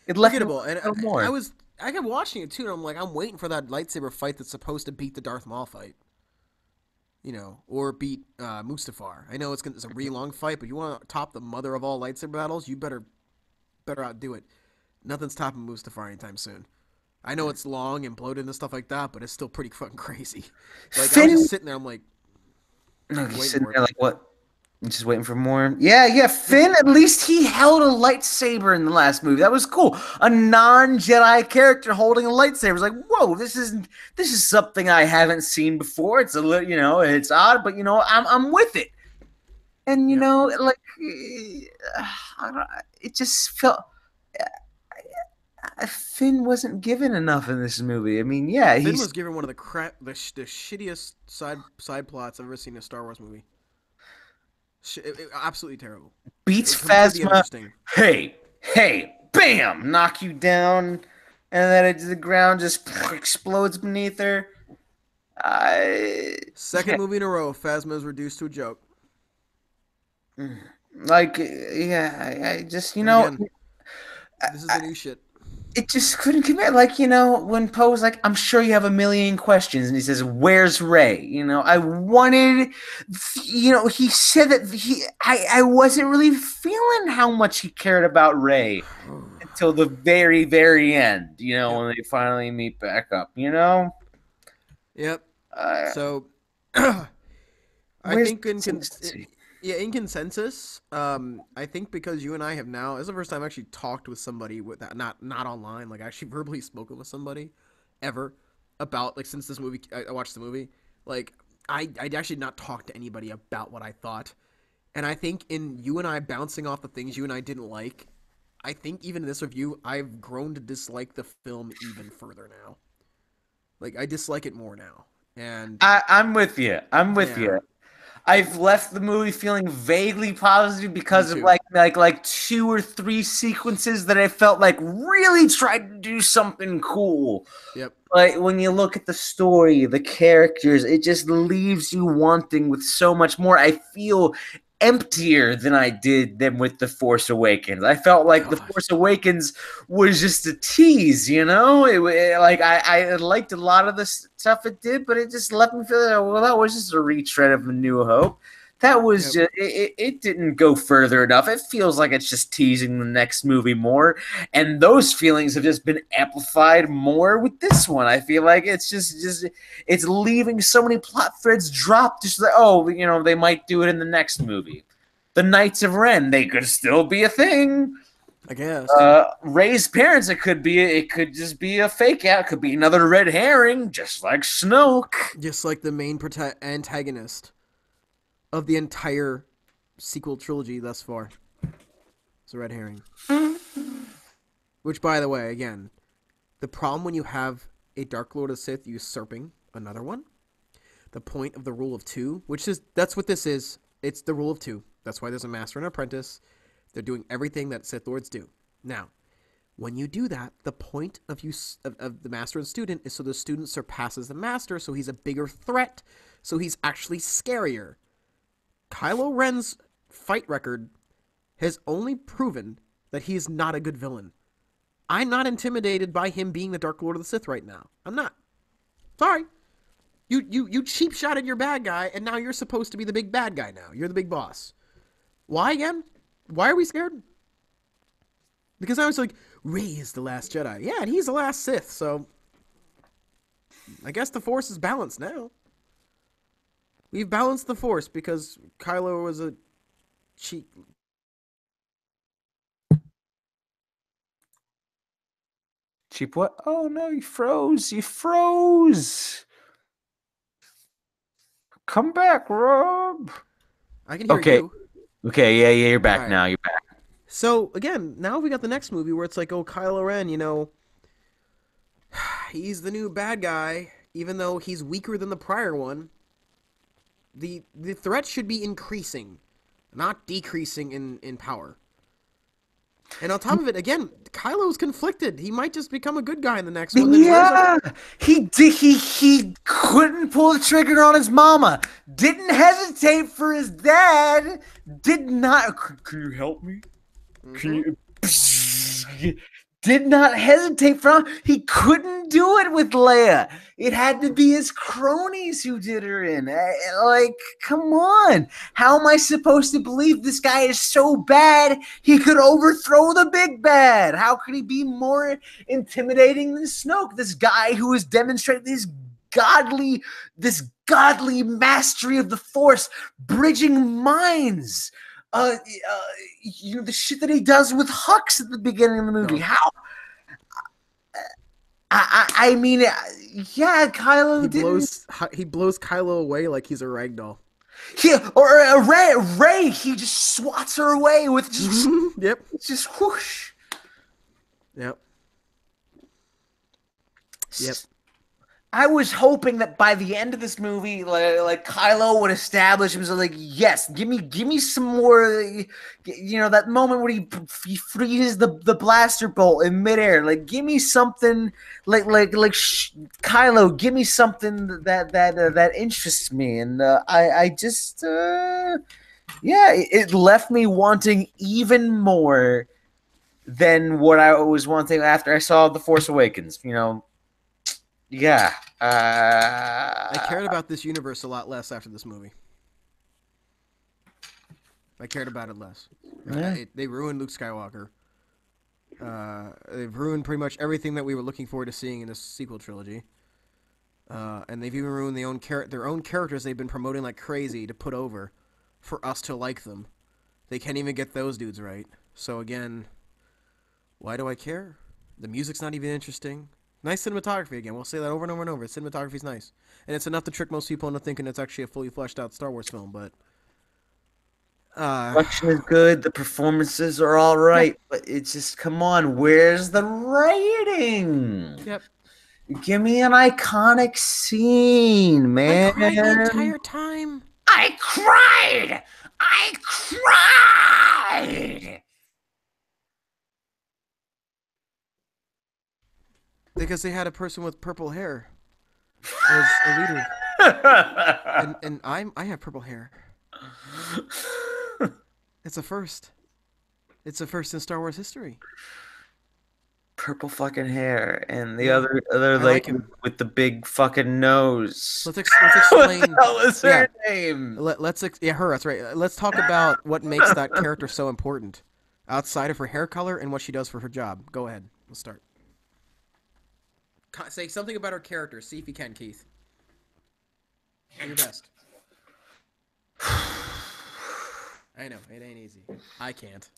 It left me forgettable. wanting And a little I more. was I kept watching it too, and I'm like, I'm waiting for that lightsaber fight that's supposed to beat the Darth Maul fight. Or beat Mustafar. I know it's a really long fight, but you want to top the mother of all lightsaber battles, you better outdo it. Nothing's topping Mustafar anytime soon. I know it's long and bloated and stuff like that, but it's still pretty fucking crazy. Like I was Finn, just sitting there, I'm like no, he's waiting sitting for it. there like, what? Just waiting for more. Yeah. Finn, at least he held a lightsaber in the last movie. That was cool. A non-Jedi character holding a lightsaber. It's like, whoa, this is something I haven't seen before. It's a little, it's odd, but I'm with it. And Yep. like, it just felt. Finn wasn't given enough in this movie. I mean, yeah, Finn he's was given one of the shittiest side plots I've ever seen in a Star Wars movie. Absolutely terrible. beats Completely Phasma. uninteresting. Hey, bam, knock you down, and then the ground just explodes beneath her. I Second yeah, movie in a row, Phasma is reduced to a joke. like yeah, I just And again, this is the new shit. it just couldn't commit. Like, when Poe's like, I'm sure you have a million questions, and he says, "Where's Ray?" I wanted, he said that I wasn't really feeling how much he cared about Ray until the very, very end. Yep. When they finally meet back up. Yep. Uh, So I where's think the consistency? yeah, in consensus, I think because you and I have now, this is the first time I actually talked with somebody with that, not online, like actually verbally spoken with somebody ever about like since this movie I watched the movie, like I'd actually not talked to anybody about what I thought, and I think in you and I bouncing off the things you and I didn't like, I think even in this review I've grown to dislike the film even further now. Like I dislike it more now, and I'm with you. I'm with yeah, you. I've left the movie feeling vaguely positive Me because of too. like 2 or 3 sequences that I felt like really tried to do something cool. Yep. But when you look at the story, the characters, it just leaves you wanting with so much more. I feel emptier than I did than with The Force Awakens. I felt like The God. Force Awakens was just a tease, you know? Like I liked a lot of the stuff it did, but it just left me feeling, well, that was just a retread of A New Hope. That was Yep. just it didn't go further enough. It feels like it's just teasing the next movie more, and those feelings have just been amplified more with this one. I feel like it's just it's leaving so many plot threads dropped, just like, oh, you know, they might do it in the next movie. The Knights of Ren, they could still be a thing. I guess. Ray's parents, it could just be a fake out. It could be another red herring, just like Snoke. Just like the main antagonist of the entire sequel trilogy thus far. It's a red herring. Which, by the way, again, the problem when you have a Dark Lord of Sith usurping another one, the point of the rule of two, which is, that's what this is. It's the rule of two. That's why there's a master and apprentice. They're doing everything that Sith Lords do. Now, when you do that, the point of the master and student is so the student surpasses the master, so he's a bigger threat, so he's actually scarier. Kylo Ren's fight record has only proven that he is not a good villain. I'm not intimidated by him being the Dark Lord of the Sith right now. I'm not. Sorry. You cheap shotted your bad guy, and now you're supposed to be the big bad guy now. You're the big boss. Why again? Why are we scared? Because I was like, Rey is the last Jedi. Yeah, and he's the last Sith, so I guess the Force is balanced now. We've balanced the Force because Kylo was a cheap. Cheap what? Oh no, you froze. You froze. Come back, Rob. I can hear Okay. you. Okay, yeah, you're All back right. now. You're back. So again, now we got the next movie where it's like, oh, Kylo Ren, he's the new bad guy, even though he's weaker than the prior one. The threat should be increasing, not decreasing in power. And on top of it, again, Kylo's conflicted. He might just become a good guy in the next one. Then where's our... Yeah, he did. He couldn't pull the trigger on his mama. Didn't hesitate for his dad. Did not. Can you help me? Can Mm-hmm. you? Did not hesitate for. He couldn't do it with Leia. It had to be his cronies who did her in. Like, come on. How am I supposed to believe this guy is so bad he could overthrow the big bad? How could he be more intimidating than Snoke? This guy who has demonstrated godly, this godly mastery of the Force, bridging minds. The shit that he does with Hux at the beginning of the movie. No. How? I mean, yeah, Kylo He didn't. blows Kylo away like he's a ragdoll. Yeah, or Ray, he just swats her away with Yep. just whoosh. Yep. Yep. I was hoping that by the end of this movie, like Kylo would establish himself. Like, yes, give me some more. That moment where he freezes the blaster bolt in midair. Like, give me something. Kylo, give me something that interests me. And I just it left me wanting even more than what I was wanting after I saw The Force Awakens. Yeah. I cared about this universe a lot less after this movie. I cared about it less. Yeah. They ruined Luke Skywalker. They've ruined pretty much everything that we were looking forward to seeing in this sequel trilogy. And they've even ruined their own characters they've been promoting like crazy to put over for us to like them. They can't even get those dudes right. So again, why do I care? The music's not even interesting. Nice cinematography again. We'll say that over and over and over. Cinematography's nice. And it's enough to trick most people into thinking it's actually a fully fleshed out Star Wars film, but Production is good. The performances are all right, but it's just, come on, where's the writing? yep. Give me an iconic scene, I cried the man. entire time. I cried. I cried. Because they had a person with purple hair as a leader, and I have purple hair. It's a first. It's a first in Star Wars history. Purple fucking hair, and the Yeah, other I like lady him. with the big fucking nose. Let's What the explain. hell is Yeah, her name? yeah, her. That's right. Let's talk about what makes that character so important, outside of her hair color and what she does for her job. Go ahead. Let's start. Say something about her character. See if you can, Keith. Do your best. I know it ain't easy. I can't.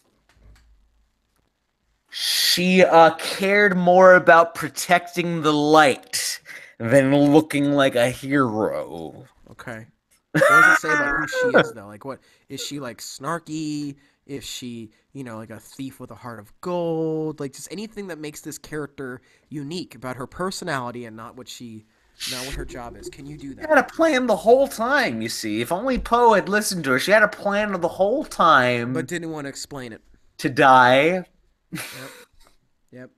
She cared more about protecting the light than looking like a hero. Okay. What does it say about who she is, though? Like, what is she like? Snarky? Is she, like a thief with a heart of gold? Like, just anything that makes this character unique about her personality and not what her job is. Can you do She had that? a plan the whole time, you see. If only Poe had listened to her, she had a plan the whole But time didn't want to explain it. to die. Yep. Yep.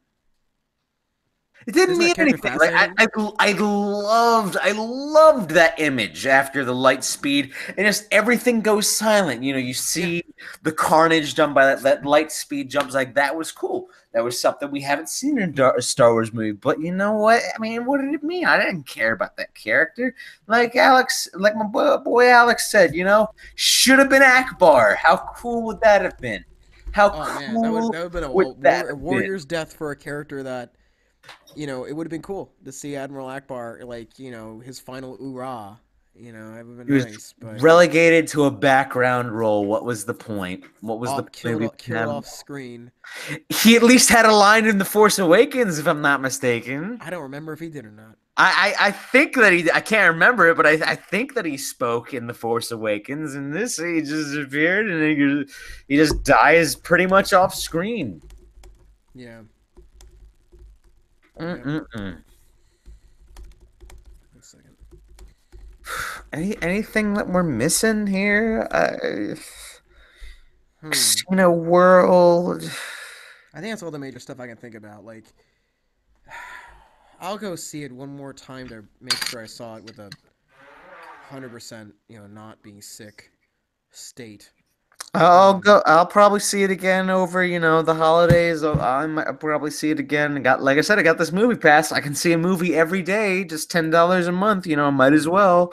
It didn't Isn't that mean character anything. Like fascinating? I loved that image after the light speed, and just everything goes silent. You Yeah. see the carnage done by that light speed jumps. Like that was cool. That was something we haven't seen in a Star Wars movie. But you know what? I mean, what did it mean? I didn't care about that character. Like my boy Alex said, should have been Akbar. How cool would that have been? How Oh man, that would cool that would have been would that a have been? warrior's death for a character that, it would have been cool to see Admiral Akbar, like, his final oorah. It would have He been was nice, but relegated to a background role. What was the point? What was the oh, point? killed off screen. He at least had a line in The Force Awakens, if I'm not mistaken. I don't remember if he did or not. I think that I can't remember it, but I think that he spoke in The Force Awakens. And this, he just appeared and he just dies pretty much off screen. Yeah. Yep. Mm-mm-mm. One second. Anything that we're missing here? Hmm. Casino World. I think that's all the major stuff I can think about. Like, I'll go see it one more time to make sure I saw it with a 100%, not being sick state. I'll probably see it again over, the holidays. I might probably see it again. Like I said, I got this movie pass. I can see a movie every day, just $10 a month. Might as well.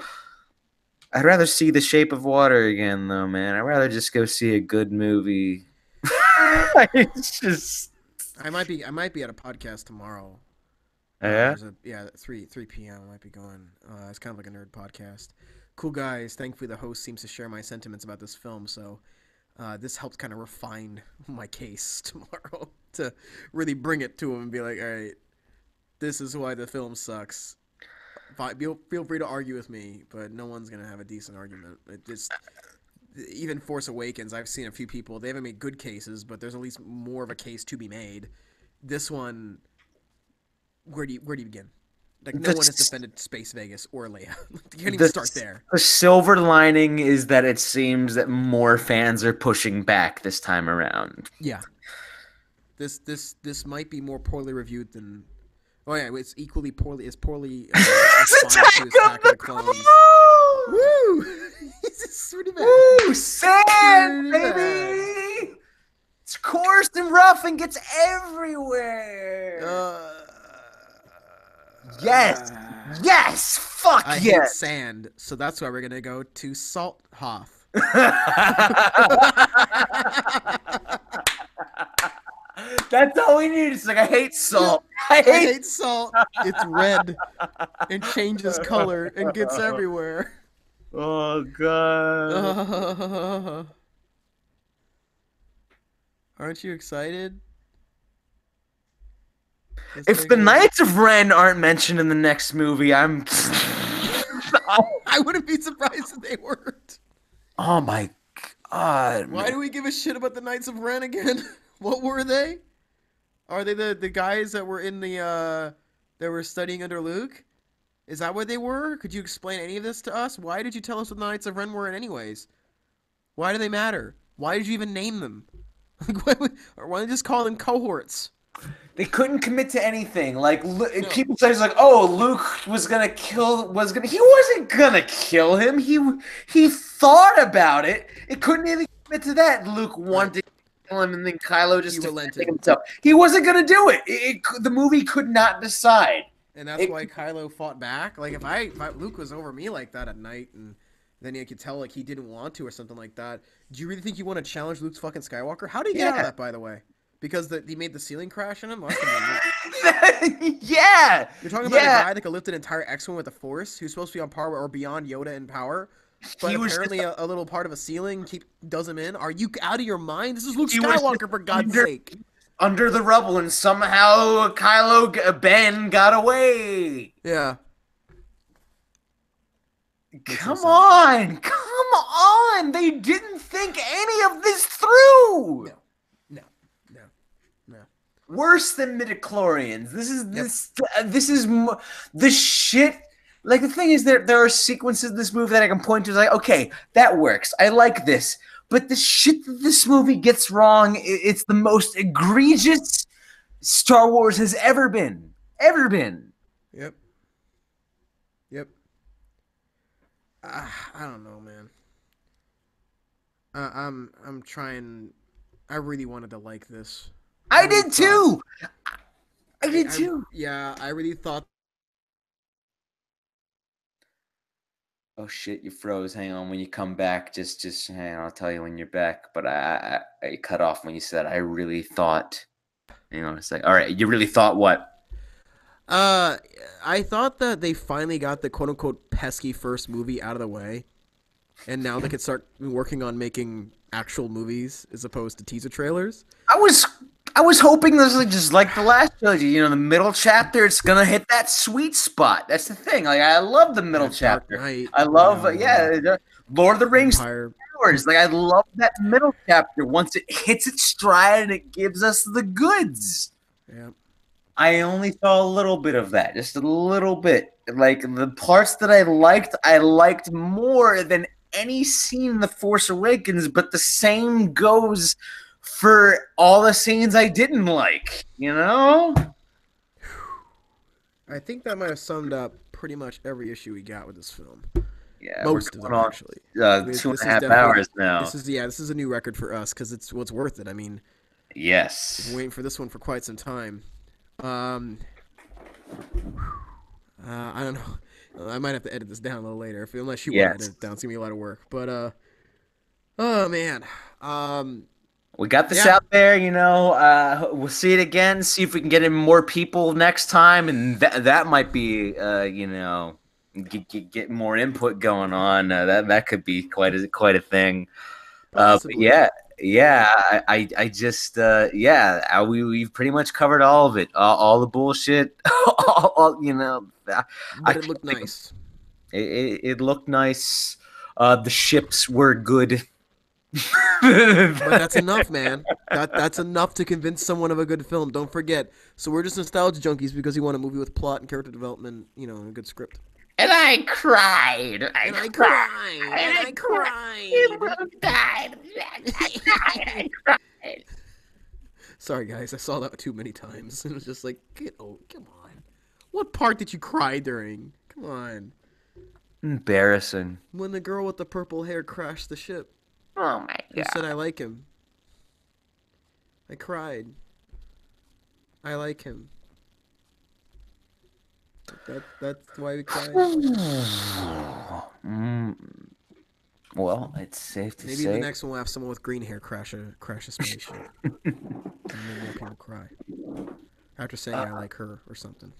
I'd rather see The Shape of Water again, though, man. I'd rather just go see a good movie. It's just, I might be at a podcast tomorrow. yeah. There's 3 p.m. I might be going. It's kind of like a nerd podcast. Cool guys. Thankfully, the host seems to share my sentiments about this film, so this helps kind of refine my case tomorrow to really bring it to him and be like, all right, this is why the film sucks. Feel free to argue with me, but no one's gonna have a decent argument. It just even Force Awakens, I've seen a few people. They haven't made good cases, but there's at least more of a case to be made. This one, where do you begin? Like, no one has The, defended Space Vegas or Leia. You can't even the, start there. the silver lining is that it seems that more fans are pushing back this time around. Yeah, this might be more poorly reviewed than. Oh yeah, it's equally poorly response to Attack of the Clones. Woo! It's pretty bad. Woo! Sand, Pretty baby! It's coarse and rough and gets everywhere. Yes! Yes! Fuck I hate yes! sand, so that's why we're gonna go to Salt Hoth. That's all we need. It's like, I hate salt. I hate salt. It's red and changes color and gets everywhere. Oh, God. Aren't you excited? If the Knights of Ren aren't mentioned in the next movie, I'm... I wouldn't be surprised if they weren't. Oh, my God. Why do we give a shit about the Knights of Ren again? What were they? Are they the guys that were in the that were studying under Luke? Is that what they were? Could you explain any of this to us? Why did you tell us what the Knights of Ren were in anyways? Why do they matter? Why did you even name them? Or why don't you just call them cohorts? They couldn't commit to anything. Like No. people say, like, "Oh, Luke was gonna kill. Was gonna. He wasn't gonna kill him. He thought about it. It couldn't even commit to that. Luke wanted to kill him, and then Kylo just defended himself. He wasn't gonna do it. The movie could not decide. And that's why Kylo fought back. Like if Luke was over me like that at night, and then you could tell like he didn't want to or something like that. Do you really think you want to challenge Luke's fucking Skywalker? How did he get out of that, by the way? Because he made the ceiling crash in him. Yeah, you're talking about a guy that could lift an entire X-wing with the Force, who's supposed to be on par or beyond Yoda in power, but apparently a little part of a ceiling does him in. Are you out of your mind? This is Luke Skywalker, for God's sake. Under the rubble, and somehow Ben got away. Yeah. Come on! They didn't think any of this through. No. Worse than midichlorians. This is the shit. Like, the thing is, there are sequences in this movie that I can point to. Like, okay, that works. I like this. But the shit that this movie gets wrong, it's the most egregious Star Wars has ever been. Yep. I don't know, man. I'm trying. I really wanted to like this. I did too. I did too. Yeah, I really thought. Oh shit, you froze. Hang on, when you come back, just hang on, I'll tell you when you're back. But I cut off when you said I really thought. You know, it's like, all right, you really thought what? I thought that they finally got the quote unquote pesky first movie out of the way, and now they could start working on making actual movies as opposed to teaser trailers. I was hoping this was just like the last trilogy. You know, the middle chapter, it's gonna hit that sweet spot. That's the thing. Like, I love the middle chapter. I love, Lord of the Rings. Like, I love that middle chapter. Once it hits its stride and it gives us the goods. Yeah. I only saw a little bit of that, just a little bit. Like, the parts that I liked more than any scene in The Force Awakens, but the same goes for all the scenes I didn't like, you know? I think that might have summed up pretty much every issue we got with this film. Yeah, most of them, actually. 2.5 hours now. This is a new record for us because it's what's worth it. I mean, yes, I've been waiting for this one for quite some time. I don't know. I might have to edit this down a little later, unless you want to edit it down. It's gonna be a lot of work, but oh man, we got this out there, you know. We'll see it again. See if we can get in more people next time, and that might be, you know, get more input going on. That could be quite a thing. But I just we've pretty much covered all of it, all the bullshit, all you know. But it looked nice. It looked nice. The ships were good. But that's enough, man. That's enough to convince someone of a good film. Don't forget. So we're just nostalgia junkies because you want a movie with plot and character development, you know, and a good script. And I cried. I cried. Sorry, guys. I saw that too many times. It was just like, come on. What part did you cry during? Come on. Embarrassing. When the girl with the purple hair crashed the ship. Oh my god. He said, I like him. I cried. I like him. That's why we cried. Well, it's safe to say. Maybe the next one we'll have someone with green hair crash a spaceship. And then more people cry. After saying I like her or something.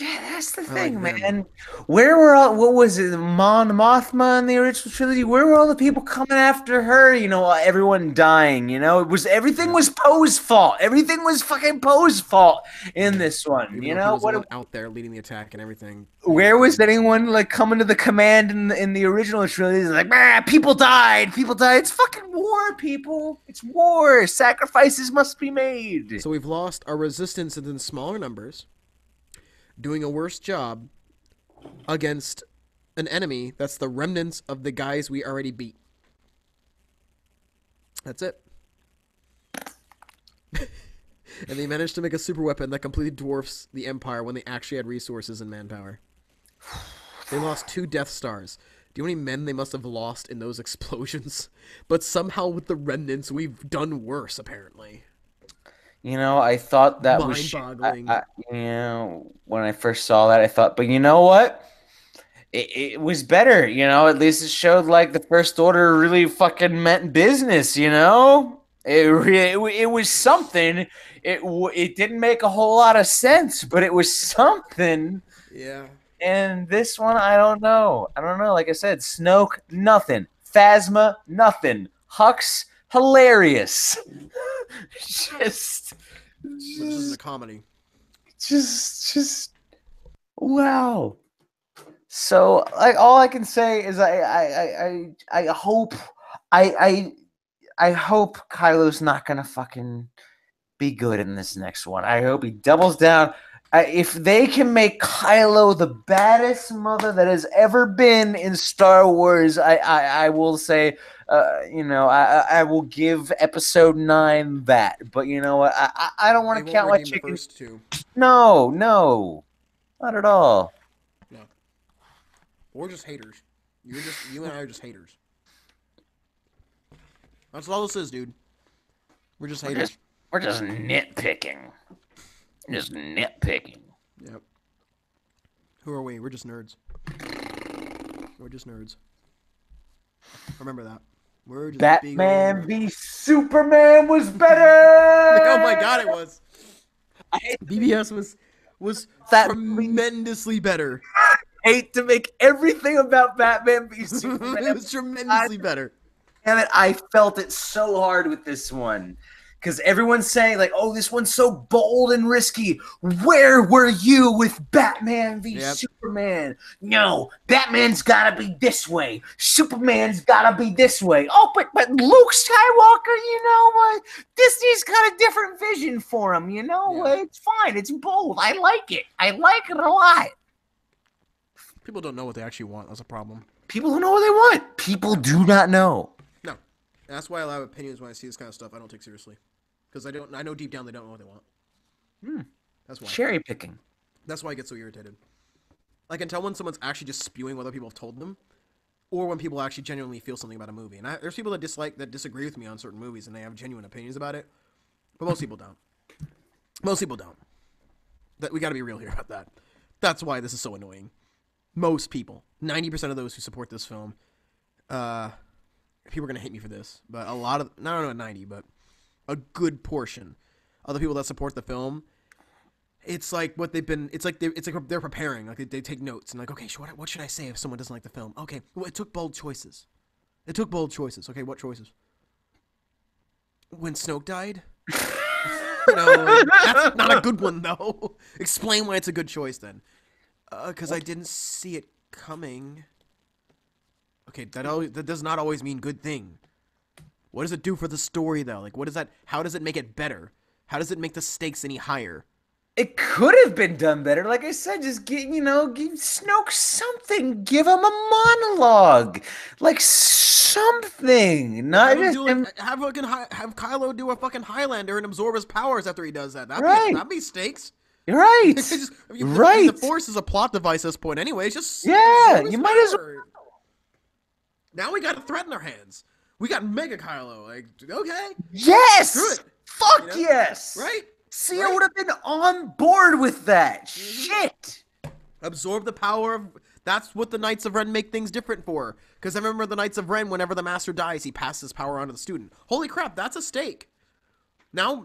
Yeah, that's the thing, man. Where were what was it, Mothma in the original trilogy? Where were all the people coming after her? You know, everyone dying. You know, everything was Poe's fault. Everything was fucking Poe's fault in this one. Even you know, what out there leading the attack and everything. Where was anyone like coming to the command in the original trilogy? Like, people died. People died. It's fucking war, people. It's war. Sacrifices must be made. So we've lost our resistance in smaller numbers. Doing a worse job, against an enemy that's the remnants of the guys we already beat. That's it. And they managed to make a super weapon that completely dwarfs the Empire when they actually had resources and manpower. They lost 2 Death Stars. Do you know how many men they must have lost in those explosions? But somehow with the remnants, we've done worse, apparently. You know, I thought that was mind-boggling. you know, when I first saw that, I thought, but you know what? It was better, you know. At least it showed like the First Order really fucking meant business, you know. It was something. It didn't make a whole lot of sense, but it was something. Yeah. And this one, I don't know. I don't know. Like I said, Snoke, nothing. Phasma, nothing. Hux, hilarious. just, This is a comedy. just, wow. So, like, all I can say is I hope I hope Kylo's not gonna fucking be good in this next one. I hope he doubles down. If they can make Kylo the baddest mother that has ever been in Star Wars, I will say, you know, I will give Episode 9 that. But you know what? I don't want to count my chicken. The first 2. No, not at all. No. We're just haters. You and I are just haters. That's all this is, dude. We're just haters. We're just nitpicking. Just nitpicking. Yep. Who are we? We're just nerds. We're just nerds. Remember that. We're just Batman v Superman was better. Oh my god, it was. BBS was tremendously better. I hate to make everything about Batman v Superman. It was tremendously better. Damn it, I felt it so hard with this one. Because everyone's saying, like, oh, this one's so bold and risky. Where were you with Batman v Superman? No, Batman's got to be this way. Superman's got to be this way. Oh, but Luke Skywalker, you know what? Disney's got a different vision for him, you know? Yeah. It's fine. It's bold. I like it. I like it a lot. People don't know what they actually want. That's a problem. People don't know what they want. People do not know. No. That's why I have opinions when I see this kind of stuff I don't take seriously. Because I know deep down they don't know what they want. That's why. Cherry picking. That's why I get so irritated. I can tell when someone's actually just spewing what other people have told them, or when people actually genuinely feel something about a movie. And there's people that disagree with me on certain movies, and they have genuine opinions about it. But most people don't. Most people don't. We got to be real here about that. That's why this is so annoying. Most people, 90% of those who support this film, people are gonna hate me for this, but a lot of, I don't know, 90, but a good portion of the people that support the film, it's like what they've been. It's like they're preparing. Like they take notes and like, okay, what should I say if someone doesn't like the film? Okay, well, it took bold choices. It took bold choices. Okay, what choices? When Snoke died. You know, that's not a good one though. Explain why it's a good choice then. Because I didn't see it coming. Okay, that does not always mean good thing. What does it do for the story, though? Like, what is that? How does it make it better? How does it make the stakes any higher? It could have been done better. Like I said, just give Snoke something. Give him a monologue, like something. Not just have Kylo do a fucking Highlander and absorb his powers after he does that. That'd be stakes. You're right. Right. The Force is a plot device at this point, anyway. It's just you might as well. Now we got a threat in our hands. We got Mega Kylo. Like, okay. Yes. Screw it. Fuck yes. Right. See, I would have been on board with that. Shit. Absorb the power of. That's what the Knights of Ren make things different for. Because I remember the Knights of Ren, whenever the Master dies, he passes power on to the student. Holy crap, that's a stake. Now,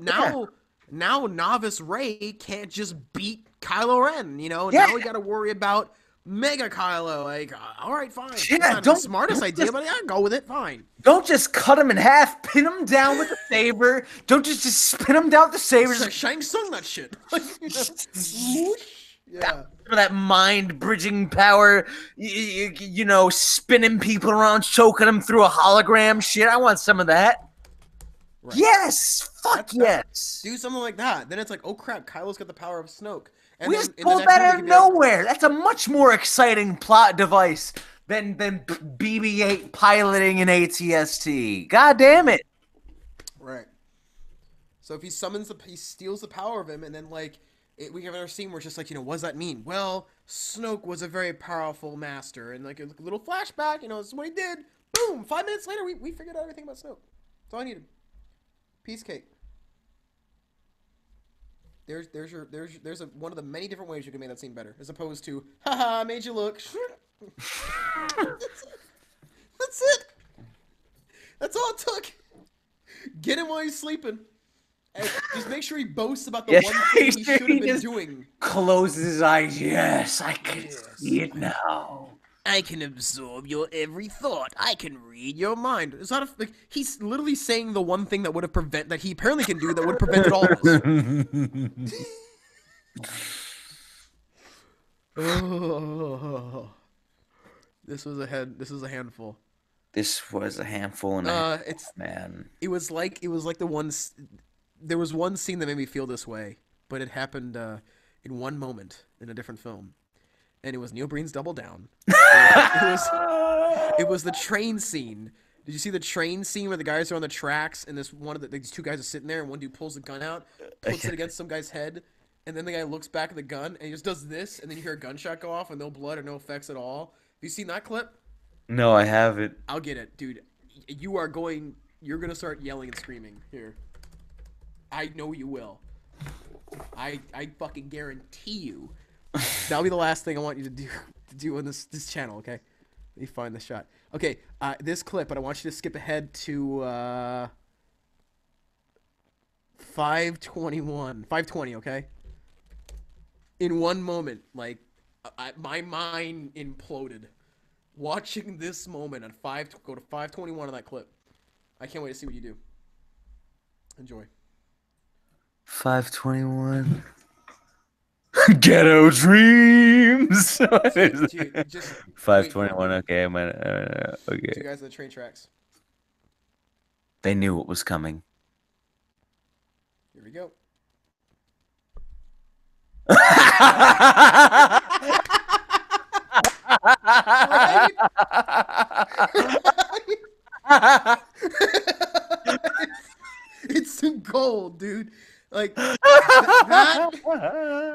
Novice Rey can't just beat Kylo Ren. You know. Now we got to worry about Mega Kylo. Like, all right, fine. Yeah, not the smartest idea, but yeah, go with it. Fine. Don't just cut him in half, pin him down with the saber. Don't just spin him down with the saber. It's like Shang Tsung that shit. Yeah. That mind-bridging power, you know, spinning people around, choking them through a hologram shit. I want some of that. Right. Yes! Fuck yes! Do something like that. Then it's like, oh crap, Kylo's got the power of Snoke. And We then just in the pulled next that movie, out he of could be like, nowhere. That's a much more exciting plot device than BB-8 piloting an ATST. God damn it! right. So if he he steals the power of him, and then like we have another scene where it's just like, what does that mean? Well, Snoke was a very powerful master, and like a little flashback, this is what he did. Boom! 5 minutes later, we figured out everything about Snoke. That's all I needed. Piece cake. There's one of the many different ways you can make that scene better, as opposed to, haha, I made you look. That's it. That's all it took. Get him while he's sleeping. And just make sure he boasts about the one thing he should have been doing. Closes his eyes. Yes, I can see it now. I can absorb your every thought. I can read your mind. It's not like he's literally saying the one thing that would have that he apparently can do that would have prevented all this. Oh, this was a handful. This was a handful, and man. It was like the ones. There was one scene that made me feel this way, but it happened in one moment in a different film, and it was Neil Breen's Double Down. It was the train scene. Did you see the train scene where the guys are on the tracks and these two guys are sitting there and one dude pulls the gun out, puts it against some guy's head, and then the guy looks back at the gun and he just does this, and then you hear a gunshot go off and no blood or no effects at all. Have you seen that clip? No, I haven't. I'll get it, dude. You're gonna start yelling and screaming here. I know you will. I fucking guarantee you. That'll be the last thing I want you to do on this channel, okay? Let me find the shot. Okay, this clip, but I want you to skip ahead to 5:21. 5:20, okay? In one moment, like my mind imploded watching this moment at go to 5:21 on that clip. I can't wait to see what you do. Enjoy. 5:21. Ghetto dreams. Dude, just 5:21. Okay, okay. Two guys on the train tracks. They knew what was coming. Here we go. It's in gold, dude. Like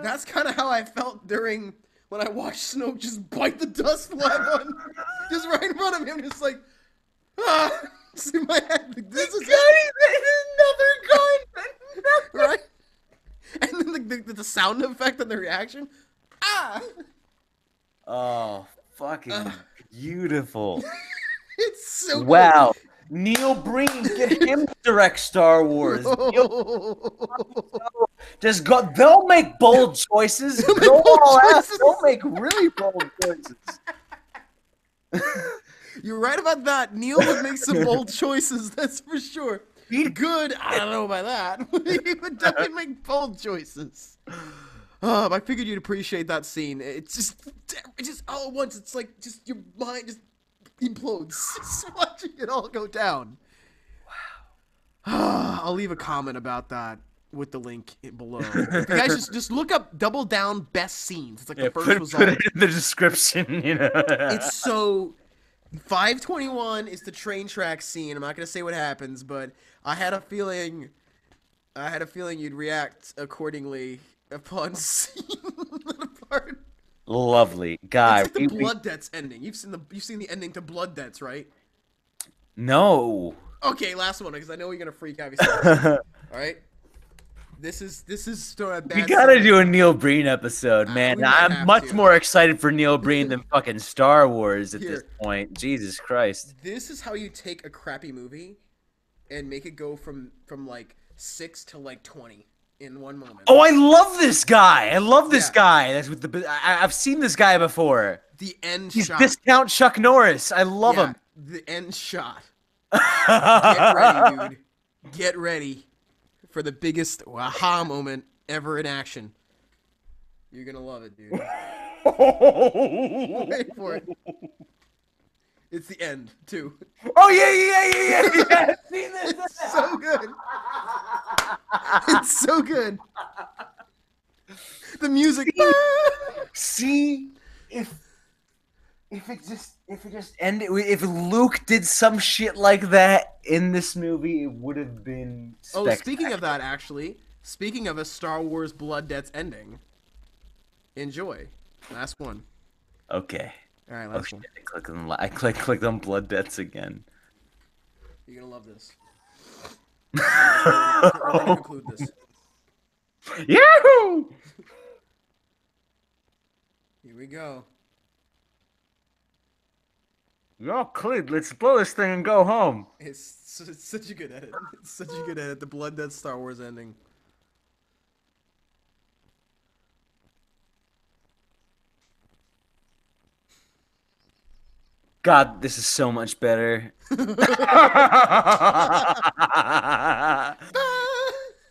that's kind of how I felt when I watched Snoke just bite the dust fly one, just right in front of him, just like, just in my head. Like, this is another gun, right? And then the sound effect and the reaction, Oh, fucking beautiful. It's so good. Wow. Neil Breen, get him to direct Star Wars. They'll make bold choices. They'll make really bold choices. You're right about that. Neil would make some bold choices, that's for sure. Good, I don't know about that. He would definitely make bold choices. I figured you'd appreciate that scene. It's just all at once. It's like just your mind just implodes. Just watching it all go down. Wow. I'll leave a comment about that with the link below. You guys just look up Double Down best scenes. It's like the first result. Put it in the description, It's so 5:21 is the train track scene. I'm not gonna say what happens, but I had a feeling you'd react accordingly upon seeing that part. Lovely guy. It's like the Blood Debts ending. You've seen the ending to Blood Debts, right? No. Okay, last one because I know you're gonna freak out. All right. This is sort of bad. We gotta do a Neil Breen episode, man. I'm much more excited for Neil Breen than fucking Star Wars at this point. Jesus Christ. This is how you take a crappy movie and make it go from like 6 to like 20 in one moment. Oh, I love this guy. I love this guy. That's with I've seen this guy before. The end He's shot. Discount Chuck Norris. I love him. The end shot. Get ready, dude. Get ready for the biggest aha moment ever in action. You're gonna love it, dude. Wait for it. It's the end, too. Oh, yeah. I've seen this. It's so good. It's so good. The music. See, if it just ended, if Luke did some shit like that in this movie, it would have been Oh, spectacular. speaking of that, actually, speaking of a Star Wars Blood Debts ending, enjoy. Last one. Okay. All right, Oh last shit! one. I clicked on Blood Debts again. You're gonna love this. We're gonna conclude this. Yahoo! Here we go. Yo, Clint, let's blow this thing and go home. It's such a good edit. It's such a good edit. The Blood Debts Star Wars ending. God, this is so much better.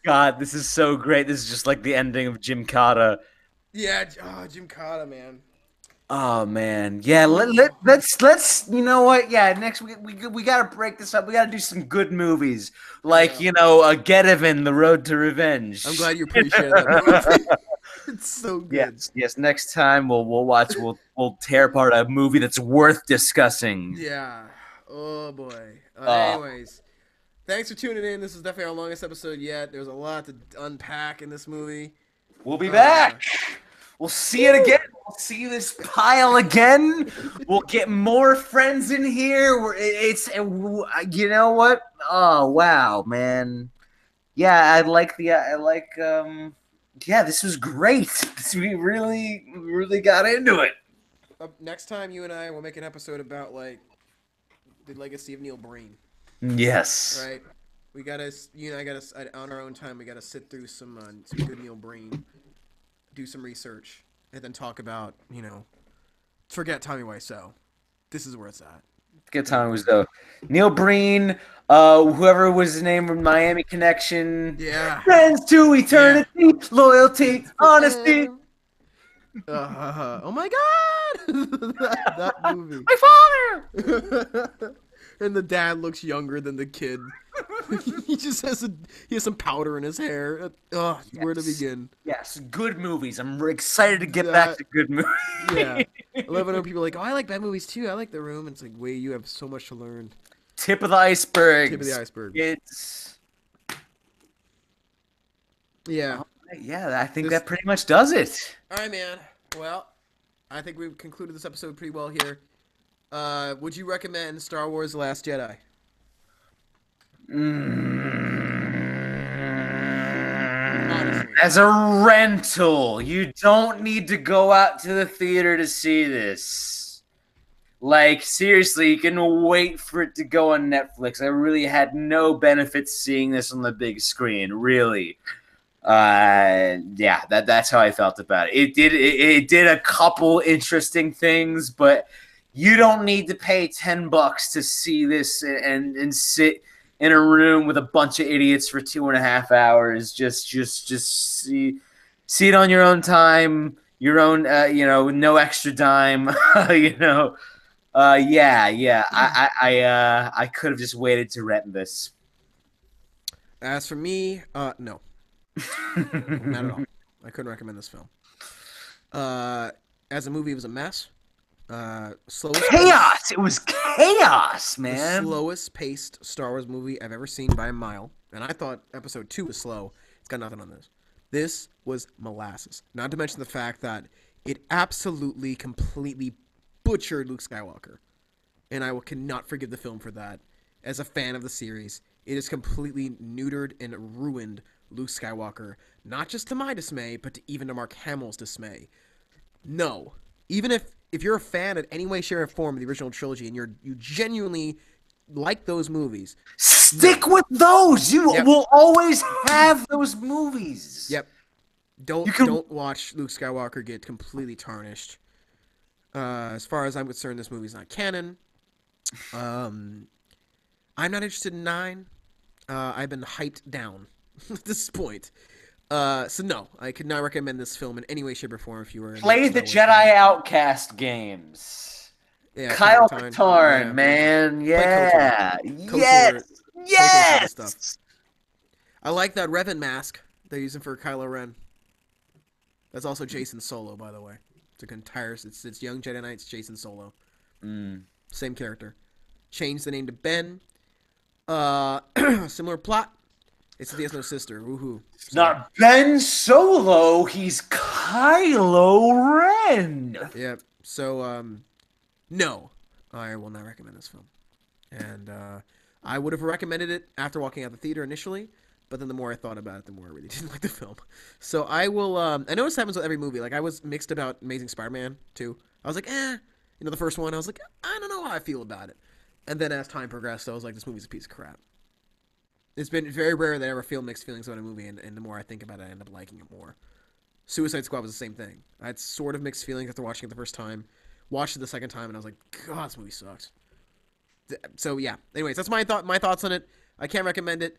God, this is so great. This is just like the ending of Jim Carter. Yeah, Jim Carter, man. Oh man, yeah. Let's you know what? Yeah, next we gotta break this up. We gotta do some good movies, like Get Even, The Road to Revenge. I'm glad you appreciated that movie. It's so good. Yes. Next time we'll tear apart a movie that's worth discussing. Yeah. Oh boy. Anyways, thanks for tuning in. This is definitely our longest episode yet. There's a lot to unpack in this movie. We'll be back. We'll see it again. We'll see this pile again. We'll get more friends in here. You know what? Oh wow, man. Yeah, yeah, this was great. We really got into it. Next time, you and I will make an episode about like the legacy of Neil Breen. Yes. Right. You and I gotta on our own time. We gotta sit through some good Neil Breen, do some research, and then talk about forget Tommy Wiseau. This is where it's at. Forget Tommy Wiseau. Neil Breen, whoever was his name from Miami Connection. Yeah. Friends to eternity, loyalty, honesty. Oh my God! that movie. My father. And the dad looks younger than the kid. He has some powder in his hair. Where to begin? Yes, good movies. I'm excited to get back to good movies. Yeah. I love when people are like, oh, I like bad movies too. I like The Room. It's like, wait, you have so much to learn. Tip of the iceberg. Tip of the iceberg. Yeah. Yeah, I think that pretty much does it. All right, man. Well, I think we've concluded this episode pretty well here. Would you recommend Star Wars The Last Jedi? As a rental, you don't need to go out to the theater to see this. Like, seriously, you can wait for it to go on Netflix. I really had no benefit seeing this on the big screen, really. Yeah, that's how I felt about it. It did a couple interesting things, but you don't need to pay $10 to see this and sit in a room with a bunch of idiots for 2.5 hours. Just see it on your own time, your own, no extra dime, Yeah. I could have just waited to rent this. As for me, no. Not at all. I couldn't recommend this film. As a movie, it was a mess. Slowest chaos. It was chaos, man. The slowest paced Star Wars movie I've ever seen by a mile. And I thought Episode 2 was slow. It's got nothing on this. This was molasses. Not to mention the fact that it absolutely, completely butchered Luke Skywalker. And I cannot forgive the film for that. As a fan of the series, it has completely neutered and ruined Luke Skywalker. Not just to my dismay, but even to Mark Hamill's dismay. No. Even if you're a fan in any way, shape, or form of the original trilogy and you genuinely like those movies, stick with those. You will always have those movies. Yep. Don't watch Luke Skywalker get completely tarnished. As far as I'm concerned, this movie's not canon. I'm not interested in 9. I've been hyped down at this point. So no, I could not recommend this film in any way, shape, or form if you were play the Jedi Outcast games. Yeah, Kyle Katarn, man. Yeah. Yes. I like that Revan mask they're using for Kylo Ren. That's also Jason Solo, by the way. It's an entire. It's young Jedi Knights chasing Solo. Mm. Same character. Changed the name to Ben. Similar plot. It's he has no sister. Woohoo. It's So, not Ben Solo. He's Kylo Ren. yeah. So, no, I will not recommend this film. And I would have recommended it after walking out the theater initially, but then the more I thought about it, the more I really didn't like the film. So I will. I know this happens with every movie. Like I was mixed about Amazing Spider-Man 2. I was like, the first one. I was like, I don't know how I feel about it. And then as time progressed, I was like, this movie's a piece of crap. It's been very rare that I ever feel mixed feelings about a movie, and the more I think about it, I end up liking it more. Suicide Squad was the same thing. I had sort of mixed feelings after watching it the first time. Watched it the second time, and I was like, God, this movie sucks. So yeah. Anyways, that's my thoughts on it. I can't recommend it,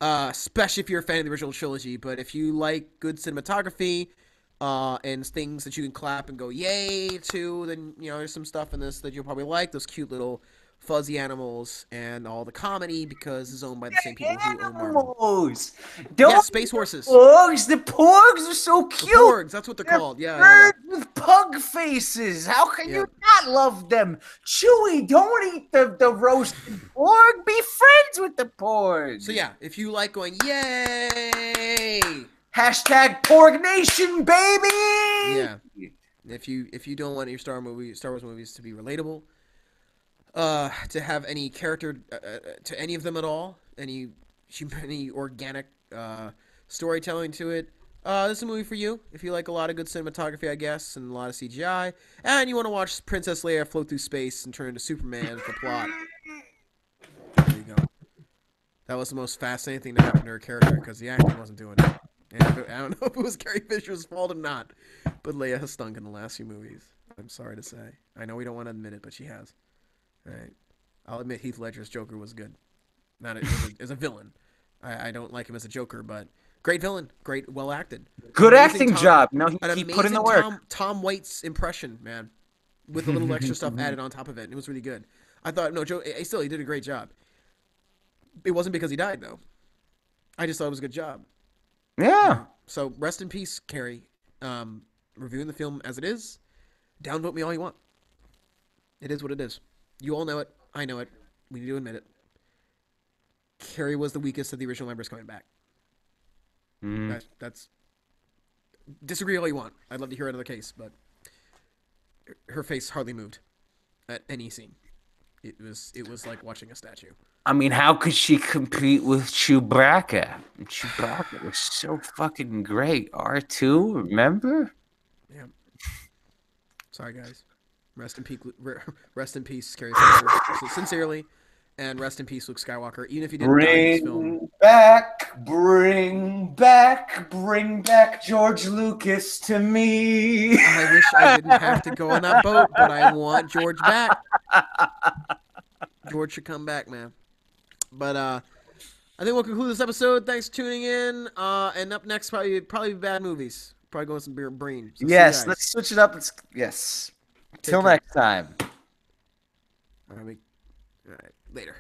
especially if you're a fan of the original trilogy. But if you like good cinematography, and things that you can clap and go yay to, then there's some stuff in this that you'll probably like. Those cute little fuzzy animals and all the comedy because it's owned by the same people who own Marvel. Animals. Yeah, space horses. Porgs. The porgs are so cute. The porgs, that's what they're called. Yeah, birds with pug faces. How can you not love them? Chewie, don't eat the roasted porg. Be friends with the porg. So yeah, if you like going yay, hashtag Porg Nation, baby. Yeah. If you don't want your Star Wars movies to be relatable, to have any character to any of them at all, any organic storytelling to it, this is a movie for you. If you like a lot of good cinematography, I guess, and a lot of CGI, and you want to watch Princess Leia float through space and turn into Superman for plot, there you go. That was the most fascinating thing that happened to her character because the acting wasn't doing it. And I don't know if it was Carrie Fisher's fault or not, but Leia has stunk in the last few movies. I'm sorry to say. I know we don't want to admit it, but she has. All right. I'll admit Heath Ledger's Joker was good. Not as a villain. I don't like him as a Joker, but great villain. Great, well acted. Good acting job. No, he put in the work. Tom Waits impression, man, with a little extra stuff added on top of it. It was really good. I thought, no, he did a great job. It wasn't because he died, though. I just thought it was a good job. Yeah. So rest in peace, Carrie. Reviewing the film as it is. Downvote me all you want. It is what it is. You all know it. I know it. We need to admit it. Carrie was the weakest of the original members coming back. That's disagree all you want. I'd love to hear another case, but her face hardly moved at any scene. It was like watching a statue. I mean, how could she compete with Chewbacca? Chewbacca was so fucking great. R2, remember? Yeah. Sorry, guys. Rest in peace, Carrie Fisher. So sincerely, and rest in peace, Luke Skywalker. Even if you didn't die in this film. Bring back George Lucas to me. I wish I didn't have to go on that boat, but I want George back. George should come back, man. But I think we'll conclude this episode. Thanks for tuning in. And up next, probably bad movies. Probably going with some Breen. So yes, let's switch it up. Yes. Till next time. All right, later.